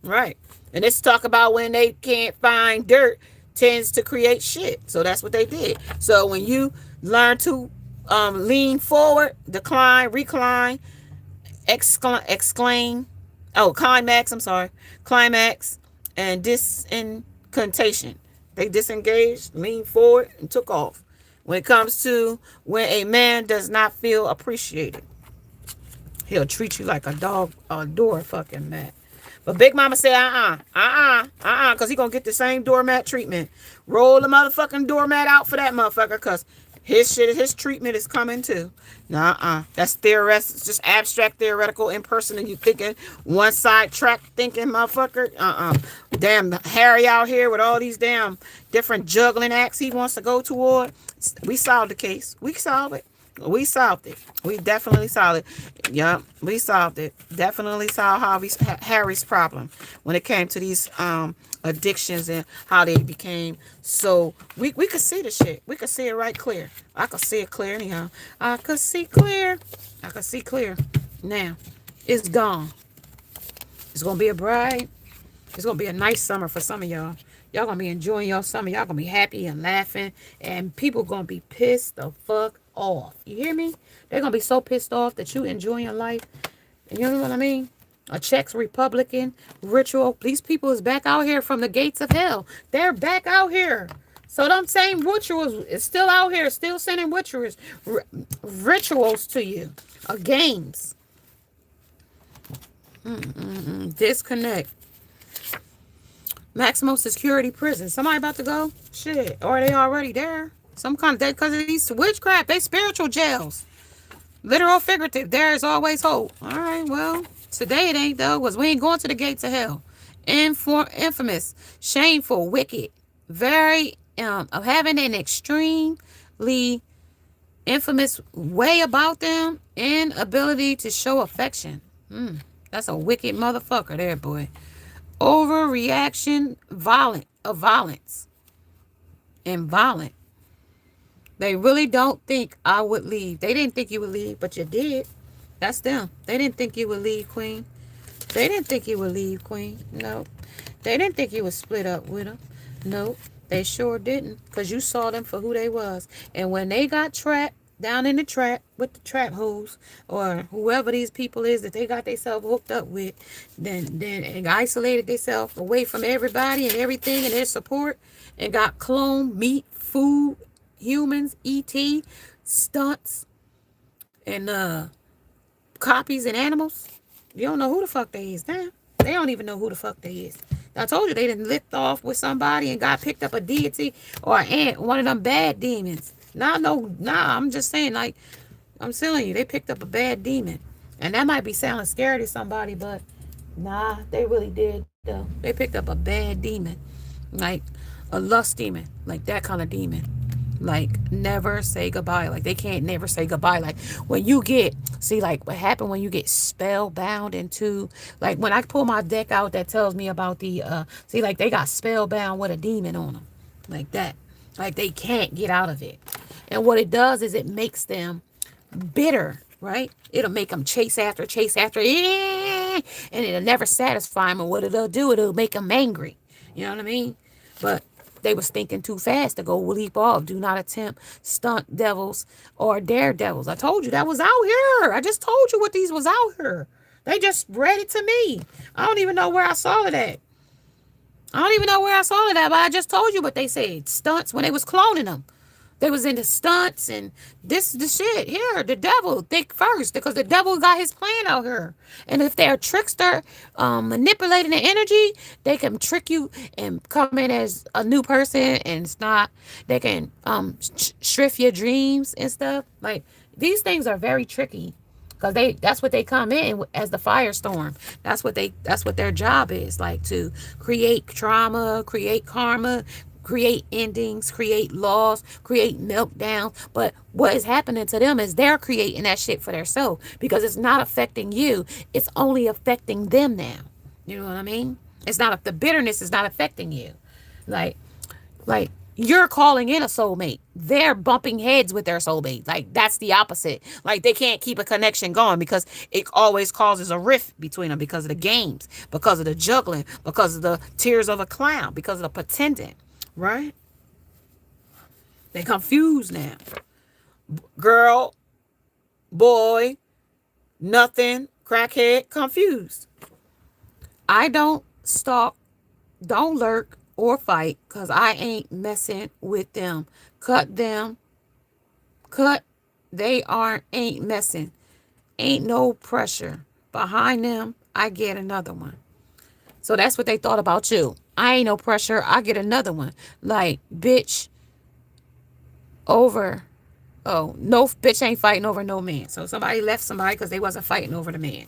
Right. And this talk about when they can't find dirt tends to create shit. So that's what they did. So when you learn to lean forward, decline, recline, exclaim, climax and disincantation. They disengaged, leaned forward, and took off. When it comes to when a man does not feel appreciated, he'll treat you like a dog, a door fucking mat. But Big Mama said, because he gonna get the same doormat treatment. Roll the motherfucking doormat out for that motherfucker, because his treatment is coming too. That's theoretical, just abstract, theoretical, impersonal. You thinking one side track thinking, motherfucker. Damn Harry out here with all these damn different juggling acts he wants to go toward. We solved the case. We solved it. We solved it. We definitely solved it. Yup, we solved it. Definitely solved Harry's problem when it came to these addictions and how they became so. We could see the shit. We could see it right clear. I could see it clear anyhow. I could see clear. I could see clear. Now, it's gone. It's gonna be a bright It's gonna be a nice summer for some of y'all. Y'all gonna be enjoying your summer. Y'all gonna be happy and laughing, and people gonna be pissed the fuck off. You hear me? They're gonna be so pissed off that you enjoying your life. You know what I mean? A Czech Republican ritual. These people is back out here from the gates of hell. They're back out here. So them same rituals is still out here, still sending rituals to you. Games. Disconnect. Maximum security prison. Somebody about to go? Shit. Or are they already there? Some kind of, because of these witchcraft. They spiritual jails. Literal, figurative. There is always hope. All right, well, today it ain't though, because we ain't going to the gates of hell. Infamous, shameful, wicked, very of having an extremely infamous way about them, inability to show affection. That's a wicked motherfucker there, boy. Overreaction, violence, and violent. They really don't think I would leave. They didn't think you would leave, but you did. That's them. They didn't think you would leave, Queen. They didn't think you would leave, Queen. No. They didn't think you would split up with them. No. They sure didn't, because you saw them for who they was. And when they got trapped down in the trap with the trap hoes, or whoever these people is that they got themselves hooked up with, then isolated themselves away from everybody and everything and their support, and got clone meat, food, humans, ET, stunts, and copies and animals. You don't know who the fuck they is now. They don't even know who the fuck they is. I told you they didn't lift off with somebody and got picked up a deity or an ant, one of them bad demons. I'm just saying, like, I'm telling you, they picked up a bad demon. And that might be sounding scary to somebody, but nah, they really did though. They picked up a bad demon. Like a lust demon. Like that kind of demon. Like never say goodbye. Like they can't never say goodbye. Like when you get, see, like what happened when you get spellbound into, like when I pull my deck out that tells me about the see, like they got spellbound with a demon on them, like that. Like they can't get out of it. And what it does is it makes them bitter, right? It'll make them chase after, and it'll never satisfy them. And what it'll do, it'll make them angry. You know what I mean? But they was thinking too fast to go leap off. Do not attempt stunt devils or daredevils. I told you that was out here. I just told you what these was out here. They just read it to me. I don't even know where I saw it at. But I just told you what they said. Stunts when they was cloning them. They was into stunts and this the shit here. The devil think first, because the devil got his plan out here. And if they're a trickster, manipulating the energy, they can trick you and come in as a new person, and it's not. They can shrift your dreams and stuff. Like these things are very tricky, because that's what they come in as, the firestorm. That's what their job is, like to create trauma, create karma, create endings, create laws, create meltdowns. But what is happening to them is they're creating that shit for themselves, because it's not affecting you. It's only affecting them now. You know what I mean? It's not, the bitterness is not affecting you. Like you're calling in a soulmate. They're bumping heads with their soulmate. Like that's the opposite. Like they can't keep a connection going, because it always causes a rift between them, because of the games, because of the juggling, because of the tears of a clown, because of the pretending. Right? They confused now. Girl, boy, nothing, crackhead, confused. I don't stalk, don't lurk or fight, because I ain't messing with them. Cut them. Cut. They ain't messing. Ain't no pressure. Behind them, I get another one. So that's what they thought about you. I ain't no pressure. I get another one. Like, bitch, over. Oh, no, bitch ain't fighting over no man. So somebody left somebody because they wasn't fighting over the man.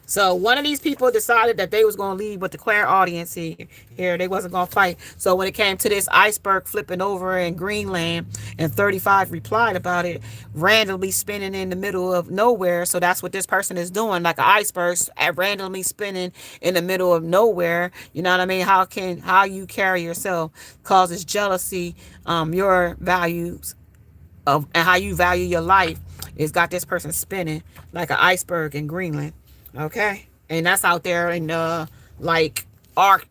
So one of these people decided that they was going to leave with the clairaudience here. They wasn't going to fight. So when it came to this iceberg flipping over in Greenland, and 35 replied about it, randomly spinning in the middle of nowhere. So that's what this person is doing, like an iceberg randomly spinning in the middle of nowhere. You know what I mean? How you carry yourself causes jealousy. Your values and how you value your life is got this person spinning like an iceberg in Greenland. Okay, and that's out there in like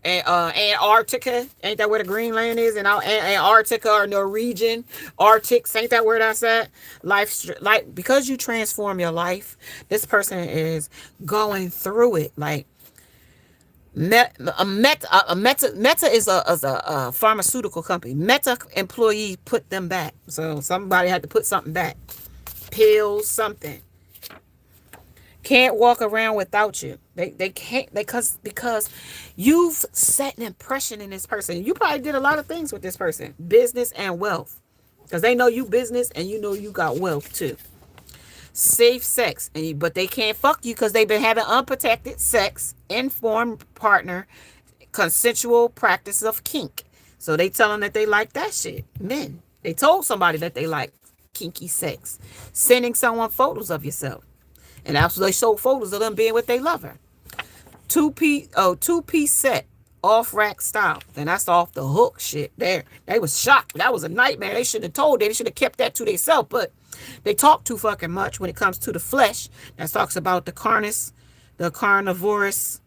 Antarctica, ain't that where the Greenland is? And Antarctica or Norwegian, Arctic, ain't that where that's at? Like because you transform your life, this person is going through it. Like Meta is a pharmaceutical company. Meta employee put them back, so somebody had to put something back, pills, something. Can't walk around without you. They can't, because you've set an impression in this person. You probably did a lot of things with this person, business and wealth, because they know you business and you know you got wealth too. Safe sex, but they can't fuck you because they've been having unprotected sex, informed partner, consensual practice of kink. So they tell them that they like that shit. Men, they told somebody that they like kinky sex, sending someone photos of yourself. And after they showed photos of them being with their lover. Two-piece set, off-rack style. And that's off the hook shit there. They was shocked. That was a nightmare. They should have told. They should have kept that to themselves. But they talk too fucking much when it comes to the flesh. That talks about the carnus, the carnivorous,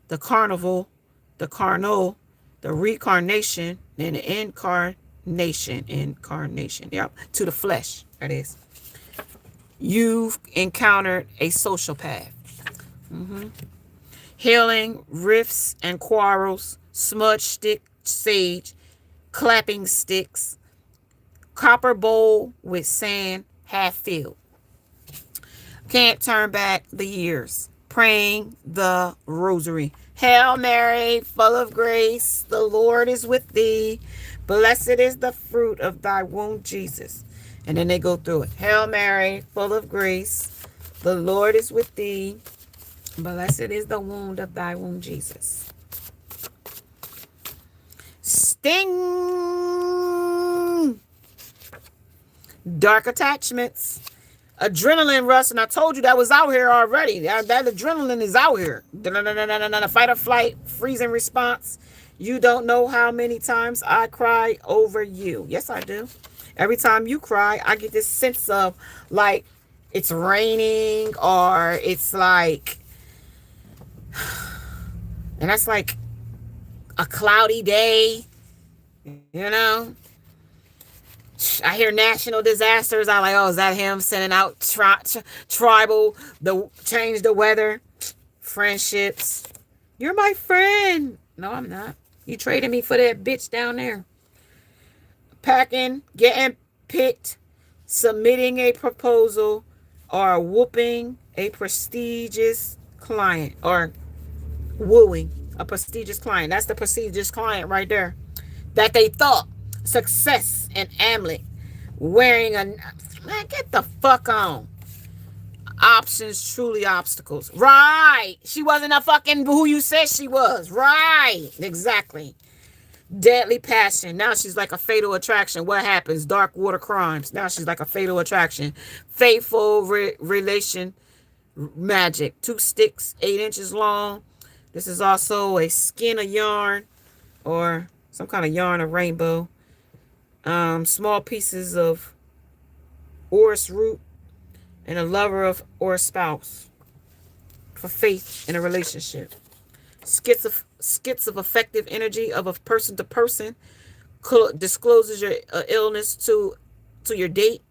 the carnival, the carnal, the reincarnation, and the incarnation. Incarnation. Yep. To the flesh. That is. You've encountered a sociopath. Healing, rifts and quarrels, smudge stick, sage, clapping sticks, copper bowl with sand, half filled. Can't turn back the years. Praying the rosary. Hail Mary, full of grace, the Lord is with thee. Blessed is the fruit of thy womb, Jesus. And then they go through it. Hail Mary, full of grace, the Lord is with thee. Blessed is the wound of thy womb, Jesus. Sting. Dark attachments. Adrenaline rush. And I told you that was out here already. That adrenaline is out here. Fight or flight, freezing response. You don't know how many times I cry over you. Yes, I do. Every time you cry, I get this sense of like it's raining, or it's like, and that's like a cloudy day, you know. I hear national disasters. I'm like, oh, is that him sending out tribal, change the weather? Friendships. You're my friend. No, I'm not. You traded me for that bitch down there. Packing, getting picked, submitting a proposal, or whooping a prestigious client, or wooing a prestigious client. That's the prestigious client right there. That they thought success and Amlet wearing a, man, get the fuck on. Options, truly obstacles. Right. She wasn't a fucking who you said she was. Right. Exactly. Deadly passion. Now she's like a fatal attraction. What happens? Dark water crimes. Now she's like a fatal attraction. Faithful relation magic. 2 sticks, 8 inches long. This is also a skin of yarn, or some kind of yarn of rainbow. Small pieces of orris root, and a lover of or spouse for faith in a relationship. Skits of affective energy of a person to person. Discloses your illness to your date,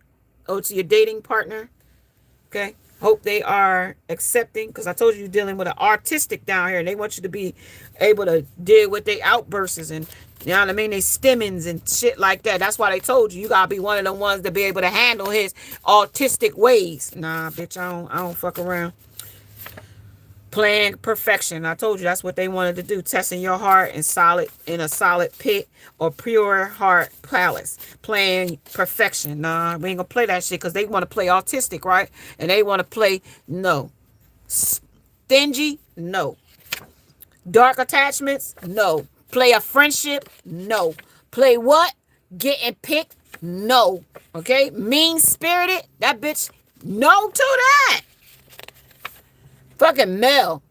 or to your dating partner. Okay. Hope they are accepting, because I told you you're dealing with an artistic down here, and they want you to be able to deal with their outbursts, and you know what I mean, they stimmings and shit like that. That's why they told you gotta be one of the ones to be able to handle his autistic ways. Nah, bitch, I don't fuck around. Playing perfection. I told you that's what they wanted to do. Testing your heart in a solid pit, or pure heart palace. Playing perfection. Nah, we ain't gonna play that shit, because they want to play autistic, right? And they want to play, no. Stingy? No. Dark attachments? No. Play a friendship? No. Play what? Getting picked? No. Okay? Mean-spirited? That bitch? No to that. Fucking Mel.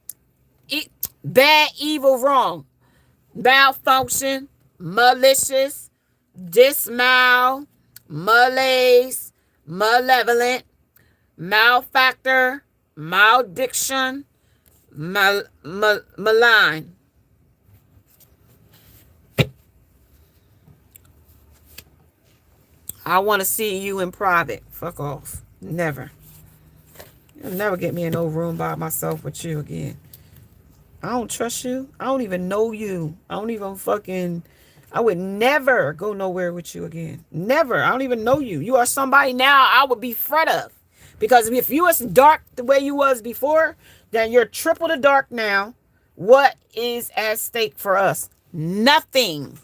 Bad, evil, wrong. Malfunction, malicious, dismal, malaise, malevolent, malfactor, malediction, malign. I want to see you in private. Fuck off. Never. You'll never get me in no room by myself with you again. I don't trust you. I don't even know you. I don't even fucking... I would never go nowhere with you again. Never. I don't even know you. You are somebody now I would be afraid of. Because if you was dark the way you was before, then you're triple the dark now. What is at stake for us? Nothing.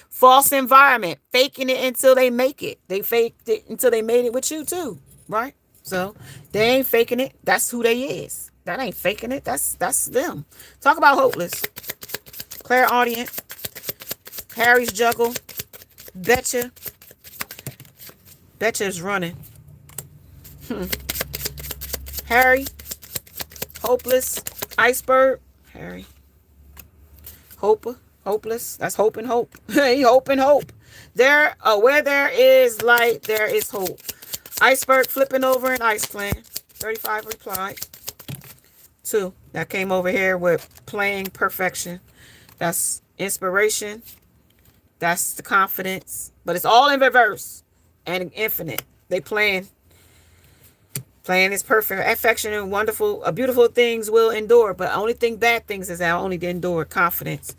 False environment. Faking it until they make it. They faked it until they made it with you too. Right? So they ain't faking it. That's who they is. That ain't faking it. That's them. Talk about hopeless. Clairaudient. Harry's juggle. Betcha. Betcha is running. Harry. Hopeless. Iceberg. Harry. Hoper. Hopeless. That's hope and hope. He hope and hope. There, where there is light, there is hope. Iceberg flipping over an ice plan. 35 replied. 2. That came over here with playing perfection. That's inspiration. That's the confidence. But it's all in reverse and infinite. They playing is perfect. Affection and wonderful, beautiful things will endure. But only thing bad things is that only to endure. Confidence.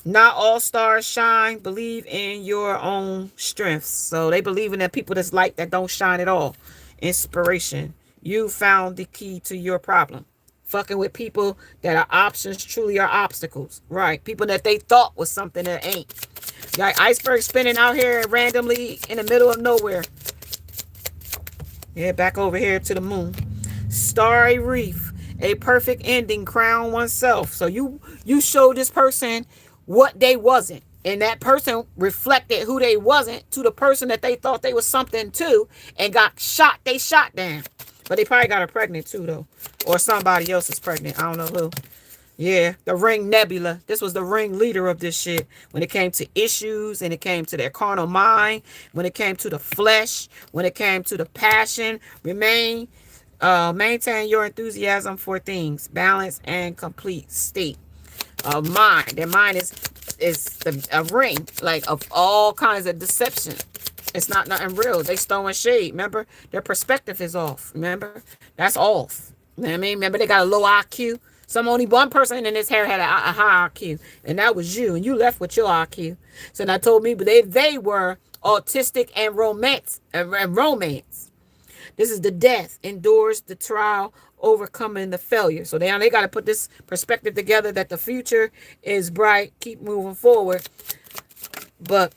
Not all stars shine. Believe in your own strengths. So they believe in that people that's light that don't shine at all. Inspiration. You found the key to your problem. Fucking with people that are options truly are obstacles. Right. People that they thought was something that ain't. Like iceberg spinning out here randomly in the middle of nowhere. Yeah, back over here to the moon. Starry reef. A perfect ending. Crown oneself. So you showed this person what they wasn't. And that person reflected who they wasn't to the person that they thought they was something to and got shot. They shot down. But they probably got her pregnant too, though. Or somebody else is pregnant. I don't know who. Yeah, the Ring Nebula. This was the ring leader of this shit. When it came to issues, and it came to their carnal mind, when it came to the flesh, when it came to the passion, maintain your enthusiasm for things, balance and complete state of mind. Their mind is a ring, like of all kinds of deception. It's not nothing real. They throwing shade. Remember, their perspective is off. Remember, that's off. You know what I mean? Remember, they got a low IQ. Only one person in this hair had a high IQ, and that was you. And you left with your IQ. So they told me, but they were autistic and romance. This is the death, endures the trial, overcoming the failure. So they got to put this perspective together that the future is bright. Keep moving forward, but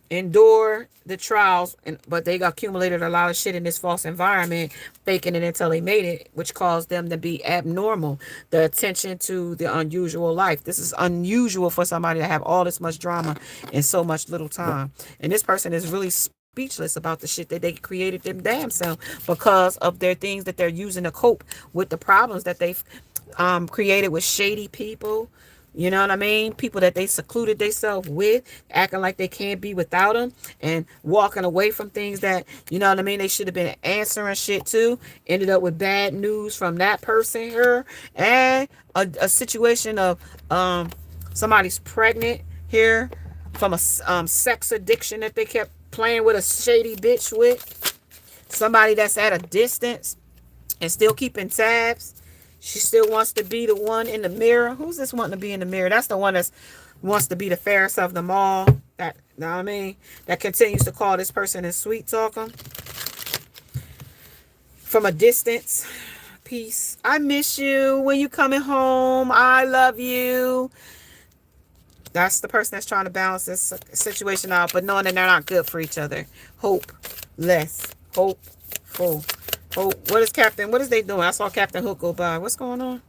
endure the trials. But they accumulated a lot of shit in this false environment, faking it until they made it, which caused them to be abnormal. The attention to the unusual life. This is unusual for somebody to have all this much drama in so much little time. And this person is really speechless about the shit that they created them damn self because of their things that they're using to cope with the problems that they've created with shady people. You know what I mean? People that they secluded themselves with, acting like they can't be without them, and walking away from things that, you know what I mean, they should have been answering shit to. Ended up with bad news from that person here, and a situation of somebody's pregnant here from a sex addiction that they kept playing with a shady bitch with. Somebody that's at a distance and still keeping tabs. She still wants to be the one in the mirror. Who's this wanting to be in the mirror? That's the one that wants to be the fairest of them all. That, you know what I mean? That continues to call this person and sweet talk them. From a distance. Peace. I miss you. When you coming home? I love you. That's the person that's trying to balance this situation out, but knowing that they're not good for each other. Hopeless. Hopeful. Hope. What is they doing? I saw Captain Hook go by. What's going on?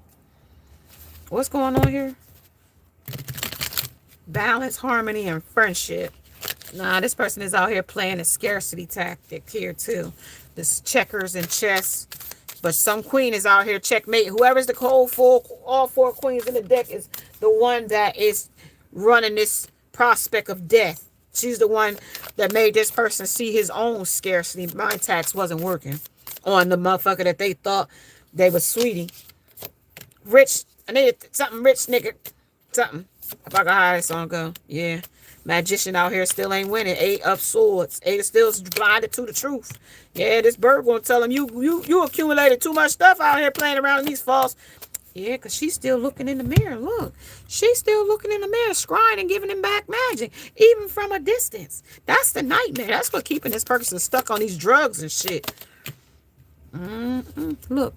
What's going on here? Balance, harmony, and friendship. Nah, this person is out here playing a scarcity tactic here too. This checkers and chess. But some queen is out here checkmate. Whoever's the all four queens in the deck is the one that is running this prospect of death. She's the one that made this person see his own scarcity. Mind tax wasn't working on the motherfucker that they thought they was sweetie. Rich. I needed something rich, nigga. Something. If I could how that song go. Yeah. Magician out here still ain't winning. 8 of Swords. 8 is still blinded to the truth. Yeah, this bird gonna tell him you accumulated too much stuff out here playing around in these false. Yeah, because she's still looking in the mirror. Look, she's still looking in the mirror, scrying and giving him back magic, even from a distance. That's the nightmare. That's what keeping this person stuck on these drugs and shit. Look,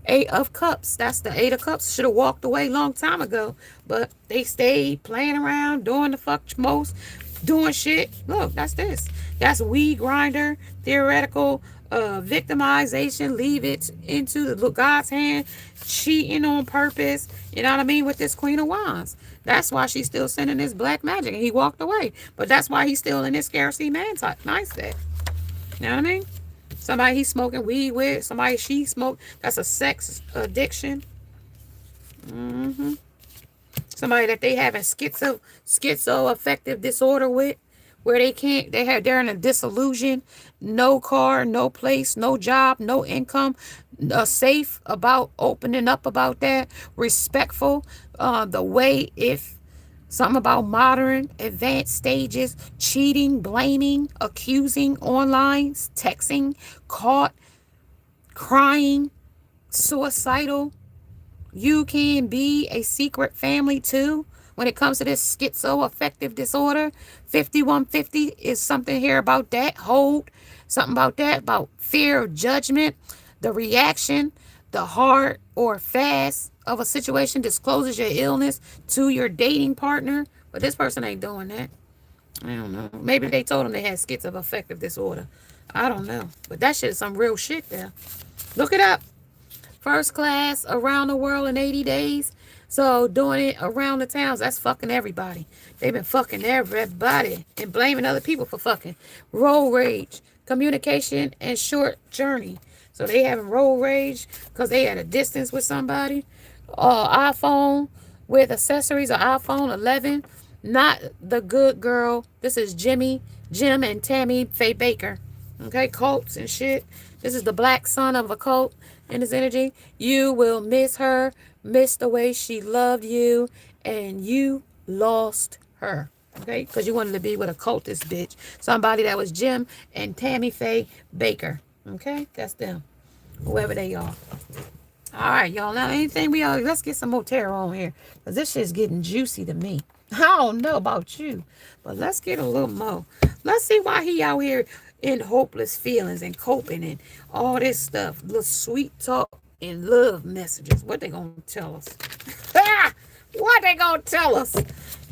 8 of Cups. That's the 8 of Cups. Should have walked away long time ago, but they stayed playing around, doing the fuck most, doing shit. Look, that's this. That's weed grinder, theoretical victimization. Leave it into the God's hand. Cheating on purpose. You know what I mean? With this Queen of Wands. That's why she's still sending this black magic, and he walked away. But that's why he's still in this scarcity man type mindset. You know what I mean? Somebody he's smoking weed with, somebody she smoked. That's a sex addiction. Somebody that they have a schizoaffective disorder with, where they're in a disillusion, no car, no place, no job, no income, safe about opening up about that, respectful, the way if something about modern advanced stages, cheating, blaming, accusing, online, texting, caught, crying, suicidal. You can be a secret family too. When it comes to this schizoaffective disorder, 5150 is something here about that. Hold, something about that, about fear of judgment, the reaction, the hard or fast of a situation discloses your illness to your dating partner. But this person ain't doing that. I don't know. Maybe they told them they had schizoaffective disorder. I don't know. But that shit is some real shit there. Look it up. First class around the world in 80 days. So doing it around the towns, that's fucking everybody. They've been fucking everybody and blaming other people for fucking. Road rage, communication, and short journey. So they having road rage because they at a distance with somebody. iPhone with accessories, or iPhone 11. Not the good girl. This is Jim and Tammy Faye Baker. Okay, cults and shit. This is the black son of a cult in his energy. You will miss her, miss the way she loved you, and you lost her. Okay, because you wanted to be with a cultist bitch. Somebody that was Jim and Tammy Faye Baker. Okay, that's them. Whoever they are. All right, y'all. Now, let's get some more tarot on here. Because this shit's getting juicy to me. I don't know about you, but let's get a little more. Let's see why he out here in hopeless feelings and coping and all this stuff. Little sweet talk and love messages. What they gonna tell us? What they gonna tell us?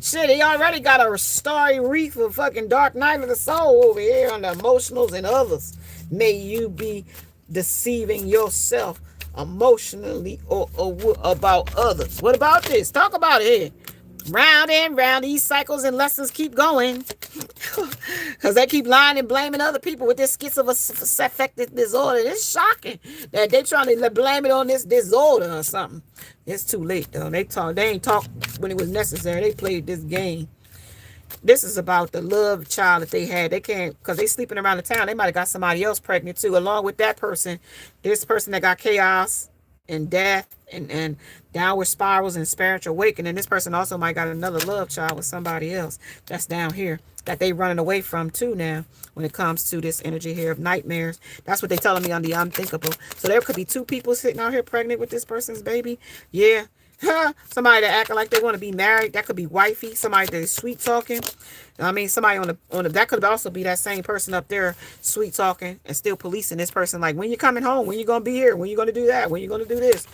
Shit, he already got a starry reef of fucking dark night of the soul over here on the emotionals and others. May you be deceiving yourself emotionally or about others. What about this? Talk about it here. Round and round, these cycles and lessons keep going. Because they keep lying and blaming other people with this schizoaffective disorder. It's shocking that they trying to blame it on this disorder or something. It's too late, though. They ain't talk when it was necessary. They played this game. This is about the love child that they had. They can't, because they sleeping around the town. They might have got somebody else pregnant, too. Along with that person, this person that got chaos and death and downward spirals and spiritual awakening. This person also might got another love child with somebody else that's down here that they running away from too now when it comes to this energy here of nightmares. That's what they telling me on the unthinkable. So there could be 2 people sitting out here pregnant with this person's baby. Yeah. Somebody that acting like they want to be married. That could be wifey. Somebody that is sweet talking. I mean, somebody on the that could also be that same person up there sweet talking and still policing this person. Like, when you coming home? When you gonna be here? When you gonna do that? When you gonna do this?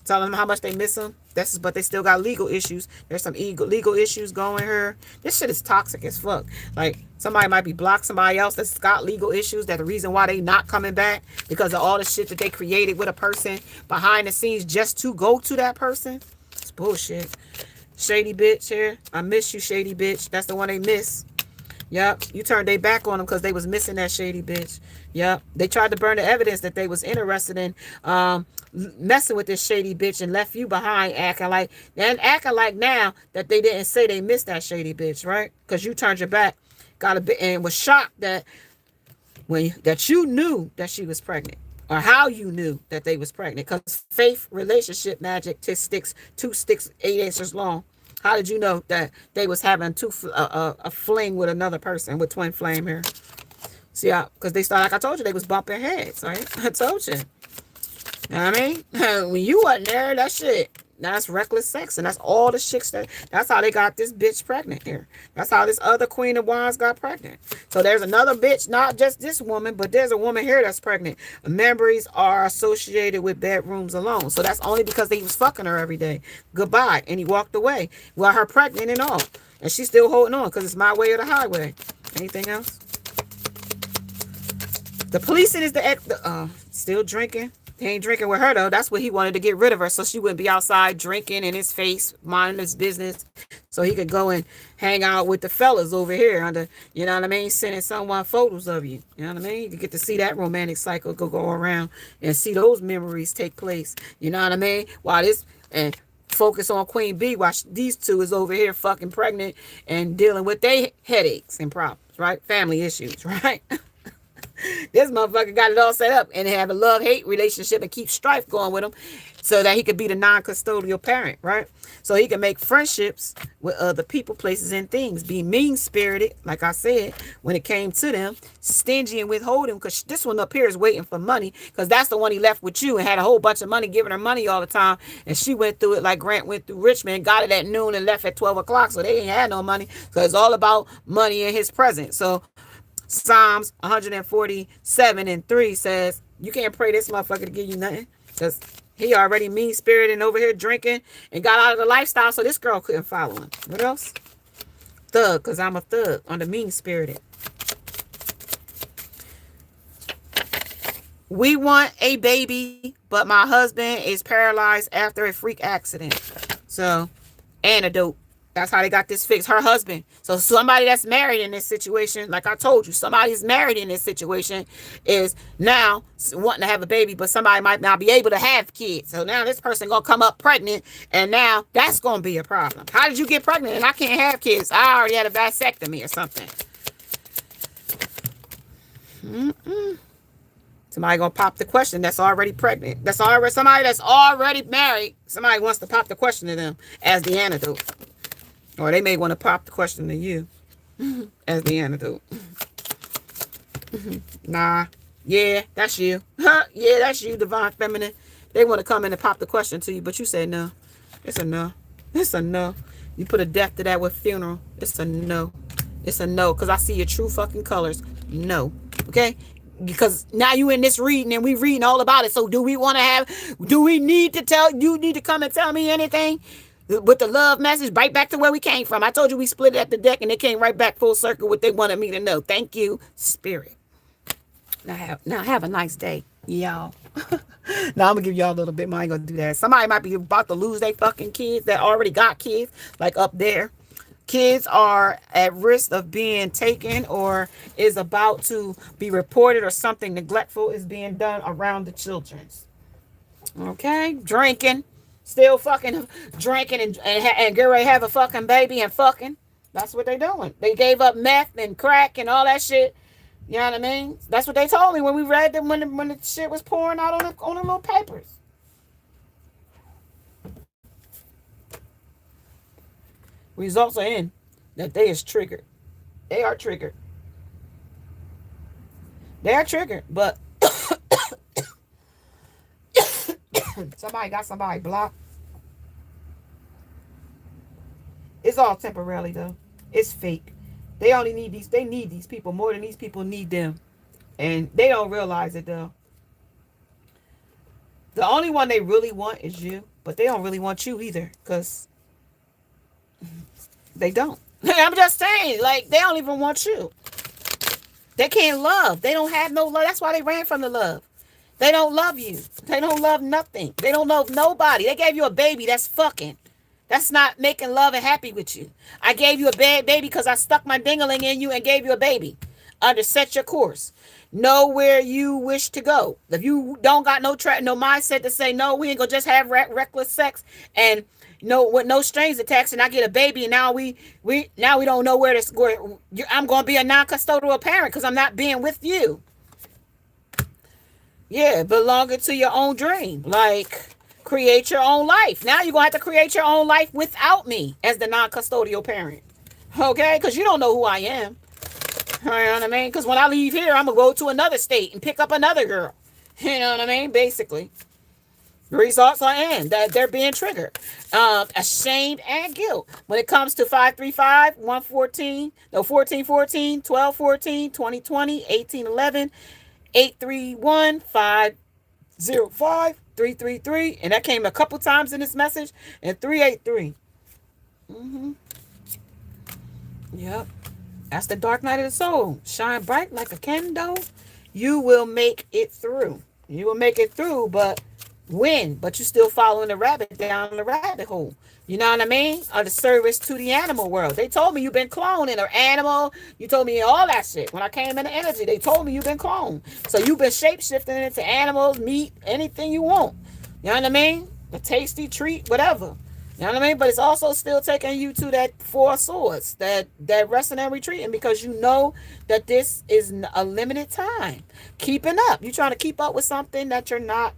Telling them how much they miss them. But they still got legal issues. There's some legal issues going here. This shit is toxic as fuck. Like, somebody might be blocked somebody else that's got legal issues. That the reason why they not coming back because of all the shit that they created with a person behind the scenes just to go to that person. It's bullshit. Shady bitch here. I miss you, shady bitch. That's the one they miss. Yep. You turned their back on them because they was missing that shady bitch. Yep. They tried to burn the evidence that they was interested in messing with this shady bitch and left you behind acting like now that they didn't say they missed that shady bitch, right? Because you turned your back, got a bit, and was shocked that that you knew that she was pregnant, or how you knew that they was pregnant. Because faith, relationship, magic, 2 sticks, 8 inches long. How did you know that they was having a fling with another person with twin flame here? See, because they started, like I told you, they was bumping heads, right? I told you. You know what I mean? When you wasn't there, that shit, that's reckless sex. And that's all the chicks that's how they got this bitch pregnant here. That's how this other Queen of Wands got pregnant. So there's another bitch, not just this woman, but there's a woman here that's pregnant. Memories are associated with bedrooms alone. So that's only because he was fucking her every day. Goodbye. And he walked away while her pregnant and all. And she's still holding on because it's my way or the highway. Anything else? The policing is still drinking. He ain't drinking with her though. That's what he wanted to get rid of her so she wouldn't be outside drinking in his face, minding his business, so he could go and hang out with the fellas over here under, you know what I mean, sending someone photos of you. You know what I mean? You could get to see that romantic cycle go around and see those memories take place. You know what I mean? While this and focus on Queen B while these two is over here fucking pregnant and dealing with their headaches and problems, right? Family issues, right? This motherfucker got it all set up and have a love-hate relationship and keep strife going with him so that he could be the non-custodial parent, right? So he can make friendships with other people, places, and things. Be mean-spirited, like I said, when it came to them. Stingy and withholding, because this one up here is waiting for money, because that's the one he left with you and had a whole bunch of money, giving her money all the time. And she went through it like Grant went through Richmond, got it at noon and left at 12 o'clock. So they ain't had no money, because it's all about money in his present. So Psalms 147:3 says, you can't pray this motherfucker to give you nothing, because he already mean-spirited and over here drinking and got out of the lifestyle, so this girl couldn't follow him. What else? Thug, because I'm a thug on the mean-spirited. We want a baby, but my husband is paralyzed after a freak accident. So, antidote. That's how they got this fixed. Her husband. So somebody that's married in this situation, like I told you, somebody's married in this situation is now wanting to have a baby, but somebody might not be able to have kids. So now this person going to come up pregnant, and now that's going to be a problem. How did you get pregnant and I can't have kids? I already had a vasectomy or something. Somebody going to pop the question that's already pregnant. That's already somebody that's already married. Somebody wants to pop the question to them as the antidote. Or they may want to pop the question to you as the antidote. Nah. Yeah, that's you. Yeah, that's you, divine feminine. They want to come in and pop the question to you, but you say no. It's a no. It's a no. You put a death to that with funeral. It's a no. It's a no. Because I see your true fucking colors. No. Okay? Because now you in this reading and we reading all about it. So do we need to tell, you need to come and tell me anything? With the love message, right back to where we came from. I told you we split it at the deck and they came right back full circle what they wanted me to know. Thank you, Spirit. Now have a nice day, y'all. Now I'm gonna give y'all a little bit more. I ain't gonna do that. Somebody might be about to lose their fucking kids that already got kids, like up there. Kids are at risk of being taken or is about to be reported, or something neglectful is being done around the children. Okay, drinking. Still fucking drinking and get ready to have a fucking baby and fucking. That's what they doing. They gave up meth and crack and all that shit. You know what I mean? That's what they told me when we read them, when the shit was pouring out on the little papers. Results are in. That they is triggered. They are triggered. They are triggered, but somebody got somebody blocked. It's all temporarily though. It's fake. They only need they need these people more than these people need them. And they don't realize it though. The only one they really want is you, but they don't really want you either, because they don't. I'm just saying, like, they don't even want you. They can't love. They don't have no love. That's why they ran from the love. They don't love you. They don't love nothing. They don't love nobody. They gave you a baby that's fucking. That's not making love and happy with you. I gave you a bad baby because I stuck my dingling in you and gave you a baby. Set your course. Know where you wish to go. If you don't got no mindset to say, no, we ain't gonna just have reckless sex and with no strings attached, and I get a baby, and now we don't know where to go. I'm gonna be a non-custodial parent because I'm not being with you. Yeah, belonging to your own dream. Like Create your own life. Now you're going to have to create your own life without me as the non-custodial parent. Okay? Because you don't know who I am. You know what I mean? Because when I leave here, I'm going to go to another state and pick up another girl. You know what I mean? Basically. The results are in that they're being triggered. Ashamed and guilt. When it comes to 535, 114, no, 1414, 1214, 2020, 1811, 831, 505, 333. And that came a couple times in this message. And 383. Yep. That's the dark night of the soul. Shine bright like a candle. You will make it through. You will make it through, but when? But you still following the rabbit down the rabbit hole. You know what I mean? Of the service to the animal world. They told me you've been cloned in an animal. You told me all that shit. When I came in the energy, they told me you've been cloned. So you've been shape-shifting into animals, meat, anything you want. You know what I mean? A tasty treat, whatever. You know what I mean? But it's also still taking you to that Four Swords, that resting and retreating, because you know that this is a limited time. Keeping up. You're trying to keep up with something that you're not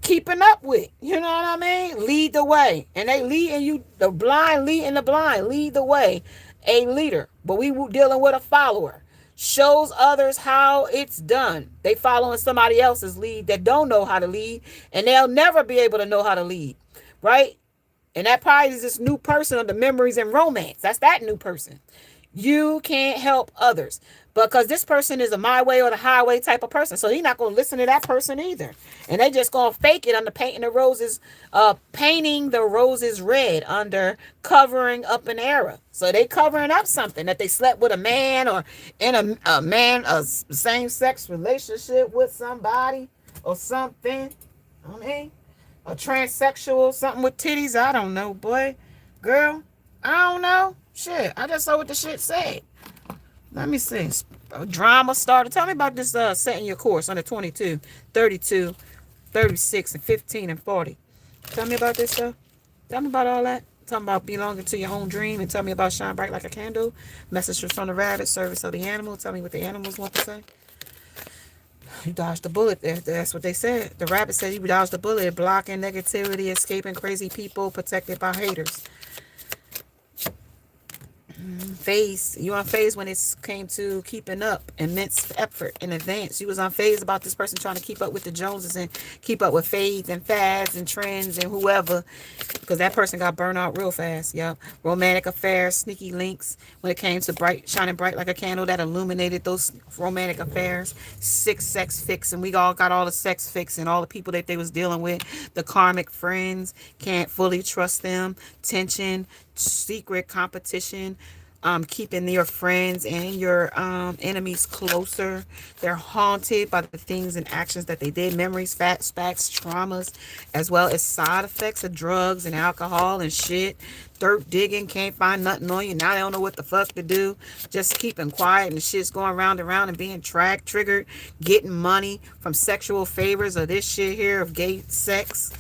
keeping up with. You know what I mean? Lead the way. And they leading you, the blind leading the blind. Lead the way. A leader. But we dealing with a follower. Shows others how it's done. They following somebody else's lead that don't know how to lead. And they'll never be able to know how to lead. Right? And that probably is this new person of the memories and romance. That's that new person. You can't help others because this person is a my way or the highway type of person. So he's not going to listen to that person either. And they just going to fake it under painting the roses red under covering up an error. So they covering up something that they slept with a man or in a same-sex relationship with somebody or something. I mean, a transsexual, something with titties. I don't know, boy. Girl, I don't know. Shit, I just saw what the shit said. Let me see. A drama starter. Tell me about this setting your course under 22, 32, 36, and 15, and 40. Tell me about this stuff. Tell me about all that. Tell me about belonging to your own dream. And tell me about shine bright like a candle. Messages from the rabbit. Service of the animal. Tell me what the animals want to say. You dodged the bullet there. That's what they said. The rabbit said you dodged the bullet. Blocking negativity, escaping crazy people, protected by haters. Phase. You on phase when it came to keeping up. Immense effort in advance. You was on phase about this person trying to keep up with the Joneses and keep up with faith and fads and trends and whoever. Because that person got burned out real fast. Yep. Romantic affairs, sneaky links. When it came to shining bright like a candle that illuminated those romantic affairs. 6 sex fix. And we all got all the sex fix and all the people that they was dealing with. The karmic friends. Can't fully trust them. Tension. Secret competition. Keeping your friends and your enemies closer. They're haunted by the things and actions that they did. Memories, facts, traumas, as well as side effects of drugs and alcohol and shit. Dirt digging, can't find nothing on you. Now they don't know what the fuck to do. Just keeping quiet and the shit's going round and round and being tracked, triggered, getting money from sexual favors of this shit here of gay sex.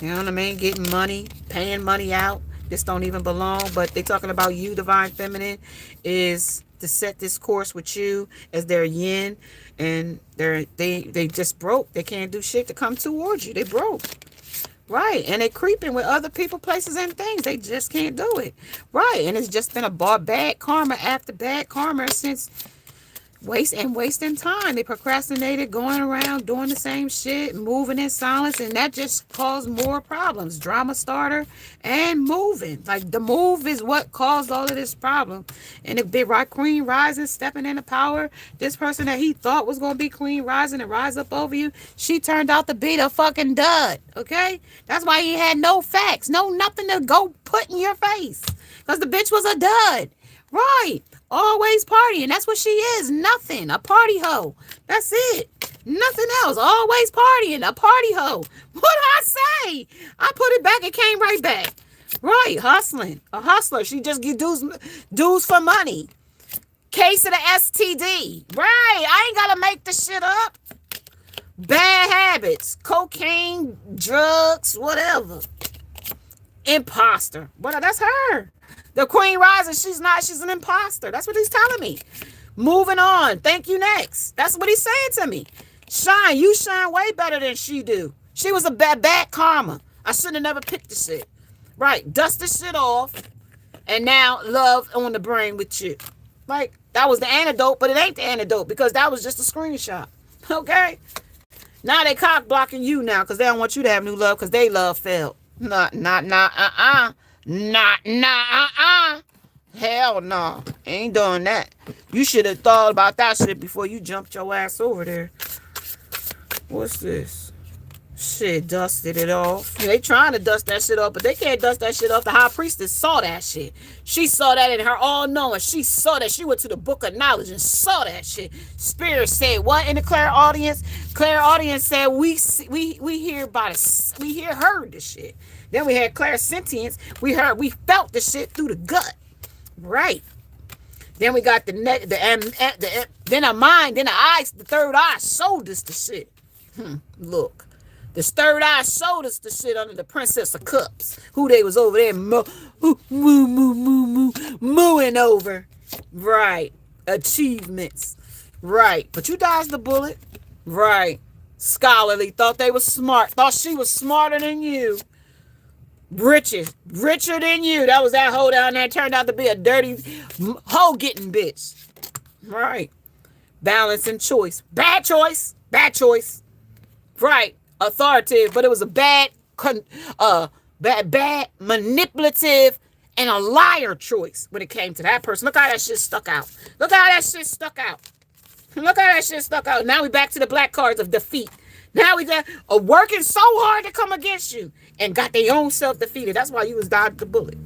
You know what I mean? Getting money, paying money out. This don't even belong, but they talking about you, divine feminine, is to set this course with you as their yin, and they just broke. They can't do shit to come towards you. They broke. Right. And they creeping with other people, places, and things. They just can't do it. Right. And it's just been a bad karma after bad karma since wasting time. They procrastinated, going around doing the same shit, moving in silence, and that just caused more problems. Drama starter and moving. Like the move is what caused all of this problem. And if Big Rock Queen rising, stepping into power, this person that he thought was gonna be Queen rising and rise up over you, she turned out to be the fucking dud. Okay? That's why he had no facts, no nothing to go put in your face. Because the bitch was a dud. Right. Always partying. That's what she is. Nothing. A party hoe. That's it. Nothing else. Always partying. A party hoe. What did I say? I put it back. It came right back. Right. Hustling. A hustler. She just get dues for money. Case of the STD. Right. I ain't got to make the shit up. Bad habits. Cocaine, drugs, whatever. Imposter. But that's her. The Queen rising, she's an imposter. That's what he's telling me. Moving on. Thank you next. That's what he's saying to me. Shine. You shine way better than she do. She was a bad karma. I shouldn't have never picked the shit. Right. Dust this shit off. And now love on the brain with you. Like, that was the antidote, but it ain't the antidote because that was just a screenshot. Okay? Now they cock blocking you now because they don't want you to have new love because they love failed. Nah. Hell no. Ain't doing that. You should have thought about that shit before you jumped your ass over there. What's this? Shit, dusted it off. They trying to dust that shit off, but they can't dust that shit off. The high priestess saw that shit. She saw that in her all-knowing. She saw that. She went to the book of knowledge and saw that shit. Spirit said, what in the clairaudience? Clairaudience said, we hear about it. We heard the shit. Then we had clairsentience. We felt the shit through the gut. Right. Then we got the neck, then a mind, then the eyes, the third eye showed us the shit. Look. The third eye showed us the shit under the Princess of Cups. Who they was over there mooing over. Right. Achievements. Right. But you dodged the bullet. Right. Scholarly. Thought they was smart. Thought she was smarter than you. Richer than you. That was that hoe down there. Turned out to be a dirty hoe getting bitch. Right. Balance and choice. Bad choice. Right. Authoritative, but it was a bad manipulative and a liar choice when it came to that person. Look how that shit stuck out. Now we back to the black cards of defeat. Now we got working so hard to come against you and got their own self defeated. That's why you was dodging the bullet.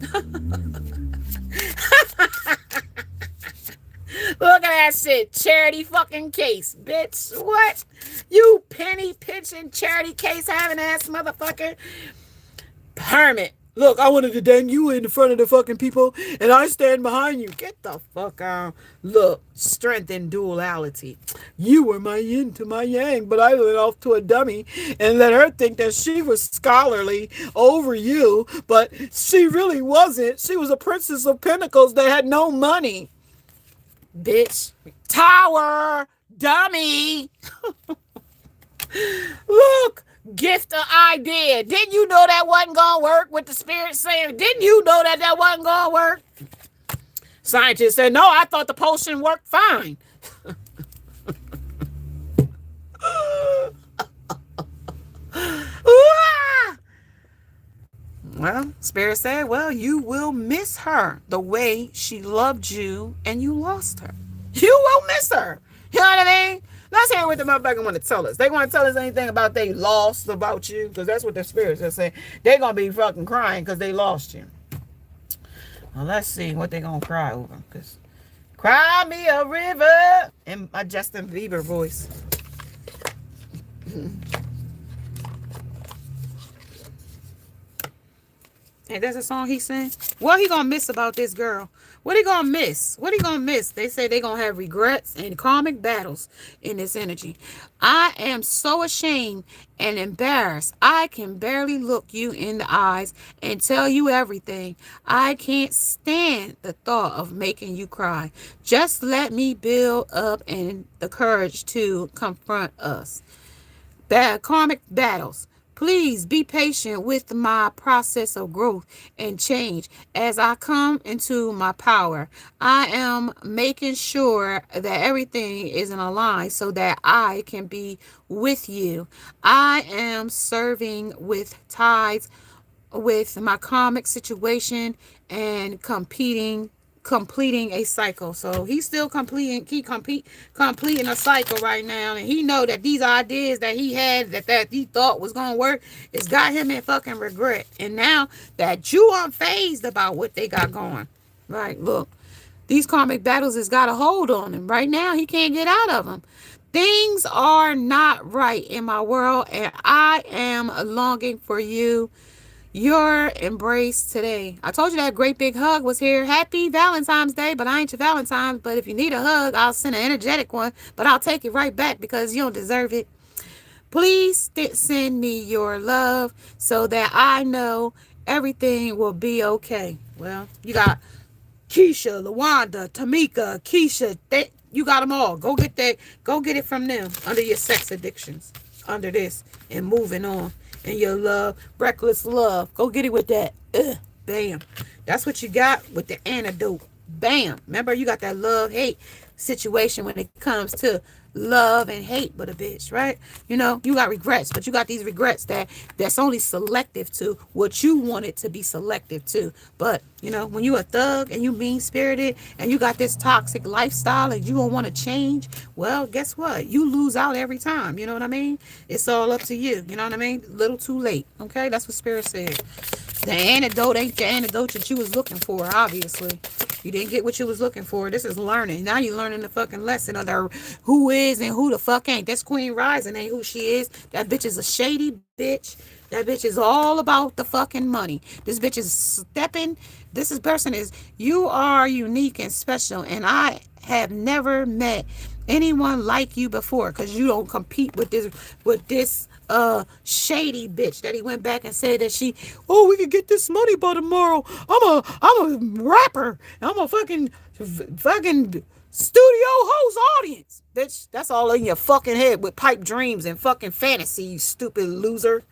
Look at that shit. Charity fucking case. Bitch, what? You penny pinching charity case having ass motherfucker. Hermit. Look, I wanted to dang you in front of the fucking people, and I stand behind you. Get the fuck out. Look, strength and duality. You were my yin to my yang, but I went off to a dummy and let her think that she was scholarly over you, but she really wasn't. She was a princess of pentacles that had no money. Bitch. Tower. Dummy. Look. Gift of idea. Didn't you know that wasn't gonna work with the spirit saying? Didn't you know that wasn't gonna work? Scientists said, no, I thought the potion worked fine. Well, Spirit said, well, you will miss her the way she loved you and you lost her. You will miss her. You know what I mean? Let's hear what the motherfucker want to tell us. They want to tell us anything about they lost about you, because that's what the spirits are saying. They're going to be fucking crying because they lost you. Well, let's see what they're going to cry over. Because cry me a river in my Justin Bieber voice. Hey, that's a song he sang. What he gonna miss about this girl? What he gonna miss? They say they gonna have regrets and karmic battles in this energy. I am so ashamed and embarrassed. I can barely look you in the eyes and tell you everything. I can't stand the thought of making you cry. Just let me build up and the courage to confront us. Bad karmic battles. Please be patient with my process of growth and change as I come into my power. I am making sure that everything is in a line so that I can be with you. I am serving with ties with my karmic situation and completing a cycle. So he's still completing a cycle right now, and he know that these ideas that he had that he thought was gonna work, it's got him in fucking regret. And now that you unfazed about what they got going, right? Look, these karmic battles has got a hold on him right now. He can't get out of them. Things are not right in my world, and I am longing for your embrace today. I told you that great big hug was here. Happy Valentine's Day, but I ain't your Valentine's. But if you need a hug, I'll send an energetic one, but I'll take it right back because you don't deserve it. Please send me your love so that I know everything will be okay. Well, you got Keisha, Lawanda, Tamika, Keisha. You got them all. Go get that. Go get it from them under your sex addictions. Under this and moving on. and your love, reckless love. Go get it with that. Bam. That's what you got with the antidote. Bam. Remember, you got that love hate situation when it comes to love and hate with a bitch, right? You know, you got regrets, but you got these regrets that's only selective to what you want it to be selective to. But you know, when you a thug and you mean spirited and you got this toxic lifestyle and you don't want to change, well, guess what? You lose out every time. You know what I mean? It's all up to you. You know what I mean? Little too late. Okay, that's what Spirit said. The antidote ain't the antidote that you was looking for, obviously. You didn't get what you was looking for. This is learning. Now you learning the fucking lesson of the who is and who the fuck ain't. This Queen Rising ain't who she is. That bitch is a shady bitch. That bitch is all about the fucking money. This bitch is stepping. This is person is you are unique and special, and I have never met anyone like you before because you don't compete with this shady bitch that he went back and said that she, oh, we can get this money by tomorrow. I'm a rapper. I'm a fucking studio host audience. Bitch, that's all in your fucking head with pipe dreams and fucking fantasy, you stupid loser.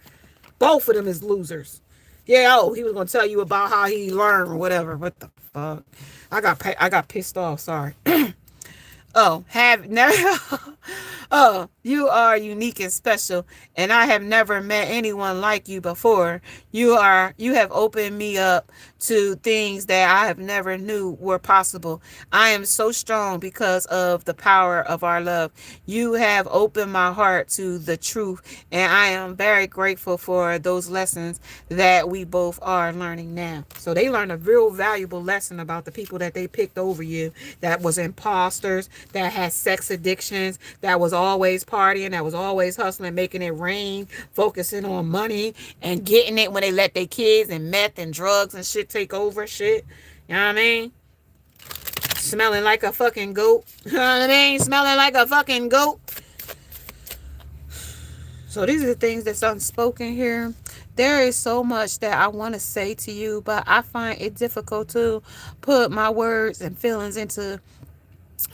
Both of them is losers. Yeah, oh, he was gonna tell you about how he learned or whatever. What the fuck? I got pissed off. Sorry. Oh, have never. Oh, you are unique and special, and I have never met anyone like you before. You have opened me up to things that I have never knew were possible. I am so strong because of the power of our love. You have opened my heart to the truth, and I am very grateful for those lessons that we both are learning now. So they learned a real valuable lesson about the people that they picked over you, that was imposters, that had sex addictions, that was always partying, that was always hustling, making it rain, focusing on money and getting it when they let their kids and meth and drugs and shit take over shit. You know what I mean? Smelling like a fucking goat. You know what I mean? Smelling like a fucking goat. So these are the things that's unspoken here. There is so much that I want to say to you, but I find it difficult to put my words and feelings into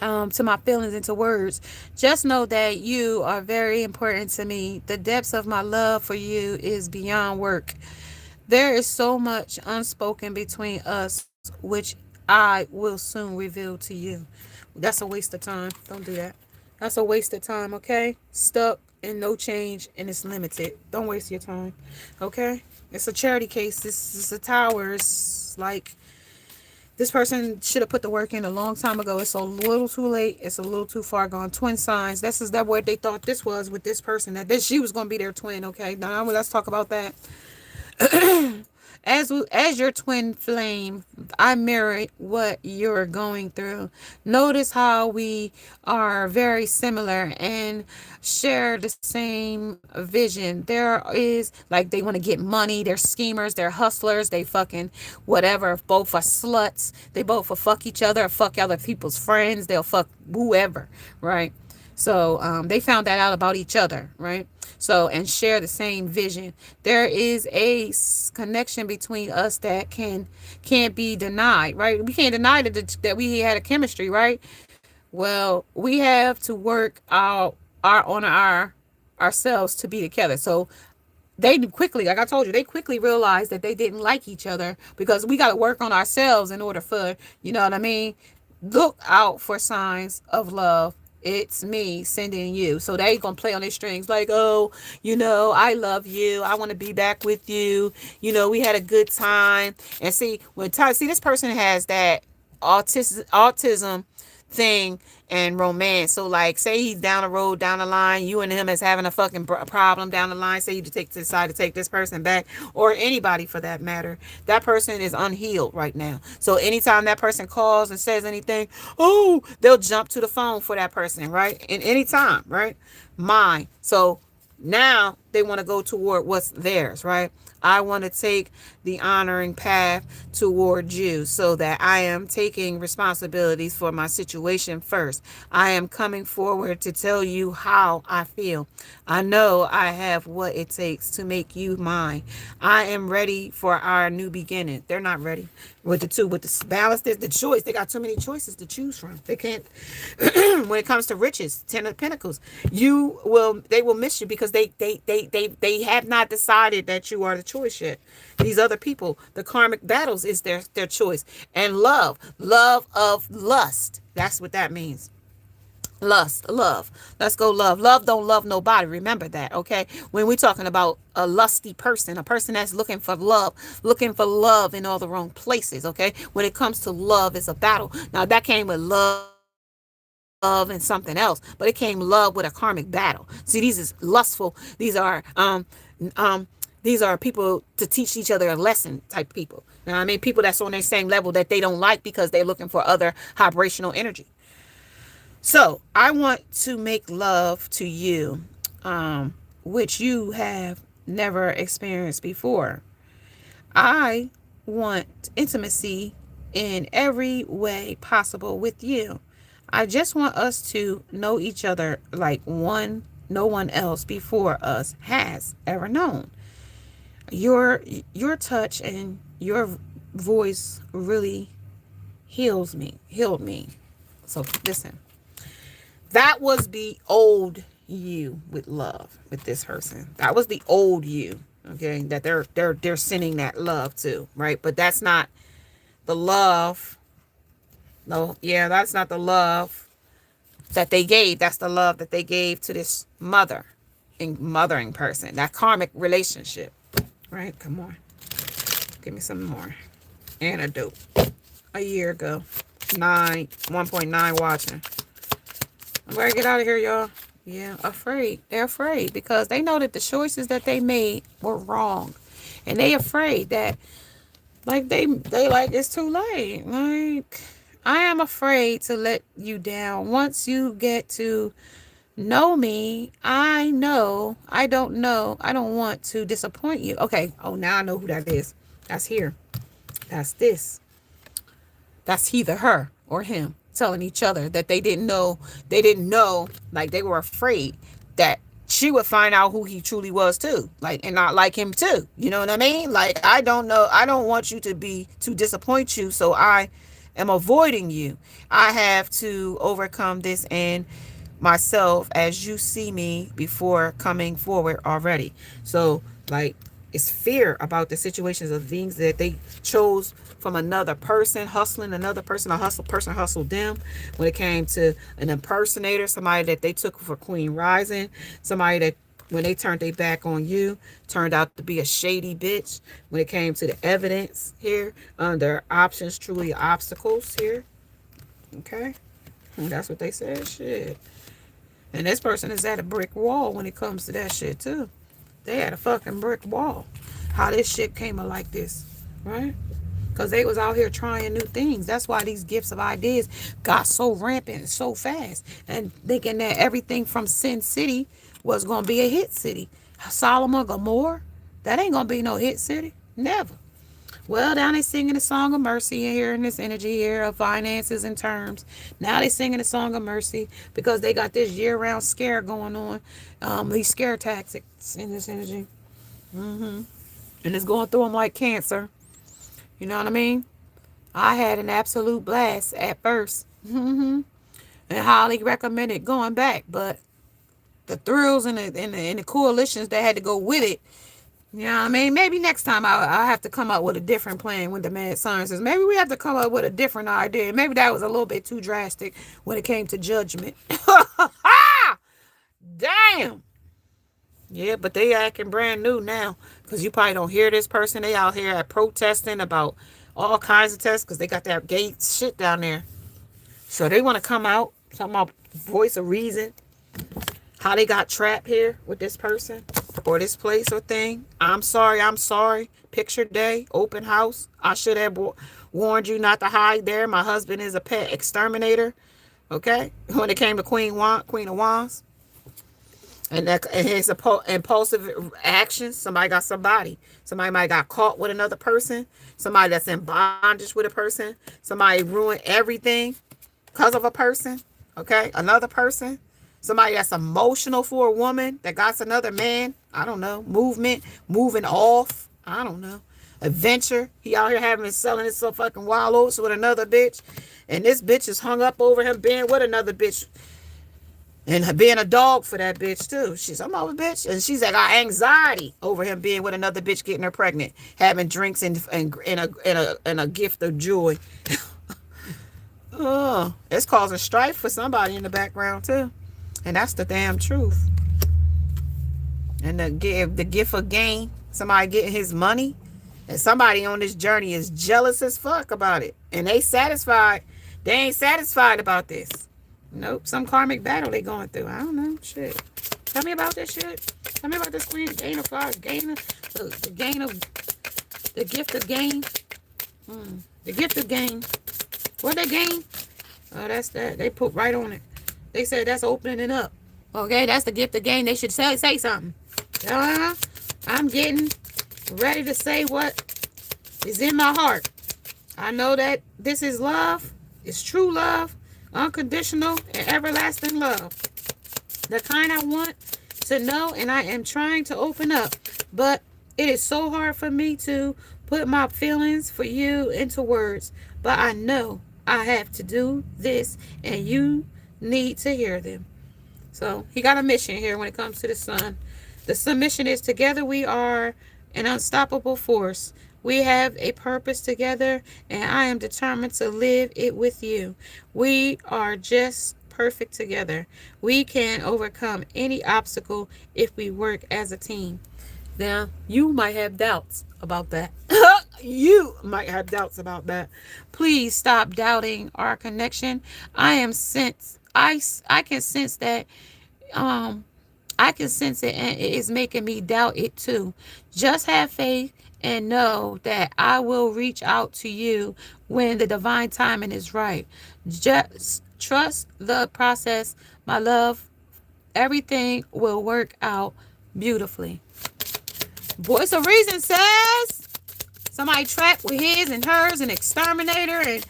to my feelings into words. Just know that you are very important to me. The depths of my love for you is beyond work. There is so much unspoken between us, which I will soon reveal to you. That's a waste of time. Don't do that. That's a waste of time, okay? Stuck and no change, and it's limited. Don't waste your time, okay? It's a charity case. This is a tower. It's like this person should have put the work in a long time ago. It's a little too late. It's a little too far gone. Twin signs. This is that what they thought this was with this person. That this she was going to be their twin. Okay, now let's talk about that. As your twin flame, I mirror what you're going through. Notice how we are very similar and share the same vision. There is like they want to get money. They're schemers. They're hustlers. They fucking whatever. Both are sluts. They both will fuck each other. Fuck other people's friends. They'll fuck whoever. Right. So they found that out about each other, right? So, and share the same vision. There is a connection between us that can't be denied, right? We can't deny that we had a chemistry, right? Well, we have to work out our ourselves to be together. So they quickly, like I told you, they quickly realized that they didn't like each other because we got to work on ourselves in order for, you know what I mean? Look out for signs of love. It's me sending you. So they gonna play on their strings like, oh, I love you. I want to be back with you. We had a good time. And see, this person has that autism thing and romance. So like, say he's down the road, down the line, you and him is having a fucking problem down the line. Say you decide to take this person back, or anybody for that matter. That person is unhealed right now. So anytime that person calls and says anything, oh, they'll jump to the phone for that person, right? And anytime, right? So now they want to go toward what's theirs, right? I want to take the honoring path towards you, so that I am taking responsibilities for my situation first. I am coming forward to tell you how I feel. I know I have what it takes to make you mine. I am ready for our new beginning. They're not ready with the balance. There's the choice. They got too many choices to choose from. They can't. When it comes to riches, 10 of Pentacles, they will miss you because they have not decided that you are the choice yet. These other people, the karmic battles is their choice. And love of lust. That's what that means. Lust, love. Let's go love. Love don't love nobody. Remember that, okay? When we're talking about a lusty person, a person that's looking for love in all the wrong places, okay? When it comes to love, it's a battle. Now, that came with love and something else, but it came love with a karmic battle. See, these is lustful. These are people to teach each other a lesson type people. You know what I mean? People that's on their same level that they don't like because they're looking for other vibrational energy. So I want to make love to you, which you have never experienced before. I want intimacy in every way possible with you. I just want us to know each other like no one else before us has ever known. Your touch and your voice really healed me. So listen. That was the old you with love with this person. That was the old you, okay? That they're sending that love to, right? But that's not the love. No, yeah, that's not the love that they gave. That's the love that they gave to this mothering person. That karmic relationship, right? Come on, give me some more antidote. A year ago, 1.9 watching. I'm ready to get out of here, y'all. Yeah, afraid. They're afraid because they know that the choices that they made were wrong. And they afraid that, like, they like, it's too late. Like, I am afraid to let you down. Once you get to know me, I don't want to disappoint you. Okay, oh, now I know who that is. That's here. That's this. That's either her or him telling each other that they didn't know, like they were afraid that she would find out who he truly was too, like, and not like him too. You know what I mean? Like, I don't want you to disappoint you, so I am avoiding you. I have to overcome this and myself as you see me before coming forward already. So, like, it's fear about the situations of things that they chose from another person, hustling another person, person hustled them. When it came to an impersonator, somebody that they took for Queen Rising, somebody that when they turned their back on you, turned out to be a shady bitch. When it came to the evidence here, under options, truly obstacles here. Okay? And that's what they said. Shit. And this person is at a brick wall when it comes to that shit too. They had a fucking brick wall. How this shit came like this, right? Because they was out here trying new things. That's why these gifts of ideas got so rampant so fast. And thinking that everything from Sin City was going to be a hit city. Solomon Gomorrah, that ain't going to be no hit city. Never. Well, now they singing the song of mercy here in this energy here of finances and terms. Now they singing the song of mercy because they got this year-round scare going on. These scare tactics in this energy. And it's going through them like cancer. You know what I mean? I had an absolute blast at first. And highly recommended going back. But the thrills and the coalitions that had to go with it, you know what I mean? Maybe next time I have to come up with a different plan with the mad sciences. Maybe we have to come up with a different idea. Maybe that was a little bit too drastic when it came to judgment. Damn. Yeah, but they acting brand new now. Because you probably don't hear this person. They out here at protesting about all kinds of tests because they got that gay shit down there. So they want to come out, talking about voice of reason. How they got trapped here with this person or this place or thing. I'm sorry. Picture day, open house. I should have warned you not to hide there. My husband is a pet exterminator. Okay? When it came to Queen of Wands. And his impulsive actions. Somebody might got caught with another person. Somebody that's in bondage with a person. Somebody ruined everything because of a person. Okay, another person. Somebody that's emotional for a woman that got another man. I don't know. Moving off. I don't know. Adventure. He out here having selling his so fucking wild oats with another bitch, and this bitch is hung up over him being with another bitch and being a dog for that bitch too. She's I'm over bitch, and she's like got anxiety over him being with another bitch, getting her pregnant, having drinks and a gift of joy. Oh, it's causing strife for somebody in the background too, and that's the damn truth. And the gift of gain, somebody getting his money, and somebody on this journey is jealous as fuck about it, and they ain't satisfied about this. Nope, some karmic battle they going through. I don't know. Shit. Tell me about this shit. Tell me about this queen. Gain of fire. The gain of the gift of gain. The gift of gain. What they gain? Oh, that's that. They put right on it. They said that's opening it up. Okay, that's the gift of gain. They should say something. I'm getting ready to say what is in my heart. I know that this is love. It's true love. Unconditional and everlasting love. The kind I want to know, and I am trying to open up. But it is so hard for me to put my feelings for you into words. But I know I have to do this, and you need to hear them. So he got a mission here when it comes to the sun. The sun mission is together we are an unstoppable force. We have a purpose together, and I am determined to live it with you. We are just perfect together. We can overcome any obstacle if we work as a team. Now, you might have doubts about that. You might have doubts about that. Please stop doubting our connection. I can sense that um I can sense it, and it is making me doubt it too. Just have faith and know that I will reach out to you when the divine timing is right. Just trust the process, my love. Everything will work out beautifully. Voice of Reason says somebody trapped with his and hers, an exterminator, and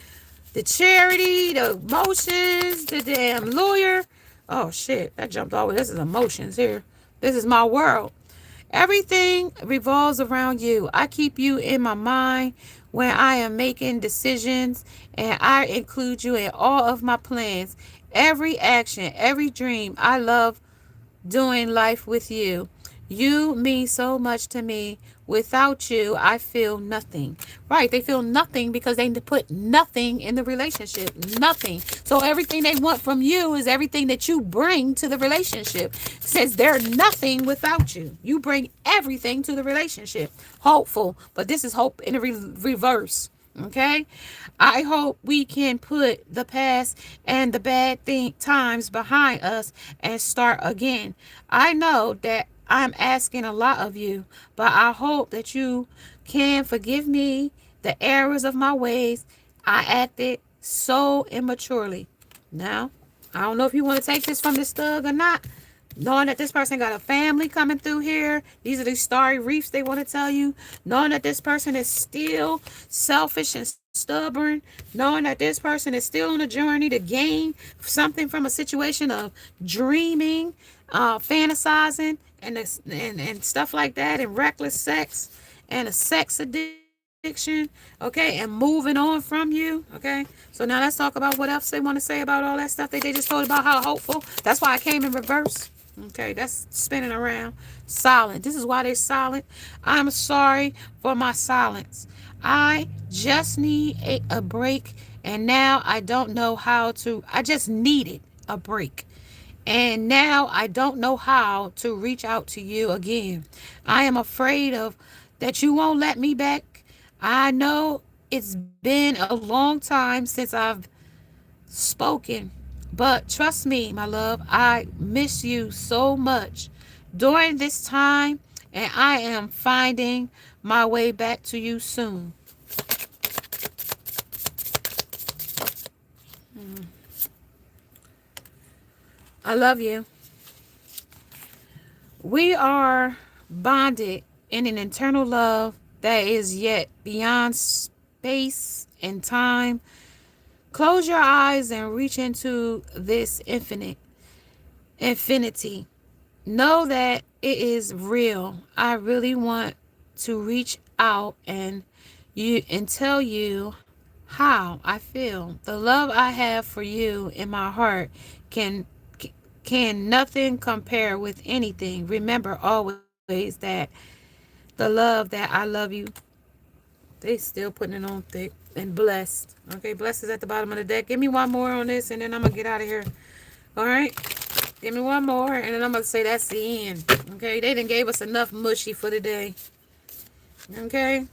the charity, the emotions, the damn lawyer. Oh shit, that jumped over. This is emotions here. This is my world. Everything revolves around you. I keep you in my mind when I am making decisions, and I include you in all of my plans. Every action, every dream. I love doing life with you. You mean so much to me. Without you, I feel nothing. Right, they feel nothing because they put nothing in the relationship. Nothing. So everything they want from you is everything that you bring to the relationship. It says they're nothing without you. You bring everything to the relationship. Hopeful, but this is hope in the reverse. Okay, I hope we can put the past and the bad times behind us and start again. I know that I'm asking a lot of you, but I hope that you can forgive me the errors of my ways. I acted so immaturely. Now, I don't know if you want to take this from this thug or not, knowing that this person got a family coming through here. These are the starry reefs they want to tell you. Knowing that this person is still selfish and stubborn. Knowing that this person is still on a journey to gain something from a situation of dreaming, fantasizing, and stuff like that, and reckless sex and a sex addiction. Okay, and moving on from you. Okay, so now let's talk about what else they want to say about all that stuff they just told about how hopeful. That's why I came in reverse. Okay, that's spinning around. Silent. This is why they're silent. I'm sorry for my silence. I just need a break, and now I don't know how to. I just needed a break. And now I don't know how to reach out to you again. I am afraid of that you won't let me back. I know it's been a long time since I've spoken, but trust me, my love, I miss you so much during this time, and I am finding my way back to you soon. I love you. We are bonded in an eternal love that is yet beyond space and time. Close your eyes and reach into this infinity. Know that it is real. I really want to reach out and tell you how I feel. The love I have for you in my heart can can nothing compare with anything. Remember always that the love that I love you. They still putting it on thick. And blessed. Okay, blessed is at the bottom of the deck. Give me one more on this and then I'm gonna get out of here. All right. Give me one more, and then I'm going to say that's the end. Okay? They done gave us enough mushy for the day. Okay?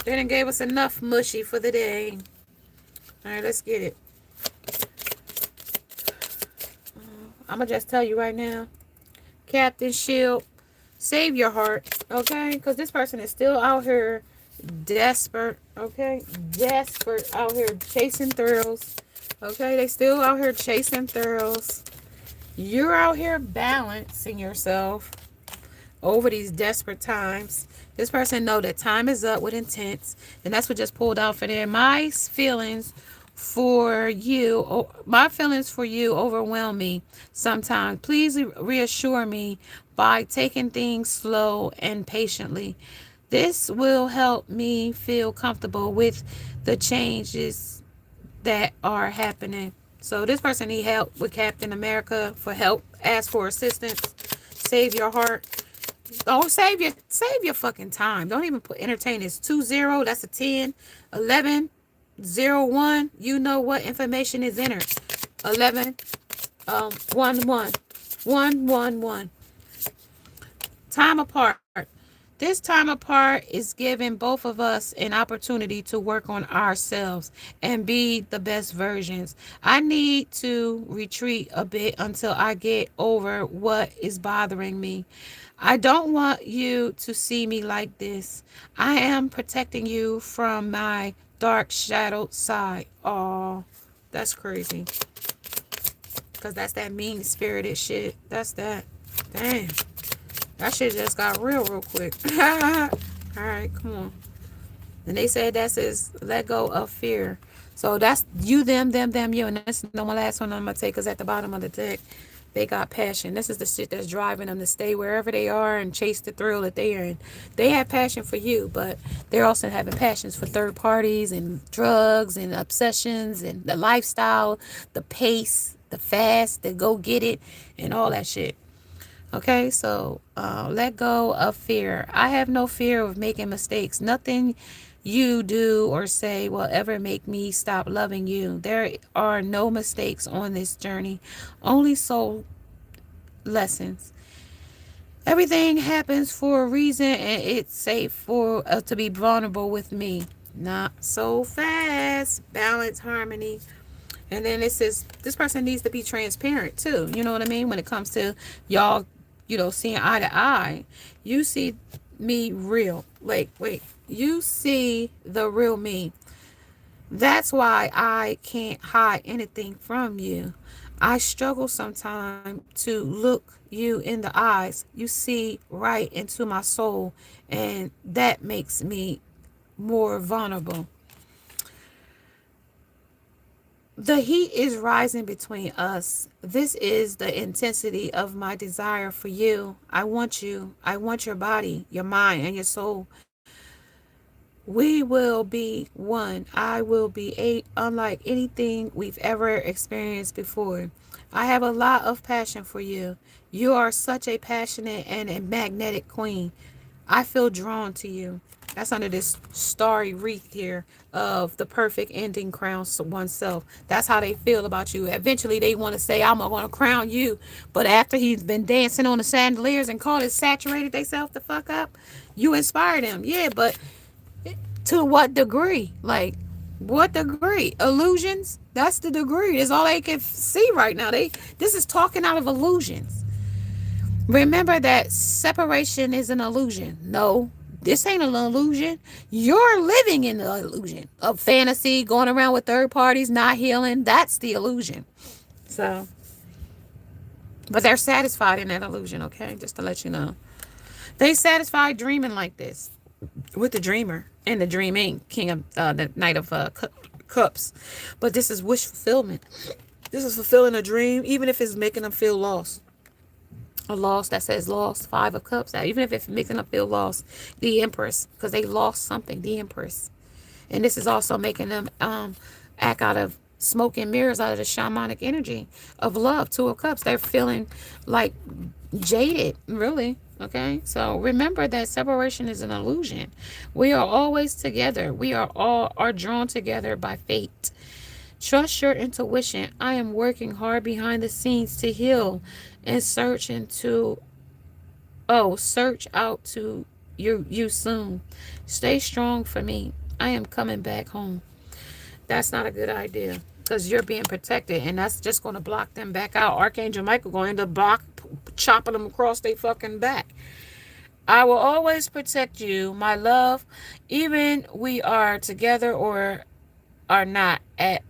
They done gave us enough mushy for the day. All right, let's get it. I'm going to just tell you right now. Captain Shield, save your heart. Okay? Because this person is still out here desperate. Okay? Desperate out here chasing thrills. Okay? They still out here chasing thrills. You're out here balancing yourself over these desperate times. This person know that time is up with intense, and that's what just pulled out for them. My feelings for you overwhelm me sometimes. Please reassure me by taking things slow and patiently. This will help me feel comfortable with the changes that are happening. So this person need help with Captain America for help. Ask for assistance. Save your heart. Don't save your fucking time. Don't even put entertain. It's 20. That's a 10. 11. 01. You know what information is entered. 11. 1 1. 1 1 1. Time apart. This time apart is giving both of us an opportunity to work on ourselves and be the best versions. I need to retreat a bit until I get over what is bothering me. I don't want you to see me like this. I am protecting you from my dark shadowed side. Oh, that's crazy. Because that's that mean spirited shit. That's that. Damn. That shit just got real quick. Alright, come on. And they said that says let go of fear. So that's you, them, you. And that's the last one I'm going to take because at the bottom of the deck, they got passion. This is the shit that's driving them to stay wherever they are and chase the thrill that they are in. They have passion for you, but they're also having passions for third parties and drugs and obsessions and the lifestyle, the pace, the fast, the go get it, and all that shit. Okay, so let go of fear. I have no fear of making mistakes. Nothing you do or say will ever make me stop loving you. There are no mistakes on this journey, only soul lessons. Everything happens for a reason, and it's safe for to be vulnerable with me. Not so fast. Balance, harmony. And then it says this person needs to be transparent too. You know what I mean? When it comes to y'all, seeing eye to eye, you see me real. Like, wait, you see the real me. That's why I can't hide anything from you. I struggle sometimes to look you in the eyes. You see right into my soul, and that makes me more vulnerable. The heat is rising between us. This is the intensity of my desire for you. I want you. I want your body, your mind, and your soul. We will be one. I will be unlike anything we've ever experienced before. I have a lot of passion for you. You are such a passionate and a magnetic queen. I feel drawn to you. That's under this starry wreath here of the perfect ending crowns oneself. That's how they feel about you. Eventually they want to say, I'm going to crown you. But after he's been dancing on the chandeliers and called it saturated themselves the fuck up, you inspired them. Yeah, but to what degree? Like, what degree? Illusions? That's the degree. That's all they can see right now. This is talking out of illusions. Remember that separation is an illusion. No, this ain't an illusion. You're living in the illusion of fantasy, going around with third parties, not healing. That's the illusion. So, But they're satisfied in that illusion, okay? Just to let you know. They satisfied dreaming like this with the dreamer and the dreaming king of the knight of cups. But this is wish fulfillment. This is fulfilling a dream, even if it's making them feel lost. A loss that says lost, five of cups. Even if it's making them feel lost, the empress, because they lost something, the empress. And this is also making them act out of smoke and mirrors, out of the shamanic energy of love. Two of cups. They're feeling like jaded, really. Okay, so remember that separation is an illusion. We are always together. We are drawn together by fate. Trust your intuition. I am working hard behind the scenes to heal and search out to you soon. Stay strong for me. I am coming back home. That's not a good idea because you're being protected, and that's just going to block them back out. Archangel Michael going to end up chopping them across their fucking back. I will always protect you, my love, even we are together or are not at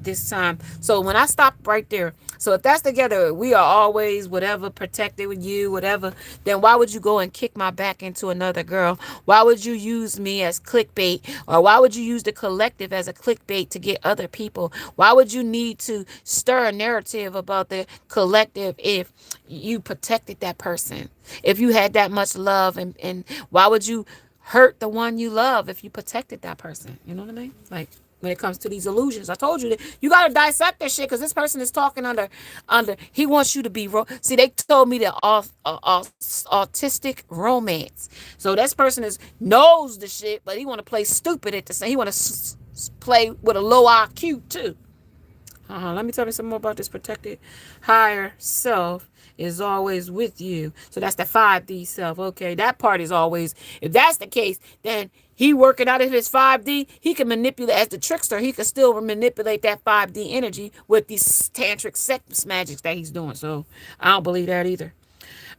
this time. So when I stop right there, so if that's together, we are always whatever, protected with you, whatever, then why would you go and kick my back into another girl? Why would you use me as clickbait? Or why would you use the collective as a clickbait to get other people? Why would you need to stir a narrative about the collective if you protected that person? If you had that much love, and why would you hurt the one you love if you protected that person? You know what I mean? Like, when it comes to these illusions, I told you that you got to dissect that shit, because this person is talking under he wants you to be see, they told me that autistic romance. So this person knows the shit, but he want to play stupid at the same. He want to play with a low IQ too. Let me tell you some more about this protected higher self is always with you. So that's the 5D self. Okay, that part is always, if that's the case, then he working out of his 5D, he can manipulate, as the trickster, he can still manipulate that 5D energy with these tantric sex magics that he's doing. So I don't believe that either.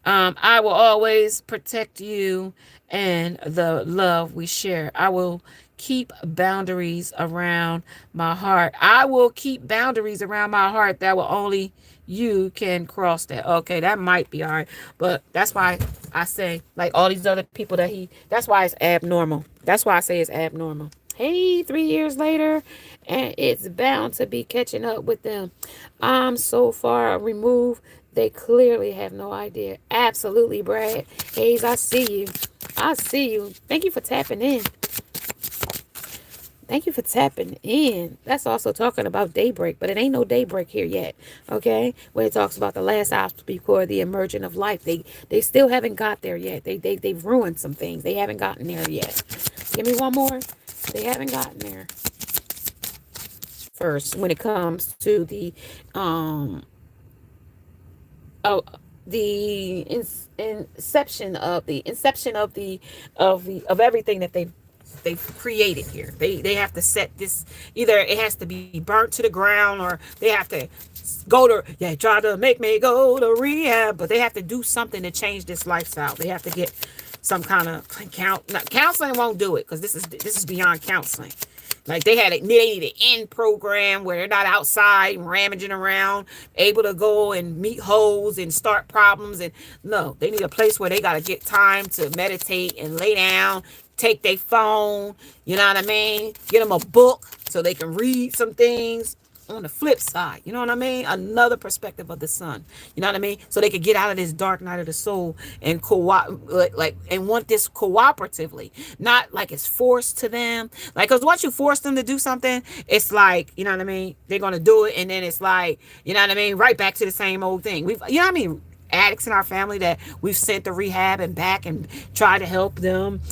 I will always protect you and the love we share. I will keep boundaries around my heart. I will keep boundaries around my heart that will only you can cross that. Okay, that might be all right. But that's why I say, like all these other people that's why it's abnormal. That's why I say it's abnormal. Hey, 3 years later, and it's bound to be catching up with them. I'm so far removed, they clearly have no idea. Absolutely, Brad. Hayes, I see you. I see you. Thank you for tapping in. Thank you for tapping in. That's also talking about daybreak, but it ain't no daybreak here yet. Okay, when it talks about the last hours before the emerging of life, they still haven't got there yet. They've ruined some things. They haven't gotten there yet. Give me one more. They haven't gotten there. First, when it comes to the oh the inception of everything that they've created here. They have to set this, either it has to be burnt to the ground, or they have to try to make me go to rehab, but they have to do something to change this lifestyle. They have to get some kind of counseling won't do it, because this is beyond counseling. Like they need an in program where they're not outside ramaging around, able to go and meet hoes and start problems. And no, they need a place where they got to get time to meditate and lay down, take their phone, you know what I mean? Get them a book so they can read some things. On the flip side, you know what I mean? Another perspective of the sun, you know what I mean? So they could get out of this dark night of the soul and and want this cooperatively, not like it's forced to them. Like, because once you force them to do something, it's like, you know what I mean? They're gonna do it, and then it's like, you know what I mean? Right back to the same old thing. You know what I mean? Addicts in our family that we've sent to rehab and back and try to help them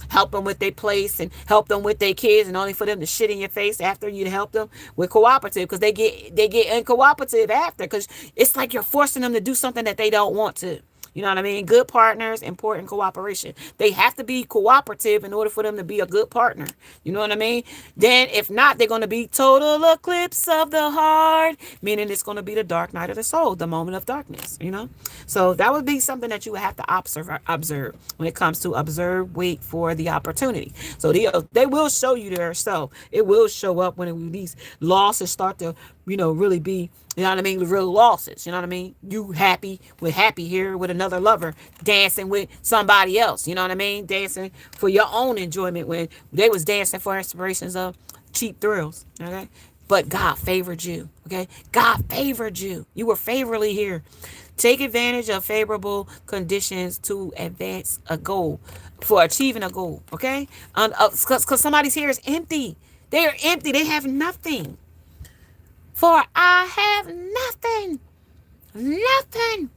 with their place and help them with their kids, and only for them to shit in your face after you to help them with cooperative, because they get uncooperative after, because it's like you're forcing them to do something that they don't want to. You know what I mean? Good partners, important cooperation. They have to be cooperative in order for them to be a good partner. You know what I mean? Then if not, they're going to be total eclipse of the heart, meaning it's going to be the dark night of the soul, the moment of darkness, you know? So that would be something that you would have to observe when it comes to observe, wait for the opportunity. So they will show you their self. It will show up when these losses start to, really be, you know what I mean, the real losses. You know what I mean? You happy here with another lover, dancing with somebody else. You know what I mean? Dancing for your own enjoyment when they was dancing for inspirations of cheap thrills. Okay? But God favored you. Okay? God favored you. You were favorably here. Take advantage of favorable conditions to advance a goal, for achieving a goal. Okay? Because somebody's here is empty. They are empty. They have nothing. For I have nothing. Nothing.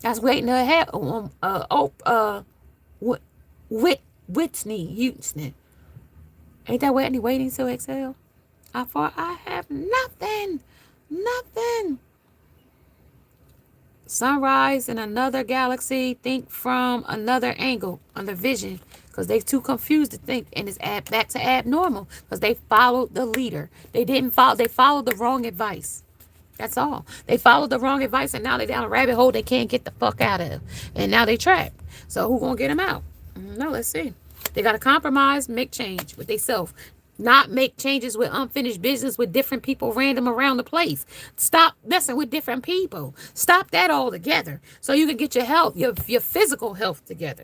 That's waiting to have Whitney Houston. Ain't that Whitney waiting to exhale? For I have nothing. Nothing. Sunrise in another galaxy. Think from another angle on the vision. Because they too confused to think, and it's back to abnormal because they followed the leader. They didn't follow. They followed the wrong advice. That's all. They followed the wrong advice, and now they're down a rabbit hole they can't get the fuck out of, and now they trapped. So who gonna get them out? No, let's see. They gotta compromise, make change with themselves. Not make changes with unfinished business with different people random around the place. Stop messing with different people. Stop that all together so you can get your health, your physical health together.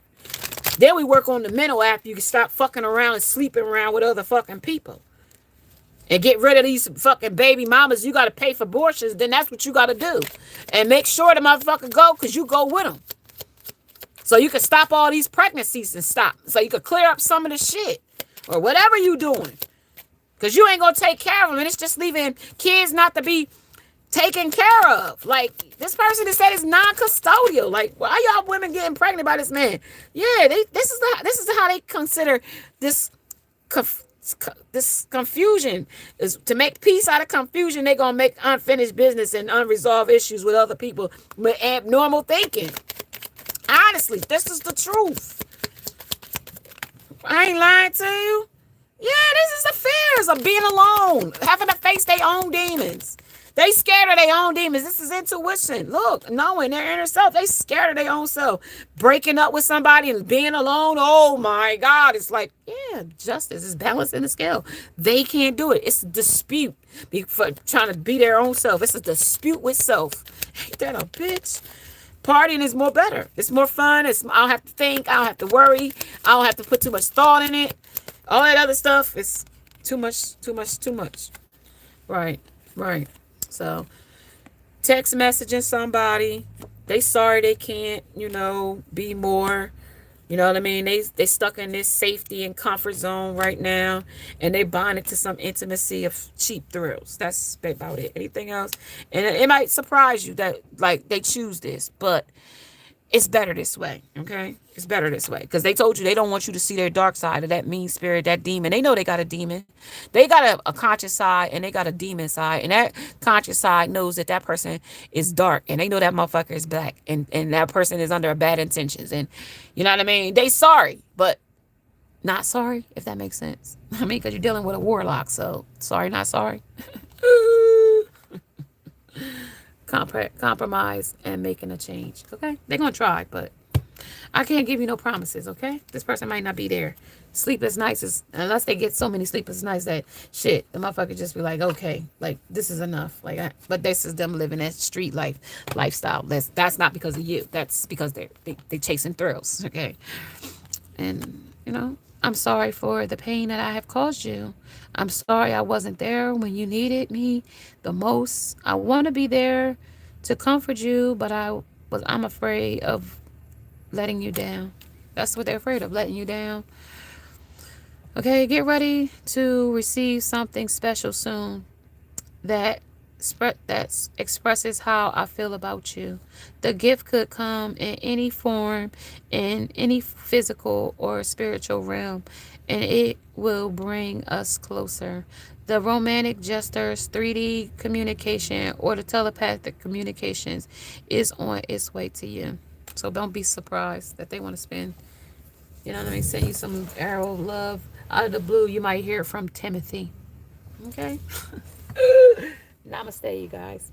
Then we work on the mental after you can stop fucking around and sleeping around with other fucking people. And get rid of these fucking baby mamas. You got to pay for abortions. Then that's what you got to do. And make sure the motherfucker go because you go with them. So you can stop all these pregnancies and stop. So you can clear up some of the shit. Or whatever you doing. Because you ain't going to take care of them. And it's just leaving kids not to be taken care of. Like, this person that said it's non-custodial. Like, why y'all women getting pregnant by this man? Yeah, this is how they consider this confusion. Is to make peace out of confusion. They gonna make unfinished business and unresolved issues with other people with abnormal thinking. Honestly, this is the truth. I ain't lying to you. Yeah, this is the fears of being alone, having to face their own demons. They scared of their own demons. This is intuition. Look, knowing their inner self. They scared of their own self. Breaking up with somebody and being alone. Oh my God. It's like, yeah, justice is balanced in the scale. They can't do it. It's a dispute for trying to be their own self. It's a dispute with self. Ain't that a bitch? Partying is more better. It's more fun. I don't have to think. I don't have to worry. I don't have to put too much thought in it. All that other stuff is too much. Right. So, text messaging somebody. They sorry they can't, be more. You know what I mean? They stuck in this safety and comfort zone right now. And they bonded to some intimacy of cheap thrills. That's about it. Anything else? And it might surprise you that, like, they choose this. But it's better this way, okay? It's better this way. Because they told you they don't want you to see their dark side of that mean spirit, that demon. They know they got a demon. They got a conscious side and they got a demon side. And that conscious side knows that person is dark. And they know that motherfucker is black. And that person is under bad intentions. And you know what I mean? They sorry, but not sorry, if that makes sense. I mean, because you're dealing with a warlock. So sorry, not sorry. Compromise and making a change. Okay, they're gonna try, but I can't give you no promises. Okay, this person might not be there. Sleepless nights is, unless they get so many sleepless nights that shit, the motherfucker just be like, okay, like this is enough. Like, but this is them living that street lifestyle. That's not because of you. That's because they chasing thrills. Okay, and I'm sorry for the pain that I have caused you. I'm sorry I wasn't there when you needed me the most. I want to be there to comfort you, but I'm afraid of letting you down. That's what they're afraid of, letting you down. Okay, get ready to receive something special soon that expresses how I feel about you. The gift could come in any form, in any physical or spiritual realm, and it will bring us closer. The romantic gestures, 3D communication, or the telepathic communications is on its way to you. So don't be surprised that they want to send you some arrow of love. Out of the blue, you might hear from Timothy. Okay? Namaste, you guys.